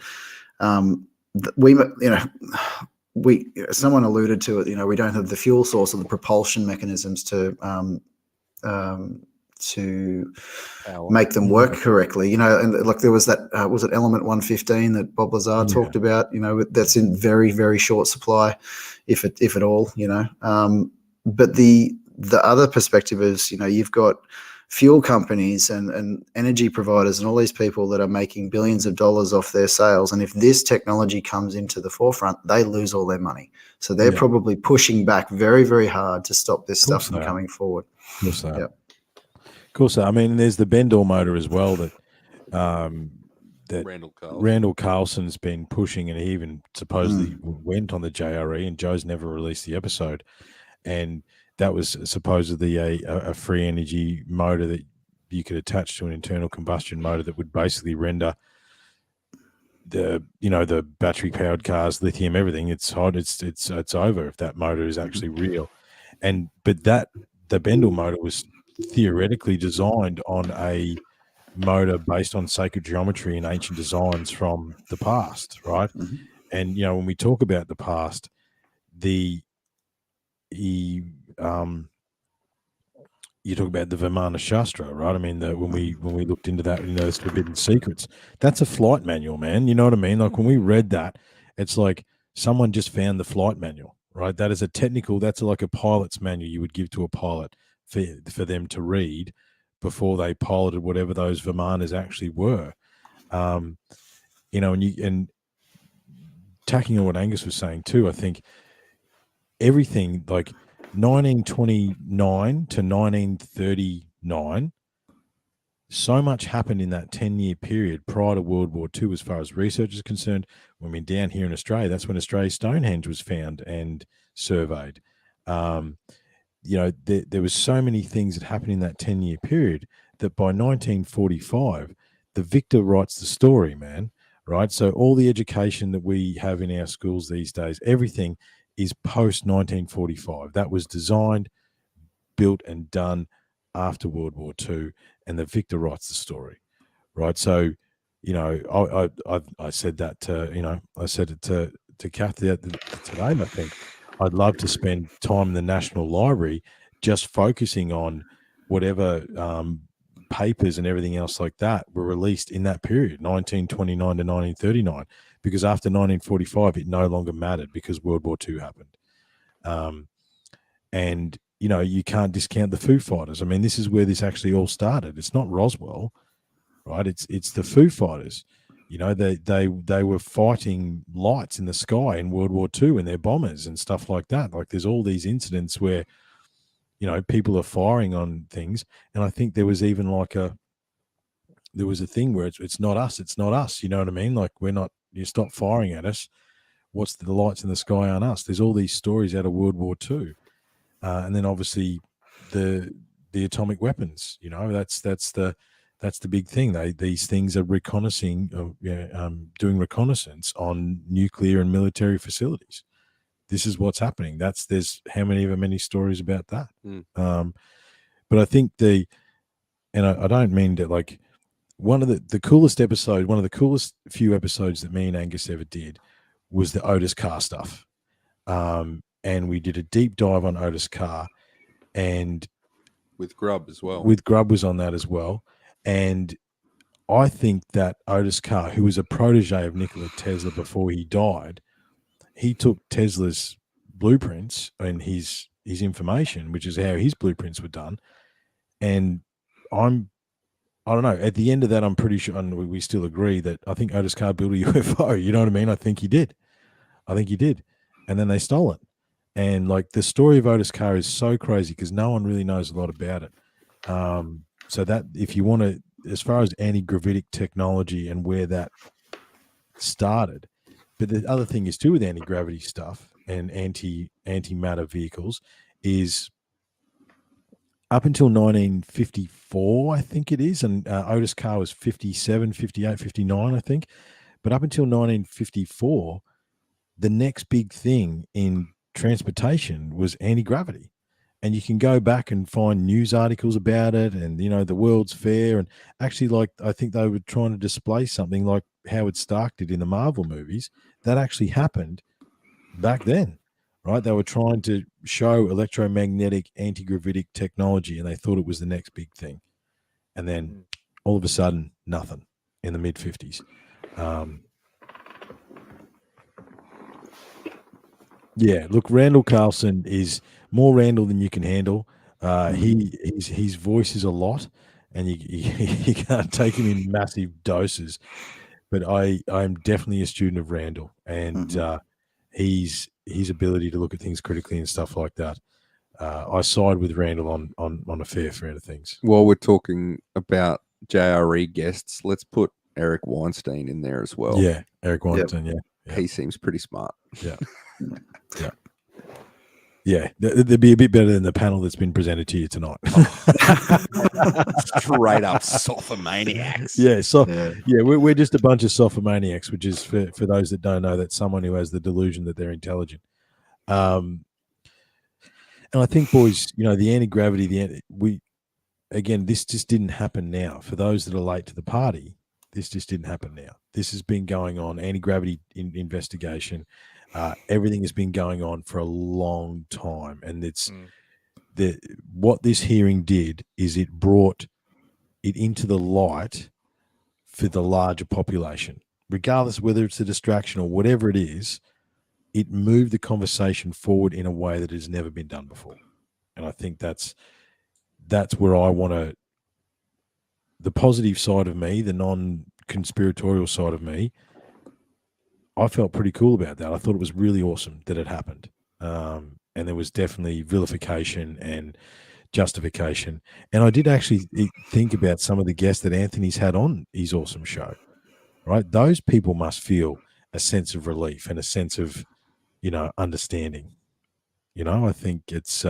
[SPEAKER 5] someone alluded to it. You know, we don't have the fuel source or the propulsion mechanisms to
[SPEAKER 4] Power.
[SPEAKER 5] make them work correctly. And like there was that was it element 115 that Bob Lazar talked about. That's in very, very short supply, if at all. But the other perspective is you've got fuel companies and energy providers and all these people that are making billions of dollars off their sales, and if this technology comes into the forefront, they lose all their money. So they're probably pushing back very, very hard to stop this stuff from coming forward.
[SPEAKER 3] Of course, Of course, I mean, there's the Bendor motor as well that Randall Carlson's been pushing, and he even supposedly went on the JRE, and Joe's never released the episode. And that was supposedly a free energy motor that you could attach to an internal combustion motor that would basically render the battery powered cars, lithium, everything. It's hot. It's over if that motor is actually real. But the Bendor motor was theoretically designed on a motor based on sacred geometry and ancient designs from the past, right? And when we talk about the past, you talk about the Vimana Shastra, right? I mean, when we looked into that, those forbidden secrets, that's a flight manual, man. You know what I mean? Like when we read that, it's like someone just found the flight manual, right? That is that's like a pilot's manual you would give to a pilot for them to read before they piloted whatever those Vimanas actually were. And tacking on what Angus was saying too, I think everything like 1929 to 1939, so much happened in that 10-year period prior to World War II as far as research is concerned. I mean, down here in Australia, that's when Australia's Stonehenge was found and surveyed. There was so many things that happened in that 10-year period that by 1945, the victor writes the story, man, right? So all the education that we have in our schools these days, everything is post-1945. That was designed, built, and done after World War II, and the victor writes the story, right? So, I said that to, I said it to Kathy today, I think. I'd love to spend time in the National Library just focusing on whatever papers and everything else like that were released in that period, 1929 to 1939, because after 1945, it no longer mattered because World War II happened. And, you can't discount the Foo Fighters. I mean, this is where this actually all started. It's not Roswell, right? It's the Foo Fighters. They were fighting lights in the sky in World War II in their bombers and stuff like that. Like there's all these incidents where, people are firing on things. And I think there was even there was a thing where it's not us. It's not us. You know what I mean? Like you stop firing at us. What's the lights in the sky on us? There's all these stories out of World War II. And then obviously the atomic weapons, that's the big thing. These things are doing reconnaissance on nuclear and military facilities. This is what's happening. There's how many stories about that. But I think I don't mean to like one of the coolest episode, one of the coolest few episodes that me and Angus ever did was the Otis Carr stuff. And we did a deep dive on Otis Carr, and
[SPEAKER 4] with Grubb as well.
[SPEAKER 3] With Grubb was on that as well. And I think that Otis Carr, who was a protege of Nikola Tesla before he died, he took Tesla's blueprints and his information, which is how his blueprints were done. And I don't know, at the end of that, I'm pretty sure, and we still agree that I think Otis Carr built a UFO. You know what I mean? I think he did. And then they stole it. And like the story of Otis Carr is so crazy because no one really knows a lot about it. So that if you want to, as far as anti-gravitic technology and where that started, but the other thing is too with anti-gravity stuff and antimatter vehicles is up until 1954, I think it is, and Otis Carr was 57, 58, 59, I think. But up until 1954, the next big thing in transportation was anti-gravity. And you can go back and find news articles about it and, the World's Fair. And actually, like, I think they were trying to display something like Howard Stark did in the Marvel movies. That actually happened back then, right? They were trying to show electromagnetic anti-gravitic technology, and they thought it was the next big thing. and then all of a sudden, nothing in the mid-50s. Yeah, look, Randall Carlson is more Randall than you can handle. His voice is a lot, and you can't take him in massive doses. But I'm definitely a student of Randall, and his ability to look at things critically and stuff like that. I side with Randall on a fair amount of things.
[SPEAKER 4] While we're talking about JRE guests, let's put Eric Weinstein in there as well.
[SPEAKER 3] Yeah, Eric Weinstein. Yeah.
[SPEAKER 4] He seems pretty smart.
[SPEAKER 3] Yeah, they'd be a bit better than the panel that's been presented to you tonight.
[SPEAKER 4] Straight up sophomaniacs.
[SPEAKER 3] We're just a bunch of sophomaniacs, which is for those that don't know, that's someone who has the delusion that they're intelligent. And I think, boys, the anti-gravity, this just didn't happen now. For those that are late to the party, this just didn't happen now. This has been going on, anti-gravity investigation. Everything has been going on for a long time, and it's what this hearing did is it brought it into the light for the larger population, regardless of whether it's a distraction or whatever it is. It moved the conversation forward in a way that has never been done before, and I think that's where I want to. The positive side of me, the non-conspiratorial side of me, I felt pretty cool about that. I thought it was really awesome that it happened. And there was definitely vilification and justification. And I did actually think about some of the guests that Anthony's had on his awesome show, right? Those people must feel a sense of relief and a sense of, understanding. I think it's,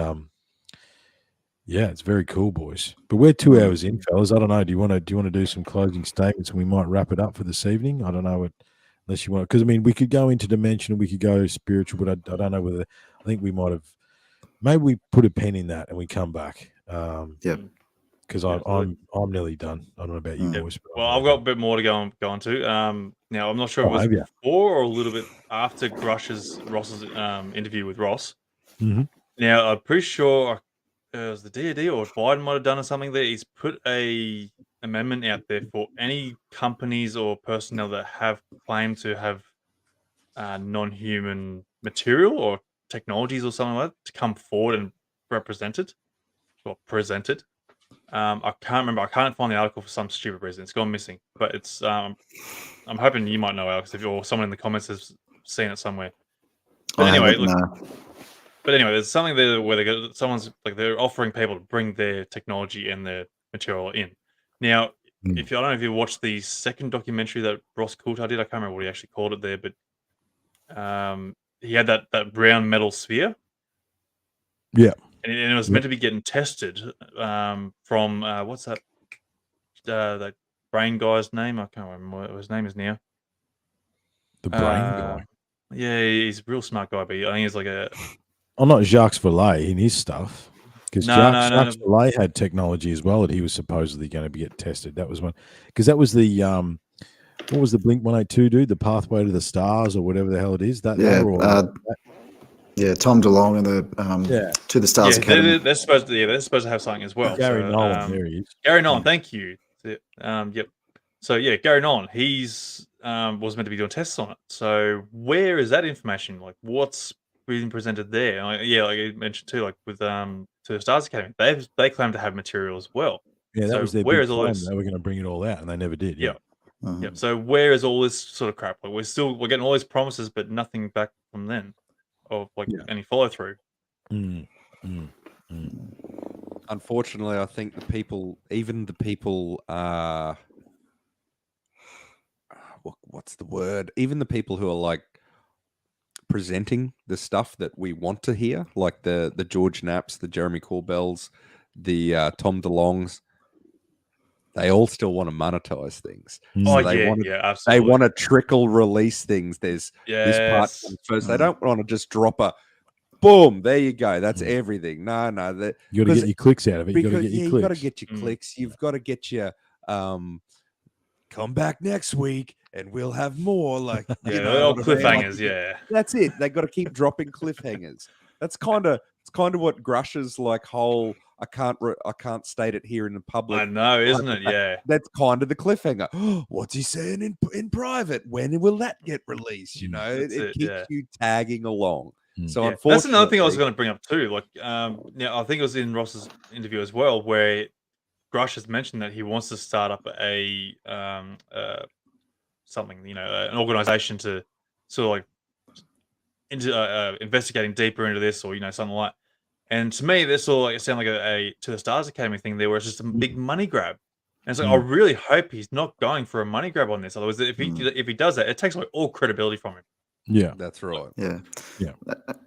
[SPEAKER 3] it's very cool, boys. But we're 2 hours in, fellas. I don't know. Do you want to do some closing statements and we might wrap it up for this evening? I don't know unless you want, because we could go into dimensional, we could go spiritual, but I don't know whether. I think we might have. Maybe we put a pen in that and we come back. Because I'm nearly done. I don't know about you boys.
[SPEAKER 2] Well, I've got a bit more to go on to. Now I'm not sure if it was before or a little bit after Ross's interview with Ross.
[SPEAKER 3] Mm-hmm.
[SPEAKER 2] Now I'm pretty sure it was the DoD or Biden might have done something there. He's put a amendment out there for any companies or personnel that have claimed to have non-human material or technologies or something like that to come forward and represent it or present it. I can't remember. I can't find the article for some stupid reason. It's gone missing. But it's. I'm hoping you might know, Alex, if you're someone in the comments has seen it somewhere. But anyway, there's something there where they're offering people to bring their technology and their material in. Now, I don't know if you watched the second documentary that Ross Coulthard did. I can't remember what he actually called it there, but he had that brown metal sphere.
[SPEAKER 3] Yeah.
[SPEAKER 2] And it was meant to be getting tested from what's that? That brain guy's name? I can't remember what his name is now.
[SPEAKER 3] The brain guy.
[SPEAKER 2] Yeah, he's a real smart guy, but I think he's like a.
[SPEAKER 3] I'm not Jacques Vallée in his stuff, because Jacques Vallée had technology as well that he was supposedly going to get tested. That was one, because that was the what was the Blink 182 dude? The Pathway to the Stars or whatever the hell it is. Tom
[SPEAKER 5] DeLonge and the To the Stars Academy.
[SPEAKER 2] They're supposed to have something as well.
[SPEAKER 3] Gary Nolan, there he is.
[SPEAKER 2] Gary Nolan, thank you. Yep. So Gary Nolan, he's was meant to be doing tests on it. So where is that information? Like, what's being presented there? Like you mentioned too, like with To the Stars Academy, they claim to have material as well.
[SPEAKER 3] Yeah, that
[SPEAKER 2] so
[SPEAKER 3] was their
[SPEAKER 2] where
[SPEAKER 3] big
[SPEAKER 2] is all
[SPEAKER 3] claim.
[SPEAKER 2] this?
[SPEAKER 3] They were going to bring it all out, and they never did. Yeah.
[SPEAKER 2] Yeah. So where is all this sort of crap? Like we're getting all these promises, but nothing back from them of any follow through.
[SPEAKER 4] Unfortunately, I think even the people, what's the word? Even the people who are like presenting the stuff that we want to hear, like the George Knapps, the Jeremy Corbells, the Tom DeLonges, they all still want to monetize things. So absolutely. They want to trickle release things. There's this part first. They don't want to just drop a boom. There you go. That's everything. No.
[SPEAKER 3] You got to get your clicks out of it. You got to get your clicks.
[SPEAKER 4] You got to get your clicks. You've got to get your come back next week and we'll have more. Like
[SPEAKER 2] cliffhangers.
[SPEAKER 4] That's it. They got to keep dropping cliffhangers. That's kind of what Grusch's like whole I can't state it here in the public.
[SPEAKER 2] I know, isn't it? Yeah.
[SPEAKER 4] That's kind of the cliffhanger. What's he saying in private? When will that get released? You know,
[SPEAKER 2] That's
[SPEAKER 4] it
[SPEAKER 2] it,
[SPEAKER 4] keeps
[SPEAKER 2] yeah.
[SPEAKER 4] you tagging along.
[SPEAKER 3] Mm.
[SPEAKER 4] So
[SPEAKER 2] Yeah.
[SPEAKER 4] unfortunately,
[SPEAKER 2] That's another thing I was going to bring up too. Like, I think it was in Ross's interview as well, where Grusch has mentioned that he wants to start up a something, an organization to sort of like into investigating deeper into this, or something like. And to me, this all like sound like a To the Stars Academy thing there, where it's just a big money grab. And it's like, I really hope he's not going for a money grab on this. Otherwise, if he does that, it takes away all credibility from him.
[SPEAKER 3] Yeah.
[SPEAKER 4] that's right.
[SPEAKER 5] Yeah.
[SPEAKER 3] Yeah.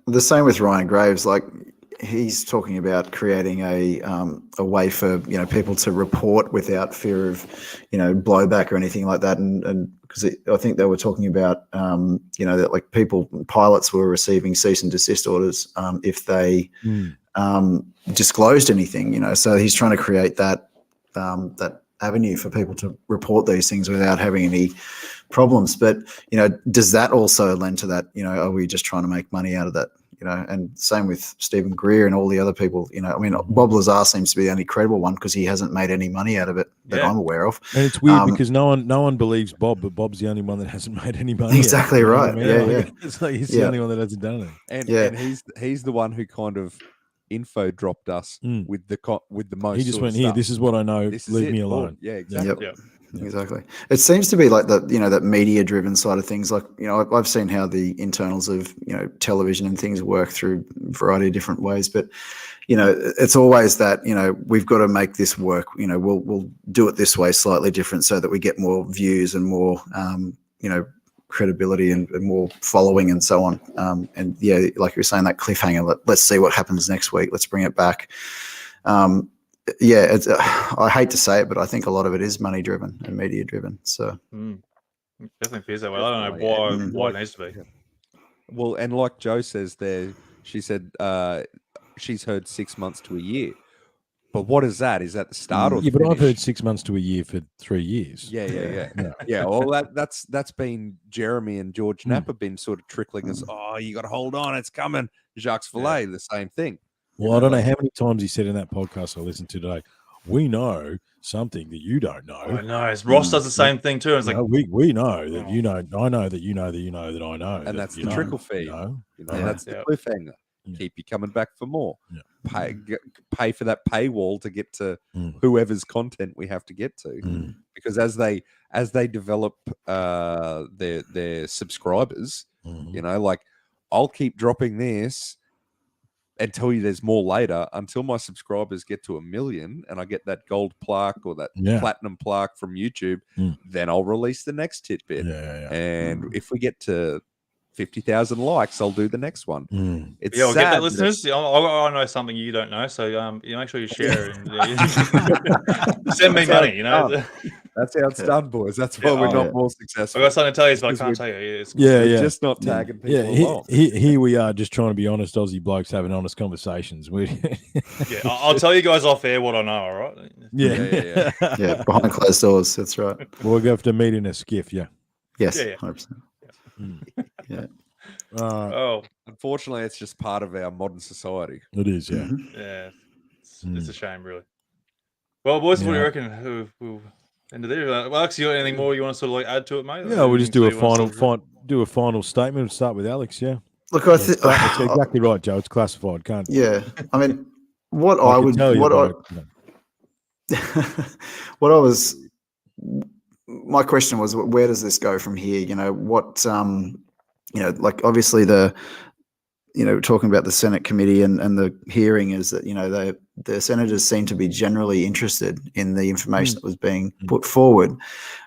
[SPEAKER 5] The same with Ryan Graves. Like, he's talking about creating a way for people to report without fear of blowback or anything like that, and because I think they were talking about that like pilots were receiving cease and desist orders if they disclosed anything, so he's trying to create that that avenue for people to report these things without having any problems. But does that also lend to that, are we just trying to make money out of that? And same with Stephen Greer and all the other people. I mean, Bob Lazar seems to be the only credible one because he hasn't made any money out of it that I'm aware of.
[SPEAKER 3] And it's weird because no one believes Bob, but Bob's the only one that hasn't made any money.
[SPEAKER 5] Exactly right. Yeah.
[SPEAKER 3] It's like he's the only one that hasn't done anything.
[SPEAKER 4] And he's the one who kind of info dropped us with the most.
[SPEAKER 3] He just
[SPEAKER 4] sort
[SPEAKER 3] went,
[SPEAKER 4] of
[SPEAKER 3] here,
[SPEAKER 4] stuff.
[SPEAKER 3] this is what I know.
[SPEAKER 4] This is
[SPEAKER 3] Leave
[SPEAKER 4] it.
[SPEAKER 3] me alone.
[SPEAKER 4] Yeah, exactly.
[SPEAKER 5] Yep. Exactly. It seems to be like that media driven side of things. Like, I've seen how the internals of, television and things work through a variety of different ways, but, it's always that, we've got to make this work, we'll do it this way, slightly different, so that we get more views and more, credibility and more following and so on. And yeah, like you were saying, that cliffhanger, let's see what happens next week. Let's bring it back. Yeah, I hate to say it, but I think a lot of it is money driven and media driven. So
[SPEAKER 2] definitely feels that way. I don't know why it needs to be.
[SPEAKER 4] Well, and like Joe says there, she said she's heard 6 months to a year. But what is that? Is that the start or the
[SPEAKER 3] but I've
[SPEAKER 4] finish?
[SPEAKER 3] heard 6 months to a year for 3 years.
[SPEAKER 4] Yeah. Well, that's been Jeremy and George Knapp have been sort of trickling us. Oh, you got to hold on, it's coming. Jacques Vallée, the same thing.
[SPEAKER 3] Well, I don't know how many times he said in that podcast I listened to today, we know something that you don't know.
[SPEAKER 2] I know. Ross does the same thing too. It's like,
[SPEAKER 3] we know that I know that you know that you know that I know.
[SPEAKER 4] And that's the trickle feed. That's the cliffhanger. Keep you coming back for more. Pay for that paywall to get to whoever's content we have to get to. Because as they develop their subscribers, like, I'll keep dropping this and tell you there's more later until my subscribers get to 1 million and I get that gold plaque or that platinum plaque from YouTube. Then I'll release the next tidbit. And if we get to 50,000 likes, I'll do the next one. It's
[SPEAKER 2] we'll get
[SPEAKER 4] sad
[SPEAKER 2] that, listeners. I know something you don't know, so make sure you share and send me money.
[SPEAKER 4] That's how it's done, boys. That's why we're not more successful.
[SPEAKER 2] I got something to tell you, but I can't tell you.
[SPEAKER 4] We're just not tagging people along.
[SPEAKER 3] Here we are, just trying to be honest Aussie blokes having honest conversations.
[SPEAKER 2] I'll tell you guys off air what I know. All right.
[SPEAKER 5] Yeah, behind closed doors. That's right.
[SPEAKER 3] We'll go have to meet in a skiff. Yeah.
[SPEAKER 5] Yes. 100%. Yeah.
[SPEAKER 4] Unfortunately, it's just part of our modern society.
[SPEAKER 3] It is, yeah.
[SPEAKER 2] Yeah. It's a shame, really. Well, boys, what do you reckon? Who ended there? Alex, you got anything more you want to sort of like add to it, mate?
[SPEAKER 3] Yeah, we'll just do a final statement. We'll start with Alex. Yeah.
[SPEAKER 5] Look, I think
[SPEAKER 3] it's exactly right, Joe. It's classified. Can't.
[SPEAKER 5] Yeah. I mean, my question was, where does this go from here? Like, obviously talking about the Senate committee and the hearing is that, the senators seem to be generally interested in the information that was being put forward.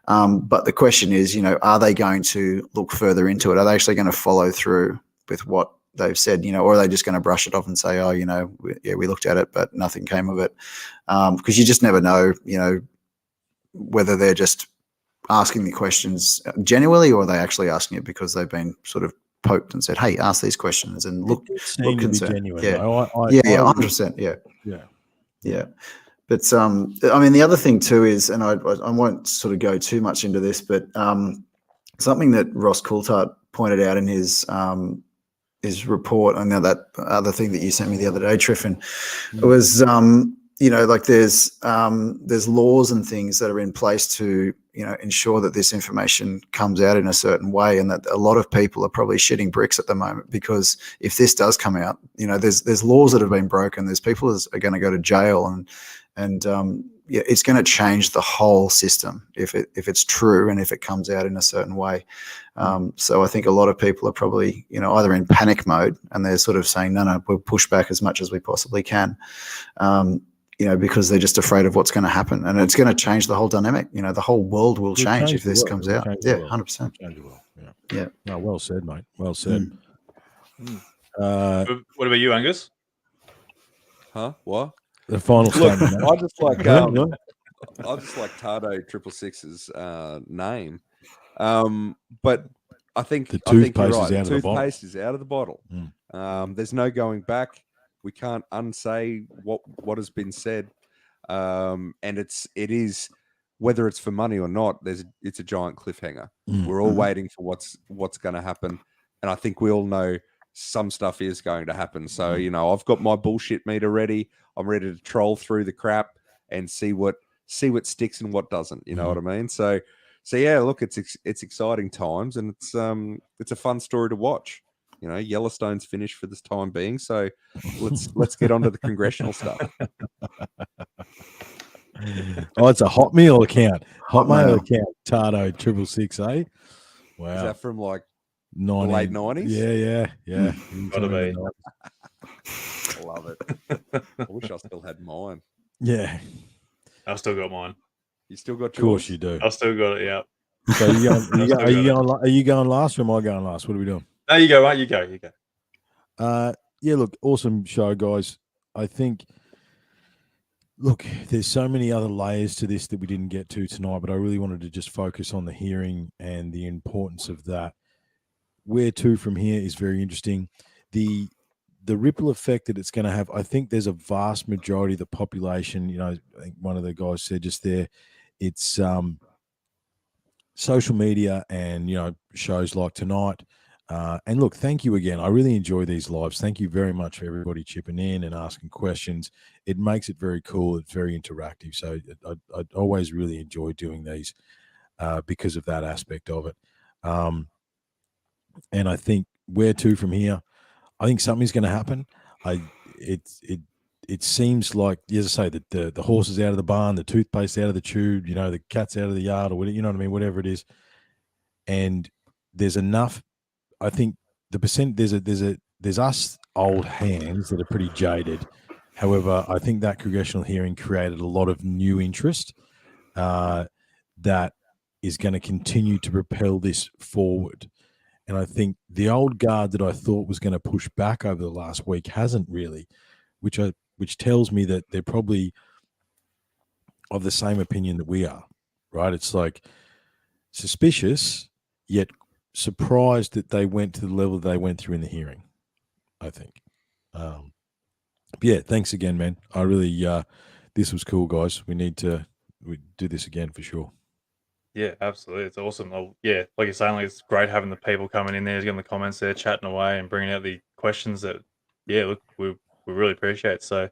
[SPEAKER 5] But the question is, are they going to look further into it? Are they actually going to follow through with what they've said, or are they just going to brush it off and say, we looked at it, but nothing came of it? Because you just never know, whether they're just asking the questions genuinely or are they actually asking it because they've been sort of poked and said, hey, ask these questions and look concerned.
[SPEAKER 3] Genuine,
[SPEAKER 5] 100%. Yeah. But I mean, the other thing too is, and I won't sort of go too much into this, but something that Ross Coulthart pointed out in his his report. I know that other thing that you sent me the other day, Triffon, it was like there's laws and things that are in place to ensure that this information comes out in a certain way, and that a lot of people are probably shitting bricks at the moment, because if this does come out, there's laws that have been broken. There's people that are going to go to jail, and it's going to change the whole system if it's true and if it comes out in a certain way. So I think a lot of people are probably either in panic mode, and they're sort of saying, no, we'll push back as much as we possibly can. Because they're just afraid of what's going to happen, and it's going to change the whole dynamic. The whole world will change if this comes out. Yeah, 100%. Yeah.
[SPEAKER 3] No, well said, mate. Well said.
[SPEAKER 2] What about you, Angus?
[SPEAKER 4] Huh? What?
[SPEAKER 3] The final statement.
[SPEAKER 4] I just like Tardo 666's name, but I think
[SPEAKER 3] the
[SPEAKER 4] you're
[SPEAKER 3] toothpaste
[SPEAKER 4] right.
[SPEAKER 3] is out of the bottle.
[SPEAKER 4] Toothpaste is out of the bottle. There's no going back. We can't unsay what has been said, and it is whether it's for money or not. It's a giant cliffhanger. We're all waiting for what's going to happen, and I think we all know some stuff is going to happen. So I've got my bullshit meter ready. I'm ready to troll through the crap and see what sticks and what doesn't. You know what I mean? So yeah, look, it's exciting times, and it's a fun story to watch. Yellowstone's finished for this time being, so let's get on to the congressional stuff.
[SPEAKER 3] Oh, it's a Hotmail account. Hotmail account. Tardo 666, eh? Wow.
[SPEAKER 4] Is that from like
[SPEAKER 3] 90,
[SPEAKER 4] the late 90s?
[SPEAKER 3] Yeah.
[SPEAKER 2] Gotta be.
[SPEAKER 4] I love it. I wish I still had mine.
[SPEAKER 3] Yeah.
[SPEAKER 2] I've still got mine.
[SPEAKER 4] You still got yours?
[SPEAKER 3] Of course you do.
[SPEAKER 2] I've still got it, yeah.
[SPEAKER 3] So are you going last, or am I going last? What are we doing?
[SPEAKER 2] No, you go, mate. You go.
[SPEAKER 3] Yeah, look, awesome show, guys. I think, look, there's so many other layers to this that we didn't get to tonight, but I really wanted to just focus on the hearing and the importance of that. Where to from here is very interesting. The ripple effect that it's going to have, I think there's a vast majority of the population, I think one of the guys said just there, it's social media and, shows like tonight. And look, thank you again. I really enjoy these lives. Thank you very much for everybody chipping in and asking questions. It makes it very cool. It's very interactive. So I always really enjoy doing these because of that aspect of it. And I think where to from here, I think something's going to happen. It seems like, as I say, that the horse is out of the barn, the toothpaste out of the tube, the cat's out of the yard, or whatever, you know what I mean, whatever it is. And there's enough. I think there's us old hands that are pretty jaded. However, I think that congressional hearing created a lot of new interest that is going to continue to propel this forward. And I think the old guard that I thought was going to push back over the last week hasn't really, which tells me that they're probably of the same opinion that we are, right? It's like suspicious, yet surprised that they went to the level they went through in the hearing, I think. Yeah, thanks again, man. I really, this was cool, guys. We do this again for sure.
[SPEAKER 2] Yeah, absolutely. It's awesome. Yeah, like you're saying, it's great having the people coming in there, getting the comments there, chatting away, and bringing out the questions that, look, we really appreciate. So,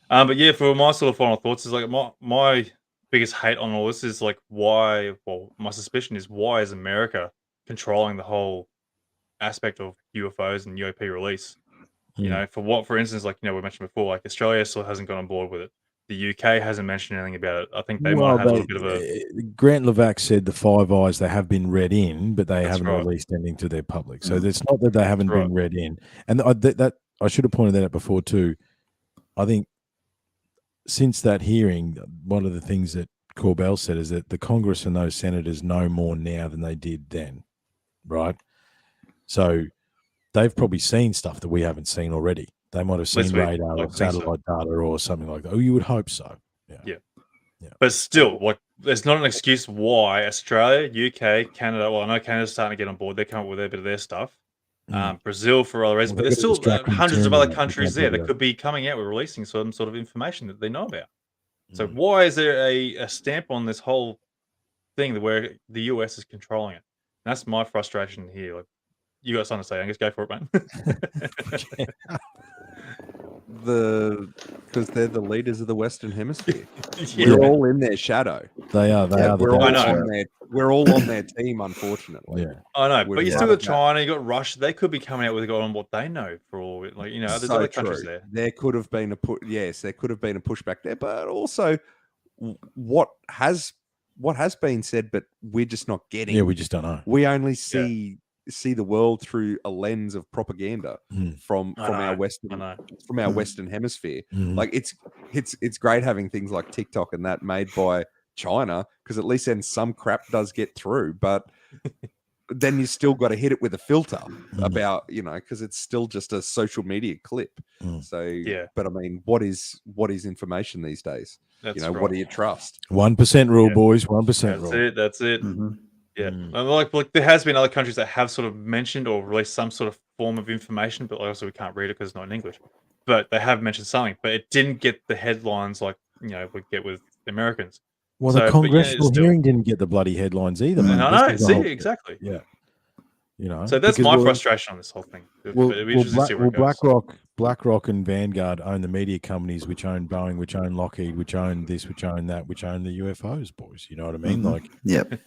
[SPEAKER 2] but yeah, for my sort of final thoughts is like my biggest hate on all this is like why. Well, my suspicion is why is America controlling the whole aspect of UFOs and UAP release? For instance, like we mentioned before, like Australia still hasn't gone on board with it. The UK hasn't mentioned anything about it. I think they might have a little bit of a.
[SPEAKER 3] Grant Levac said the Five Eyes, they have been read in, but they haven't
[SPEAKER 2] right.
[SPEAKER 3] released anything to their public. So it's not that they haven't been read in. And that I should have pointed that out before too. I think since that hearing, one of the things that Corbell said is that the Congress and those senators know more now than they did then, right? So they've probably seen stuff that we haven't seen already. They might have seen radar or satellite data or something like that. Oh, you would hope so.
[SPEAKER 2] Yeah. But still, like, there's not an excuse why Australia, UK, Canada. Well, I know Canada's starting to get on board. They come up with a bit of their stuff. Brazil for other reasons, but there's still hundreds of other countries there that could be coming out with releasing some sort of information that they know about. So why is there a stamp on this whole thing where the US is controlling it? And that's my frustration here. Like, You got something to say, Angus? Go for it, mate.
[SPEAKER 4] Because they're the leaders of the Western Hemisphere.
[SPEAKER 2] Yeah.
[SPEAKER 4] We're all in their shadow.
[SPEAKER 3] They are. They are. The
[SPEAKER 4] We're all
[SPEAKER 3] dogs.
[SPEAKER 4] on their. We're all on their team, unfortunately.
[SPEAKER 3] Yeah.
[SPEAKER 2] I know,
[SPEAKER 4] Would
[SPEAKER 2] but you
[SPEAKER 4] rather
[SPEAKER 2] still got
[SPEAKER 4] that.
[SPEAKER 2] China, you got Russia. They could be coming out with on what they know for all of it. Like, there's
[SPEAKER 4] So
[SPEAKER 2] other countries
[SPEAKER 4] true.
[SPEAKER 2] there.
[SPEAKER 4] There could have been there could have been a pushback there, but also what has been said, but we're just not getting.
[SPEAKER 3] Yeah, we just don't know.
[SPEAKER 4] We only see the world through a lens of propaganda from our Western Hemisphere. Like it's great having things like TikTok and that made by China, because at least then some crap does get through, but then you still got to hit it with a filter about, because it's still just a social media clip. So but I mean, what is information these days?
[SPEAKER 2] That's
[SPEAKER 4] what do you trust?
[SPEAKER 3] 1% rule, boys. 1% rule.
[SPEAKER 2] That's it.
[SPEAKER 5] Mhm.
[SPEAKER 2] Yeah, and like there has been other countries that have sort of mentioned or released some sort of form of information, but also we can't read it because it's not in English. But they have mentioned something, but it didn't get the headlines like we get with the Americans.
[SPEAKER 3] Well,
[SPEAKER 2] So,
[SPEAKER 3] the
[SPEAKER 2] but,
[SPEAKER 3] congressional hearing didn't get the bloody headlines either, mate.
[SPEAKER 2] I know.
[SPEAKER 3] This is the whole-
[SPEAKER 2] Exactly.
[SPEAKER 3] Yeah.
[SPEAKER 2] So that's
[SPEAKER 3] because,
[SPEAKER 2] my
[SPEAKER 3] well,
[SPEAKER 2] frustration on this whole thing.
[SPEAKER 3] Well,
[SPEAKER 2] It'd be interesting to see where it goes.
[SPEAKER 3] BlackRock and Vanguard own the media companies, which own Boeing, which own Lockheed, which own this, which own that, which own the UFOs, boys. You know what I mean? Like,
[SPEAKER 5] Yep.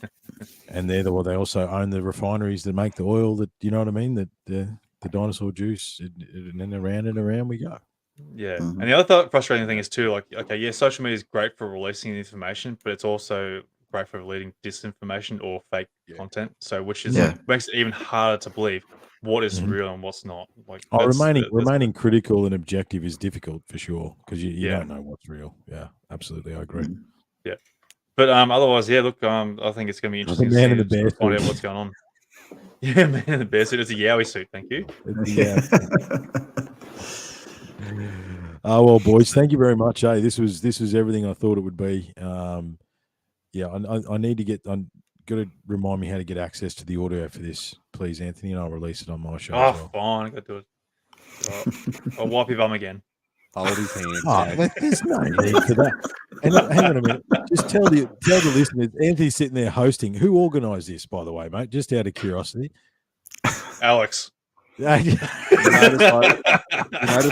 [SPEAKER 3] and they also own the refineries that make the oil that, you know what I mean? That the dinosaur juice, and then around and around we go.
[SPEAKER 2] Yeah, and the other frustrating thing is too, like, okay, yeah, social media is great for releasing the information, but it's also great for leading disinformation or fake content. So, which is makes it even harder to believe what is real and what's not. Like,
[SPEAKER 3] remaining critical and objective is difficult for sure, because you don't know what's real. Yeah, absolutely, I agree.
[SPEAKER 2] Yeah, but otherwise, look, I think it's going to be interesting to find out what's going on. Yeah, man in the bear suit. It's a Yowie suit. Thank you.
[SPEAKER 3] Yeah. Well, boys, thank you very much. Hey, this was everything I thought it would be. I need to get. I'm got to remind me how to get access to the audio for this, please, Anthony, and I'll release it on my show.
[SPEAKER 2] Oh,
[SPEAKER 3] as well.
[SPEAKER 2] fine, I got to do it. I'll wipe your bum again.
[SPEAKER 4] Hold his hand.
[SPEAKER 3] There's no need for that. And hang on a minute. Just tell the listeners. Anthony's sitting there hosting. Who organised this, by the way, mate? Just out of curiosity.
[SPEAKER 2] Alex.
[SPEAKER 4] You notice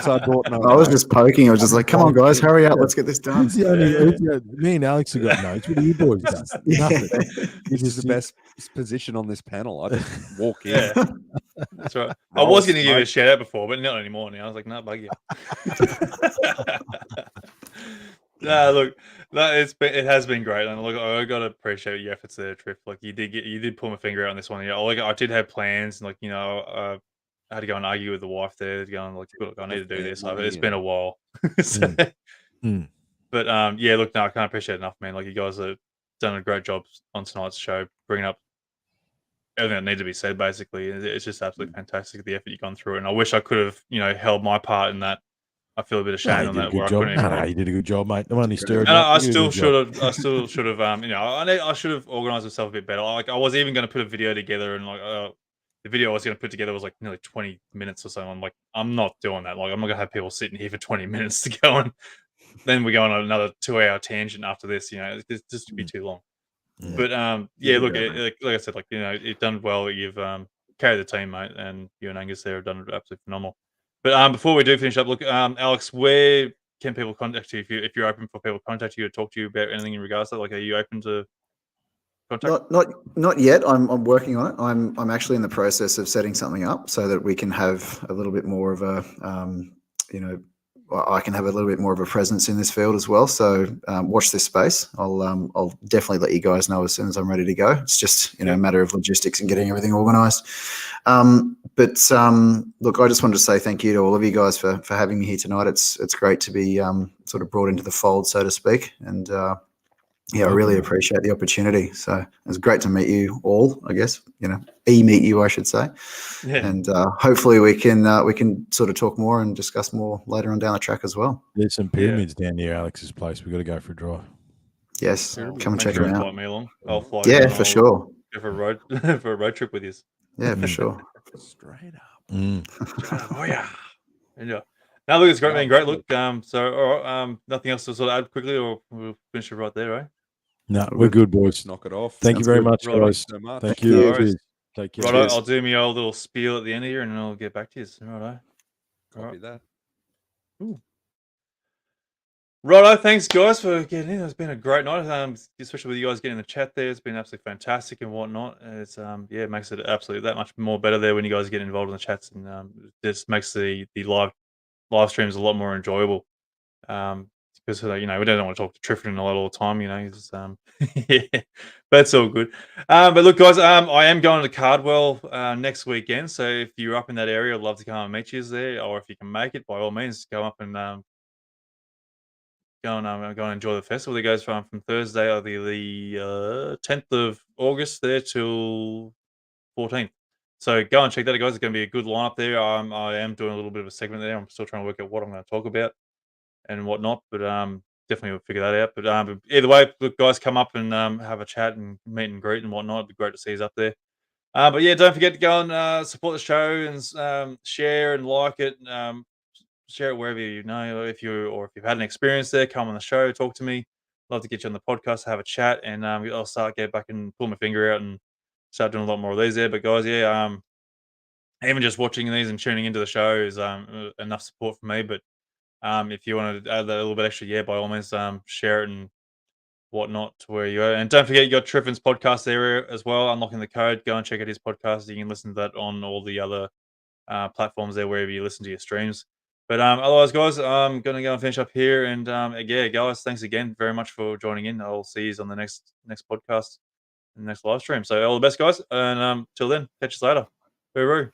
[SPEAKER 4] I brought no.
[SPEAKER 5] I was just poking. I was just like, "Come on, guys, hurry up! Let's get this done."
[SPEAKER 3] Me and Alex have got notes. What are you boys done? Nothing.
[SPEAKER 4] This is the best position on this panel. I just walk in.
[SPEAKER 2] Yeah, that's right. I was going to give you a shout out before, but not anymore. Now I was like, "No, bug you." Look, it has been great, and look, I got to appreciate your efforts there, Triff. Like you did pull my finger out on this one. I did have plans, and I had to go and argue with the wife there, going like, "Look, I need to do this." It's been a while. But look, no, I can't appreciate it enough, man. Like you guys have done a great job on tonight's show, bringing up everything that needed to be said. Basically, it's just absolutely fantastic the effort you've gone through, and I wish I could have, held my part in that. I feel a bit ashamed on that.
[SPEAKER 3] You did a good job, mate. I'm only stirring.
[SPEAKER 2] And I still should have. I should have organised myself a bit better. Like I was even going to put a video together, and the video I was going to put together was like nearly 20 minutes or so. I'm like, I'm not doing that. Like, I'm not going to have people sitting here for 20 minutes to go and then we go on another 2-hour tangent after this. It's just to be too long. Yeah. But look, like I said, you've done well. You've carried the team, mate, and you and Angus there have done absolutely phenomenal. But before we do finish up, look, Alex, where can people contact you if you're open for people to contact you or talk to you about anything in regards to that? Like, are you open to contact?
[SPEAKER 5] Not yet. I'm working on it. I'm actually in the process of setting something up so that we can have a little bit more of a I can have a little bit more of a presence in this field as well. So watch this space. I'll definitely let you guys know as soon as I'm ready to go. It's just a matter of logistics and getting everything organised. But look, I just wanted to say thank you to all of you guys for having me here tonight. It's great to be sort of brought into the fold, so to speak, and I really appreciate the opportunity. So it was great to meet you all, I guess, meet you, I should say. Yeah. And hopefully we can sort of talk more and discuss more later on down the track as well.
[SPEAKER 3] There's some pyramids down near Alex's place. We've got to go for a drive.
[SPEAKER 5] Yes, come and check them out.
[SPEAKER 2] Me along. I'll fly.
[SPEAKER 5] Yeah, for sure.
[SPEAKER 2] Go for a road trip with you.
[SPEAKER 5] Yeah, for sure.
[SPEAKER 4] Straight up.
[SPEAKER 2] Oh yeah. Now look, it's great, man. Great look. Nothing else to sort of add quickly, or we'll finish it right there, right?
[SPEAKER 3] No, we're good, boys.
[SPEAKER 4] Knock it off.
[SPEAKER 3] Thank you very much, guys.
[SPEAKER 4] So much.
[SPEAKER 3] Thank you. Take care.
[SPEAKER 2] Righto,
[SPEAKER 5] Cheers.
[SPEAKER 2] I'll do my old little spiel at the end here, and then I'll get back to you. Righto.
[SPEAKER 4] Copy that.
[SPEAKER 2] Righto, thanks guys for getting in. It's been a great night, especially with you guys getting in the chat there. It's been absolutely fantastic and whatnot. It's yeah, it makes it absolutely that much more better there when you guys get involved in the chats, and just makes the live streams a lot more enjoyable. Because we don't want to talk to Triffon a lot all the time, It's, yeah, but it's all good. But look, guys, I am going to Cardwell next weekend, so if you're up in that area, I'd love to come and meet you there, or if you can make it, by all means, go up and go and enjoy the festival. It goes from Thursday, the 10th of August there till 14th. So go and check that out, guys. It's going to be a good lineup there. I am doing a little bit of a segment there. I'm still trying to work out what I'm going to talk about and whatnot, but definitely we'll figure that out. But either way, look, guys, come up and have a chat and meet and greet and whatnot. It'd be great to see you up there. But yeah, don't forget to go and support the show and share and like it. Share it wherever if you've had an experience there, come on the show, talk to me. Love to get you on the podcast, have a chat, and I'll get back and pull my finger out and start doing a lot more of these there. But guys, yeah, even just watching these and tuning into the show is enough support for me. But if you want to add that little bit extra, yeah, by all means, share it and whatnot to where you are. And don't forget, you got Triffon's podcast there as well, Unlocking the Code. Go and check out his podcast. You can listen to that on all the other platforms there, wherever you listen to your streams. But otherwise, guys, I'm going to go and finish up here. And yeah, guys, thanks again very much for joining in. I'll see you on the next podcast and next live stream. So all the best, guys. And till then, catch us later. Hooroo.